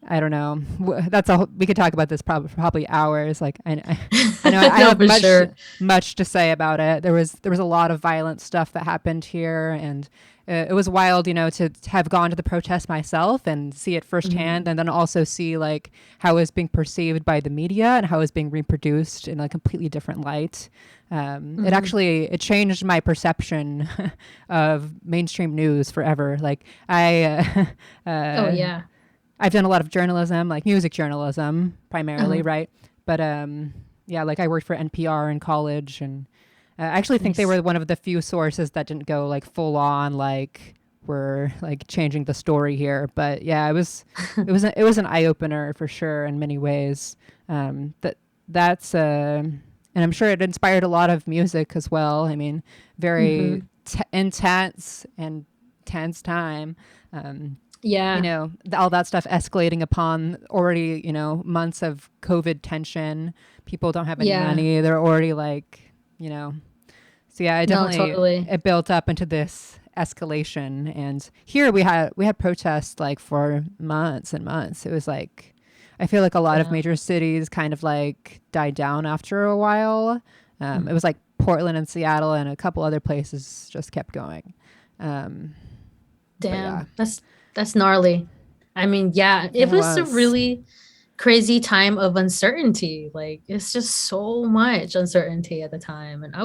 I don't know. That's a we could talk about this probably hours. Like I know I No, don't for have sure. much to say about it. There was a lot of violent stuff that happened here, and it was wild, to have gone to the protest myself and see it firsthand, Mhm. and then also see like how it was being perceived by the media and how it was being reproduced in a completely different light. Mhm. It changed my perception of mainstream news forever. Like Oh uh, yeah. I've done a lot of journalism, like music journalism primarily, Uh-huh. right? But yeah, like I worked for NPR in college, and I actually think they Nice. were one of the few sources that didn't go like full on, like we're like changing the story here. But yeah, it was an eye opener for sure in many ways. That's and I'm sure it inspired a lot of music as well. I mean, very Mhm. intense and tense time. Um, Yeah. all that stuff escalating upon already, months of COVID tension. People don't have any Yeah. money. They're already like, you know, so yeah, No, totally. it built up into this escalation. And here we had protests like for months and months. It was like, I feel like a lot of Yeah. major cities kind of like died down after a while. It Mhm. was like Portland and Seattle and a couple other places just kept going. Um, but yeah, Damn. That's gnarly. I mean, yeah, it it was a was. really crazy time of uncertainty. Like it's just so much uncertainty at the time. And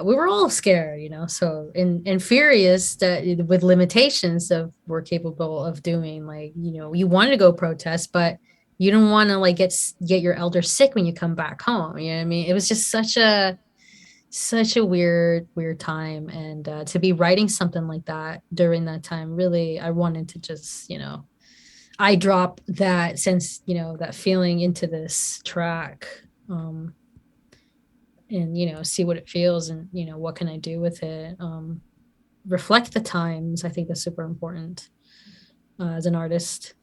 we were all scared, so and furious that with limitations of we're capable of doing. Like, you wanted to go protest, but you don't want to like get your elder sick when you come back home. You know what I mean? It was just such a weird time, and to be writing something like that during that time, really, I wanted to just, I drop that sense, that feeling into this track. And see what it feels, and what can I do with it. Reflect the times. I think that's super important as an artist.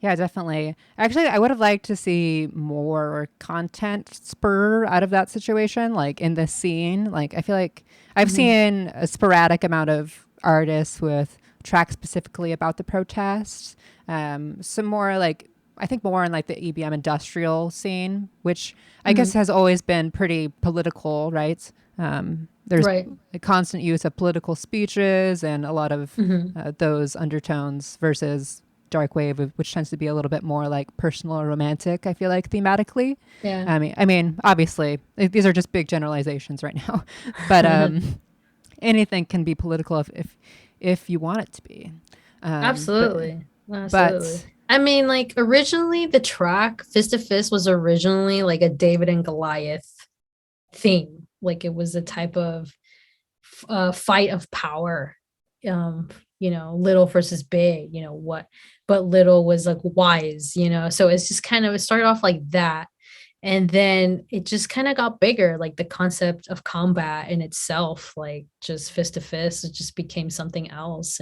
Yeah, definitely. Actually, I would have liked to see more content spur out of that situation, like in the scene. Like, I feel like I've Mhm. seen a sporadic amount of artists with tracks specifically about the protests. Some more like, I think more in like the EBM industrial scene, which I guess Mhm. has always been pretty political, right? There's Right. a constant use of political speeches and a lot of Mhm. those undertones versus dark wave, which tends to be a little bit more like personal or romantic. I feel like thematically. Yeah. I mean, obviously, these are just big generalizations right now, but anything can be political if you want it to be. Um, but Absolutely. Absolutely. but I mean, like originally the track Fist to Fist was originally like a David and Goliath theme. Like it was a type of fight of power. Um, little versus big, but little was like wise, so it's just kind of, it started off like that. And then it just kind of got bigger, like the concept of combat in itself, like just fist to fist, it just became something else.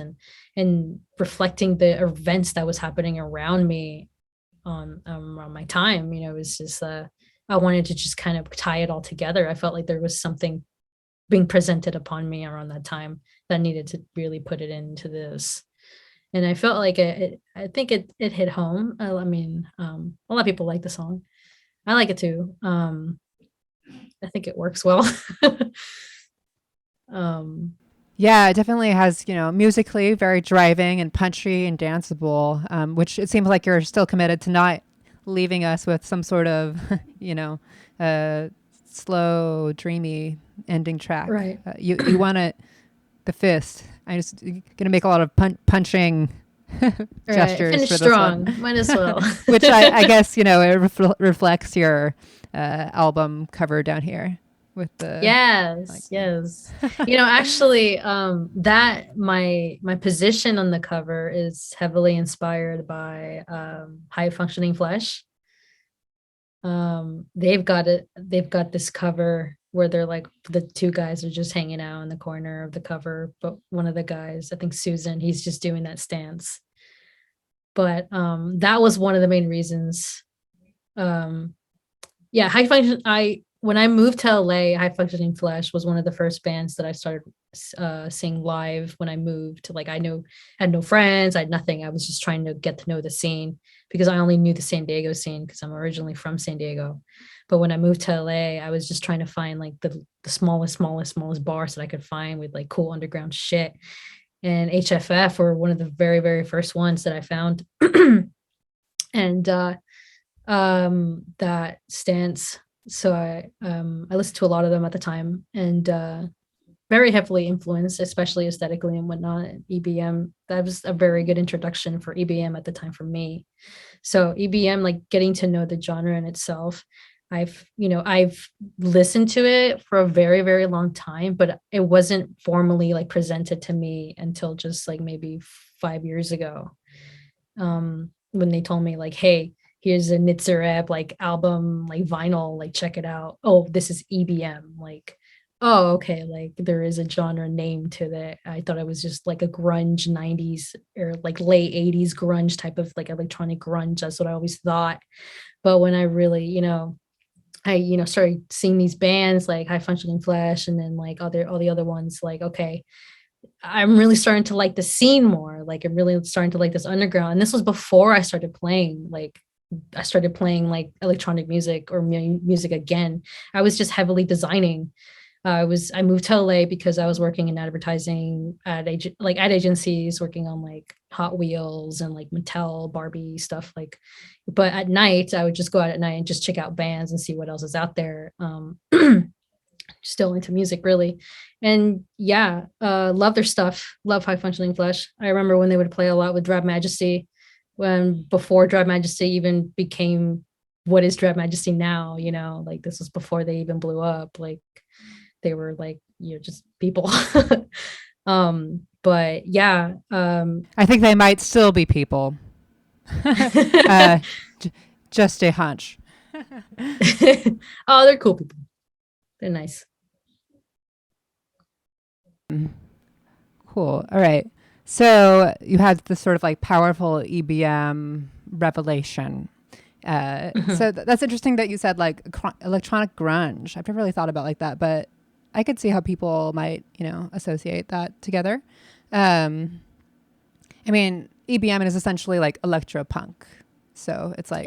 And reflecting the events that was happening around me around my time, it was just I wanted to just kind of tie it all together. I felt like there was something being presented upon me around that time that needed to really put it into this. And I felt like I think it hit home. I mean, a lot of people like the song. I like it too. I think it works well. um, yeah, it definitely has, musically very driving and punchy and danceable, which it seems like you're still committed to not leaving us with some sort of, you know, uh, slow, dreamy ending track. right. You want it, the fist. I'm just gonna make a lot of punching Right. gestures Finish for this one, strong. Might as well. which I guess it reflects your album cover down here with the like. Yes, yes. Actually, that my position on the cover is heavily inspired by High Functioning Flesh. They've got this cover where they're like the two guys are just hanging out in the corner of the cover, but one of the guys, I think Susan, he's just doing that stance. But that was one of the main reasons. Um, yeah, High Function. When I moved to LA, High Functioning Flesh was one of the first bands that I started sing live when I moved. Like I had no friends, I had nothing. I was just trying to get to know the scene because I only knew the San Diego scene because I'm originally from San Diego. But when I moved to LA, I was just trying to find like the smallest bars that I could find with like cool underground shit. And HFF were one of the very, very first ones that I found. And that stance. So I listened to a lot of them at the time, and very heavily influenced, especially aesthetically and whatnot. EBM, that was a very good introduction for EBM at the time for me. So EBM, like getting to know the genre in itself, I've listened to it for a very, very long time, but it wasn't formally like presented to me until just like maybe 5 years ago. When they told me like, hey, here's a Nitzareb like album, like vinyl, like check it out. Oh, this is EBM. Like, oh, okay, like there is a genre name to that. I thought it was just like a grunge 90s or like late 80s grunge type of like electronic grunge. That's what I always thought. But when I really, I started seeing these bands like High Functioning Flesh and then like all the other ones, like, okay, I'm really starting to like the scene more. Like I'm really starting to like this underground. And this was before I started playing like electronic music or music again. I was just heavily designing. I moved to LA because I was working in advertising at ad agencies, working on like Hot Wheels and like Mattel, Barbie stuff. Like, but at night I would just go out at night and just check out bands and see what else is out there. Still into music really, and yeah, love their stuff. Love High Functioning Flesh. I remember when they would play a lot with Drab Majesty, when before Drab Majesty even became what is Drab Majesty now. Like this was before they even blew up. Like they were like just people. But yeah, I think they might still be people. Just a hunch. oh, they're cool people. They're nice. Cool. All right. So you had this sort of like powerful EBM revelation. So that's interesting that you said like electronic grunge. I've never really thought about like that, but I could see how people might, associate that together. I mean, EBM is essentially like electro punk. So it's like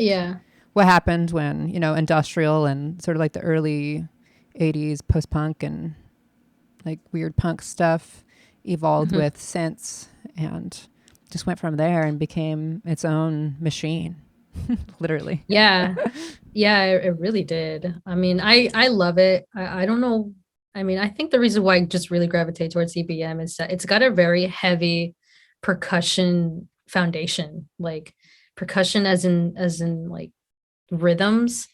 what happened when, industrial and sort of like the early 80s post-punk and like weird punk stuff evolved with synths and just went from there and became its own machine. Literally. Yeah, it really did. I mean, I love it. I don't know. I mean, I think the reason why I just really gravitate towards EBM is that it's got a very heavy percussion foundation, like percussion as in like rhythms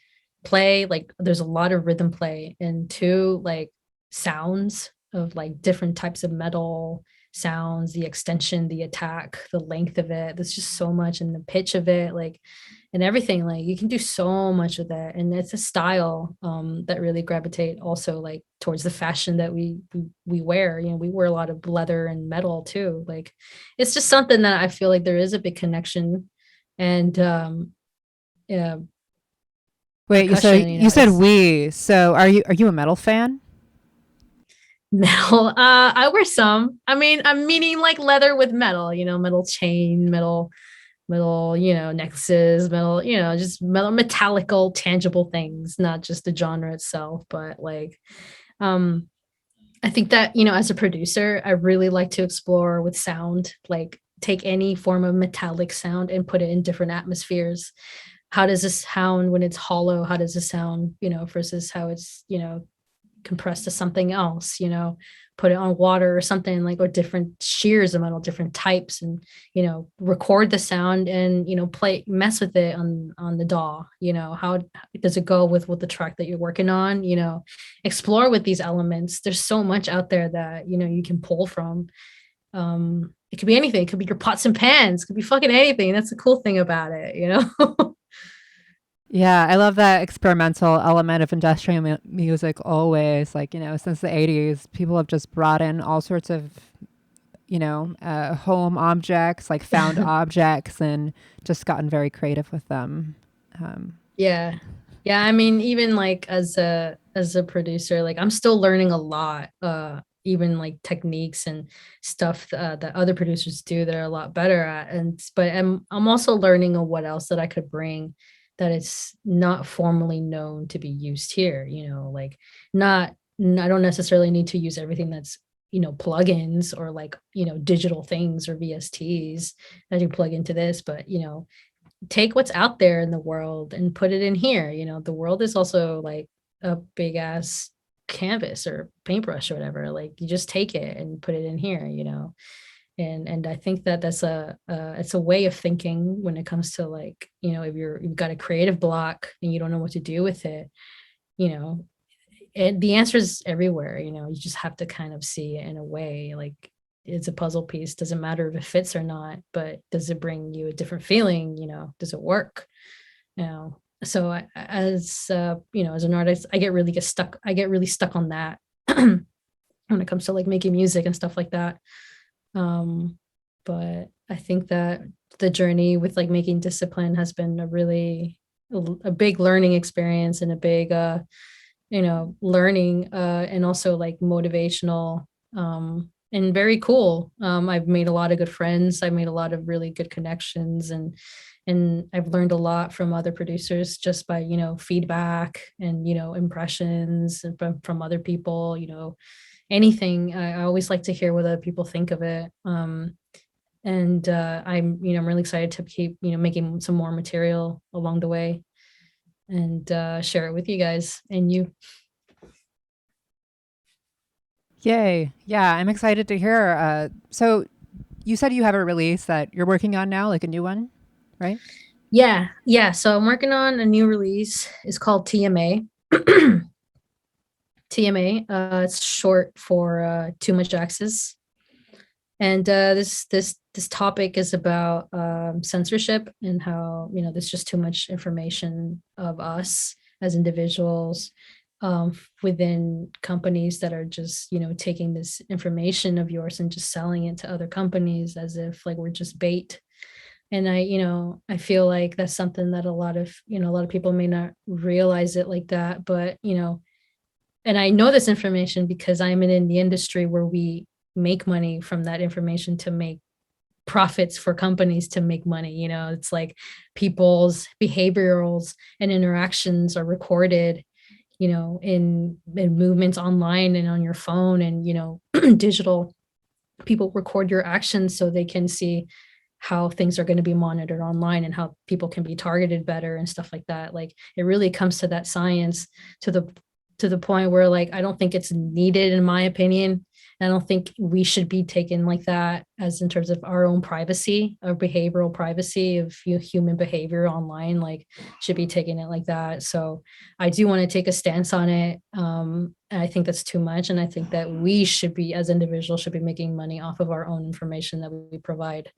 play. Like there's a lot of rhythm play and two like sounds of like different types of metal sounds, the extension, the attack, the length of it. There's just so much, and the pitch of it, like, and everything. Like you can do so much with that, and it's a style that really gravitate also like towards the fashion that we wear. We wear a lot of leather and metal too. Like it's just something that I feel like there is a big connection. And yeah. Wait, you said we. So are you a metal fan? Metal. I wear some. I mean, I'm meaning like leather with metal, metal chain, metal, necklaces, metal, just metal, metallical, tangible things, not just the genre itself. But like, I think that, as a producer, I really like to explore with sound, like take any form of metallic sound and put it in different atmospheres. How does this sound when it's hollow? How does it sound, versus how it's, compressed to something else, put it on water or something like, or different shears of metal, different types, and, record the sound and, mess with it on the DAW, how does it go with the track that you're working on, explore with these elements. There's so much out there that, you can pull from. It could be anything. It could be your pots and pans. It could be fucking anything. That's the cool thing about it, Yeah, I love that experimental element of industrial music always. Like, since the 80s, people have just brought in all sorts of, home objects, like found objects, and just gotten very creative with them. Yeah. I mean, even like as a producer, like I'm still learning a lot even like techniques and stuff that other producers do that are a lot better at. But I'm also learning on what else that I could bring that is not formally known to be used here, like I don't necessarily need to use everything that's, plugins or like, digital things or VSTs that you plug into this, but, take what's out there in the world and put it in here. The world is also like a big ass canvas or paintbrush or whatever. Like you just take it and put it in here, and I think that that's it's a way of thinking when it comes to like, if you've got a creative block and you don't know what to do with it, and the answer is everywhere. You just have to kind of see it in a way like it's a puzzle piece. Doesn't matter if it fits or not, but does it bring you a different feeling? Does it work? So as as an artist, I get really stuck on that when it comes to like making music and stuff like that. But I think that the journey with like making Discipline has been a big learning experience and a big learning and also like motivational and very cool. I've made a lot of good friends. I've made a lot of really good connections, and I've learned a lot from other producers just by, feedback and, impressions and from other people, anything. I always like to hear what other people think of it. I'm really excited to keep, making some more material along the way and share it with you guys and you. Yay. Yeah, I'm excited to hear. So you said you have a release that you're working on now, like a new one, right? Yeah. So I'm working on a new release. It's called TMA. TMA. It's short for Too Much Access. And this topic is about censorship and how there's just too much information of us as individuals within companies that are just taking this information of yours and just selling it to other companies as if like we're just bait. And I feel like that's something that a lot of people may not realize it like that, but and I know this information because I'm in the industry where we make money from that information to make profits for companies to make money. It's like people's behaviorals and interactions are recorded, in movements online and on your phone and, digital. People record your actions so they can see how things are going to be monitored online and how people can be targeted better and stuff like that. Like it really comes to that science to the point where like I don't think it's needed in my opinion. I don't think we should be taken like that as in terms of our own privacy or behavioral privacy of human behavior online, like should be taking it like that. So I do want to take a stance on it. And I think that's too much. And I think that we should be, as individuals, should be making money off of our own information that we provide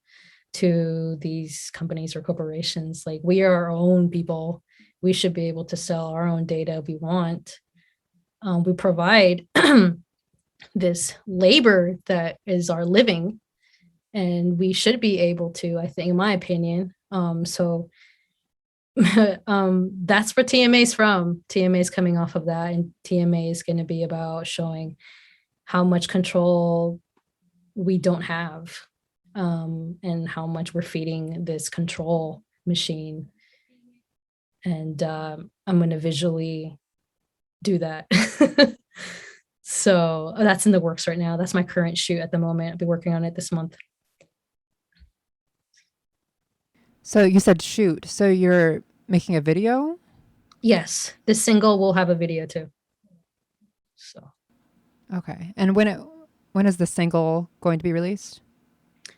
to these companies or corporations. Like we are our own people. We should be able to sell our own data if we want. We provide this labor that is our living, and we should be able to, I think, in my opinion. So that's where TMA is from. TMA is coming off of that, and TMA is going to be about showing how much control we don't have, and how much we're feeding this control machine. And I'm going to visually do that. So that's in the works right now. That's my current shoot at the moment. I'll be working on it this month. So you said shoot. So you're making a video? Yes. This single will have a video too. So. Okay. And when is the single going to be released?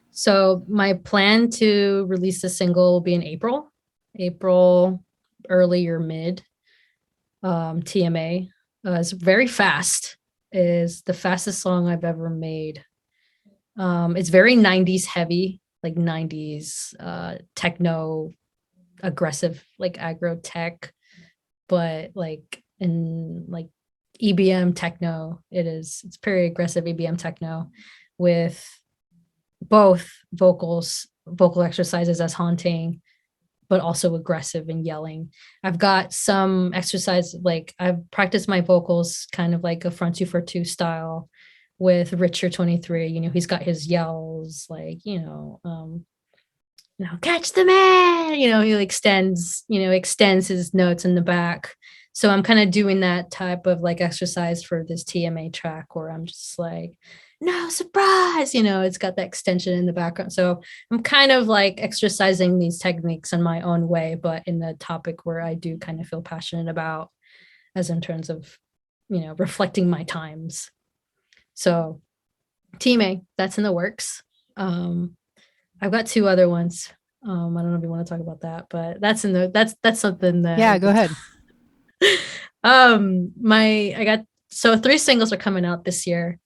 So my plan to release the single will be in April, early or mid. TMA is very fast. Is the fastest song I've ever made. It's very 90s heavy, like 90s techno, aggressive, like aggro tech, but like in like EBM techno. It's very aggressive EBM techno with both vocal exercises as haunting, but also aggressive and yelling. I've got some exercise, like I've practiced my vocals kind of like a front 2-for-2 style with Richard 23. You know, he's got his yells like, catch the man, he extends his notes in the back. So I'm kind of doing that type of like exercise for this TMA track where I'm just like, no surprise, it's got that extension in the background. So I'm kind of like exercising these techniques in my own way, but in the topic where I do kind of feel passionate about, as in terms of, reflecting my times. So TMA, that's in the works. I've got 2 other ones. I don't know if you want to talk about that, but that's something that. Yeah, go ahead. 3 singles are coming out this year,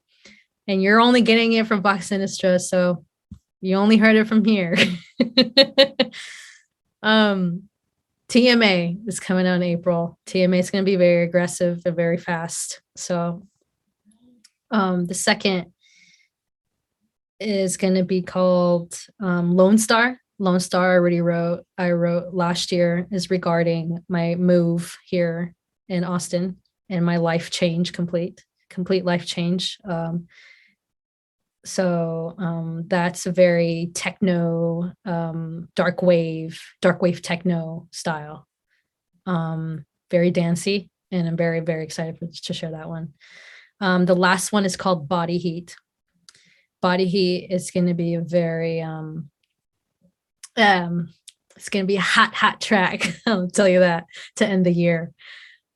and you're only getting it from Vox Sinistra, so you only heard it from here. TMA is coming out in April. TMA is going to be very aggressive and very fast. So the second is going to be called Lone Star. Lone Star I wrote last year, is regarding my move here in Austin and my life change, complete life change. So that's a very techno, dark wave techno style. Very dancey, and I'm very, very excited to share that one. The last one is called Body Heat. Body Heat is going to be a very it's going to be a hot track. I'll tell you that, to end the year.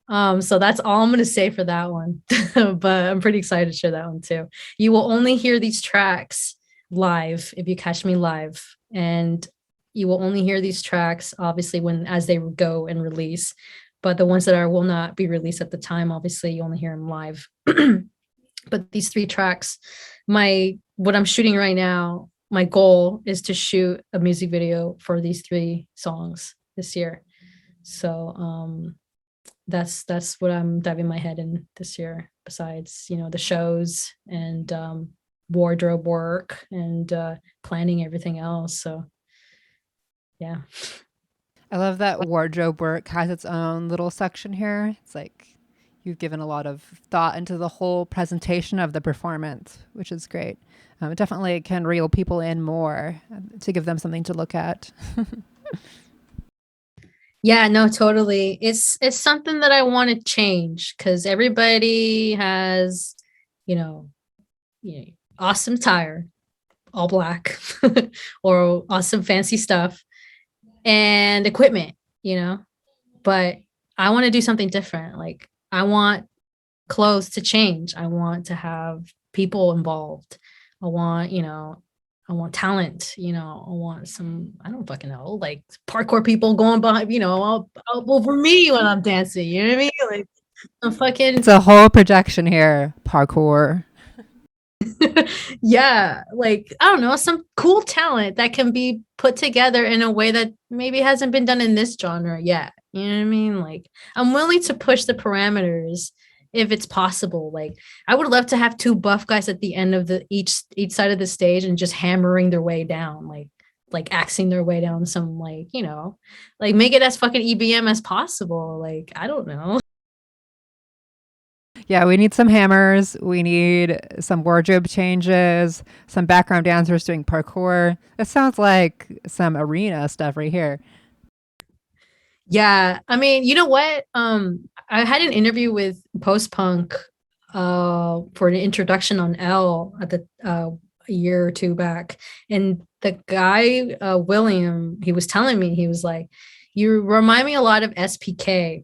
So that's all I'm going to say for that one. But I'm pretty excited to share that one too. You will only hear these tracks live if you catch me live, and you will only hear these tracks obviously as they go and release. But the ones that will not be released at the time, obviously you only hear them live. But these 3 tracks, what I'm shooting right now, my goal is to shoot a music video for these 3 songs this year. So that's what I'm diving my head in this year, besides, the shows and wardrobe work and planning everything else. So yeah. I love that wardrobe work has its own little section here. It's like you've given a lot of thought into the whole presentation of the performance, which is great. It definitely can reel people in more to give them something to look at. Yeah, no, totally. It's something that I want to change, because everybody has, awesome attire, all black, or awesome fancy stuff and equipment, but I want to do something different. Like, I want clothes to change. I want to have people involved. I want talent, I want some, I don't fucking know, like parkour people going behind, all over me when I'm dancing, you know what I mean? Like, I'm fucking. It's a whole projection here, parkour. Yeah, like, I don't know, some cool talent that can be put together in a way that maybe hasn't been done in this genre yet. You know what I mean? Like, I'm willing to push the parameters if it's possible. Like, I would love to have 2 buff guys at the end of each side of the stage and just hammering their way down, like axing their way down some, like, like make it as fucking EBM as possible. Like, I don't know. Yeah, we need some hammers. We need some wardrobe changes, some background dancers doing parkour. It sounds like some arena stuff right here. Yeah, I mean, you know what? I had an interview with Post Punk for an introduction on L at a year or 2 back, and the guy William, he was telling me, he was like, "You remind me a lot of SPK."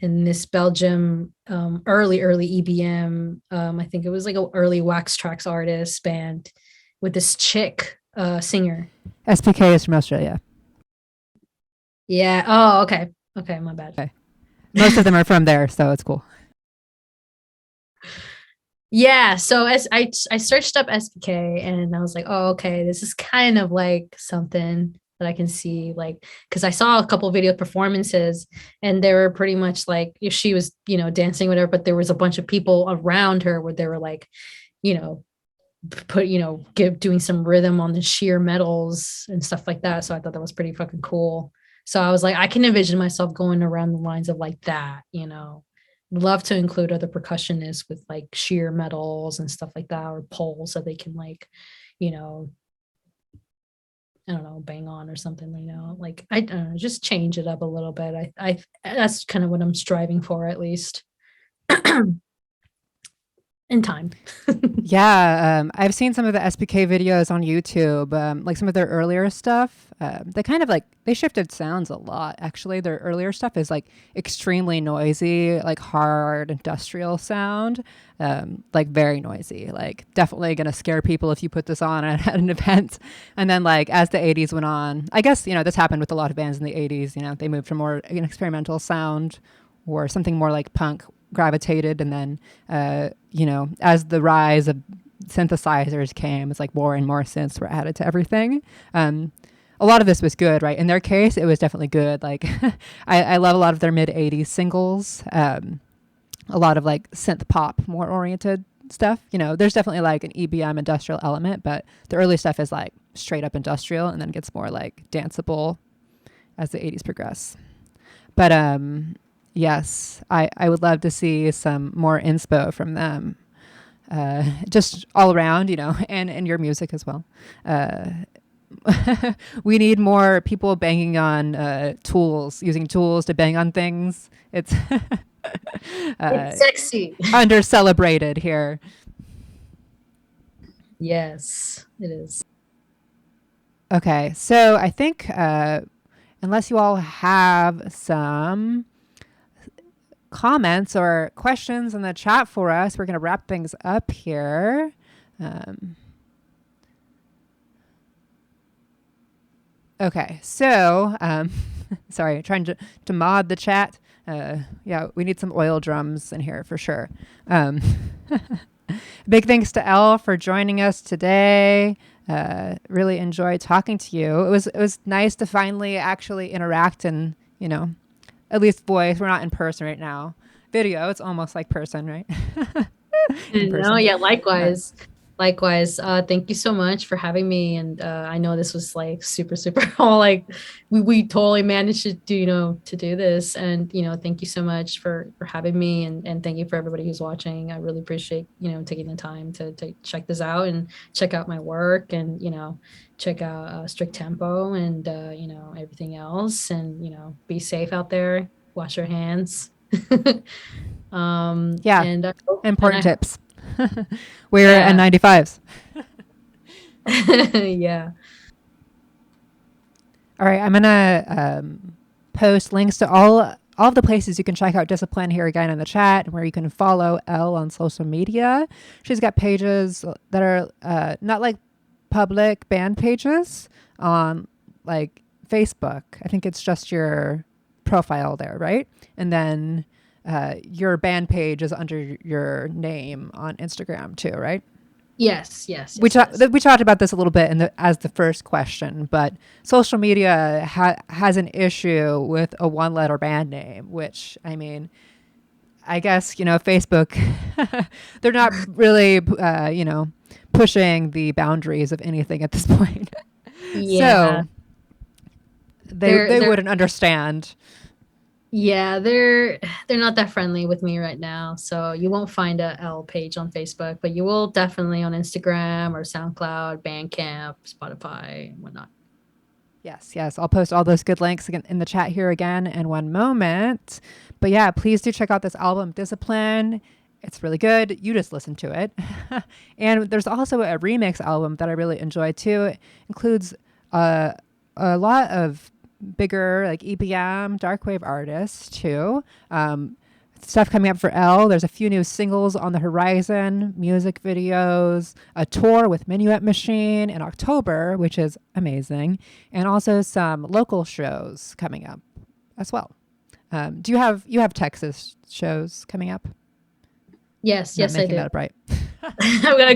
In this Belgium early EBM, I think it was like an early Wax Trax artist band with this chick singer. SPK is from Australia. Yeah. Oh, okay. Okay, my bad. Okay. Most of them are from there, so it's cool. Yeah. So as I searched up SPK, and I was like, oh, okay, this is kind of like something that I can see, like, because I saw a couple of video performances, and they were pretty much like, if she was, dancing, whatever, but there was a bunch of people around her where they were like, doing some rhythm on the sheer metals and stuff like that. So I thought that was pretty fucking cool. So I was like, I can envision myself going around the lines of like that, love to include other percussionists with like sheer metals and stuff like that, or poles that they can like, you know, I don't know, bang on or something, you know, like I don't know, just change it up a little bit. I that's kind of what I'm striving for, at least in time. Yeah, I've seen some of the SPK videos on YouTube, like some of their earlier stuff. They kind of like they shifted sounds a lot. Actually, their earlier stuff is like extremely noisy, like hard industrial sound, like very noisy. Like definitely gonna scare people if you put this on at an event. And then like as the '80s went on, I guess this happened with a lot of bands in the '80s. They moved to more an experimental sound or something more like punk gravitated, and then as the rise of synthesizers came, it's like more and more synths were added to everything. A lot of this was good, right? In their case, it was definitely good. Like I love a lot of their mid 80s singles, a lot of like synth pop more oriented stuff. There's definitely like an EBM industrial element, but the early stuff is like straight up industrial and then gets more like danceable as the 80s progress. But yes, I would love to see some more inspo from them, just all around, and your music as well. We need more people banging on tools, using tools to bang on things. It's It's sexy. under celebrated here. Yes, it is. Okay, so I think unless you all have some comments or questions in the chat for us, we're going to wrap things up here. Okay, so sorry, trying to mod the chat. Yeah, we need some oil drums in here for sure. Big thanks to Elle for joining us today. Really enjoyed talking to you. It was nice to finally actually interact and at least voice. We're not in person right now. Video, it's almost like person, right? No, yeah, likewise. Likewise. Thank you so much for having me. And I know this was like super all like we totally managed to do, to do this. And, thank you so much for having me, and thank you for everybody who's watching. I really appreciate, taking the time to check this out and check out my work, and, check out Strict Tempo and, everything else, and, be safe out there. Wash your hands. Yeah. And important tips. Wear N95s. Yeah. All right, I'm gonna post links to all of the places you can check out Discipline here again in the chat, where you can follow Elle on social media. She's got pages that are not like public band pages on like Facebook. I think it's just your profile there, right? And then your band page is under your name on Instagram too, right? Yes. We talked about this a little bit as the first question, but social media has an issue with a one-letter band name, which, I mean, I guess, Facebook, they're not really, pushing the boundaries of anything at this point. Yeah. So they wouldn't understand. Yeah, they're not that friendly with me right now. So you won't find a Elle page on Facebook, but you will definitely on Instagram or SoundCloud, Bandcamp, Spotify, and whatnot. Yes. I'll post all those good links in the chat here again in one moment. But yeah, please do check out this album, Discipline. It's really good. You just listen to it. And there's also a remix album that I really enjoy too. It includes a lot of bigger like EBM, darkwave artists too. Stuff coming up for Elle. There's a few new singles on the horizon, music videos, a tour with Minuet Machine in October, which is amazing, and also some local shows coming up as well. Do you have Texas shows coming up? Yes, I do. That up right. I got a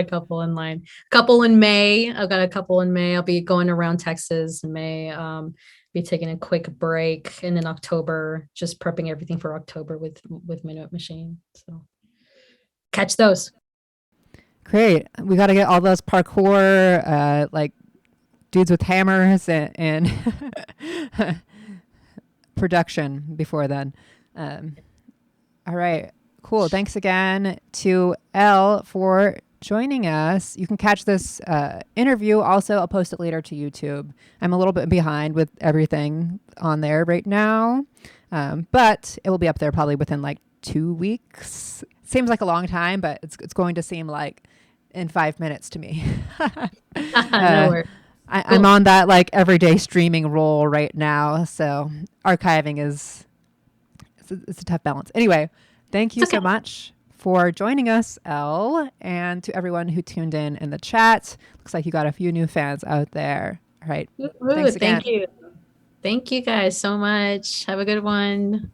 couple in line. Couple in May. I've got a couple in May. I'll be going around Texas in May. Be taking a quick break, and in October, just prepping everything for October with Minuet Machine. So catch those. Great. We got to get all those parkour like dudes with hammers and production before then. All right. Cool. Thanks again to Elle for joining us. You can catch this interview. Also, I'll post it later to YouTube. I'm a little bit behind with everything on there right now, but it will be up there probably within like 2 weeks. Seems like a long time, but it's going to seem like in 5 minutes to me. No worries. I'm on that like everyday streaming role right now, so archiving is it's a tough balance. Anyway, thank you so much for joining us, Elle, and to everyone who tuned in the chat. Looks like you got a few new fans out there. All right. Thanks again. Thank you. Thank you guys so much. Have a good one.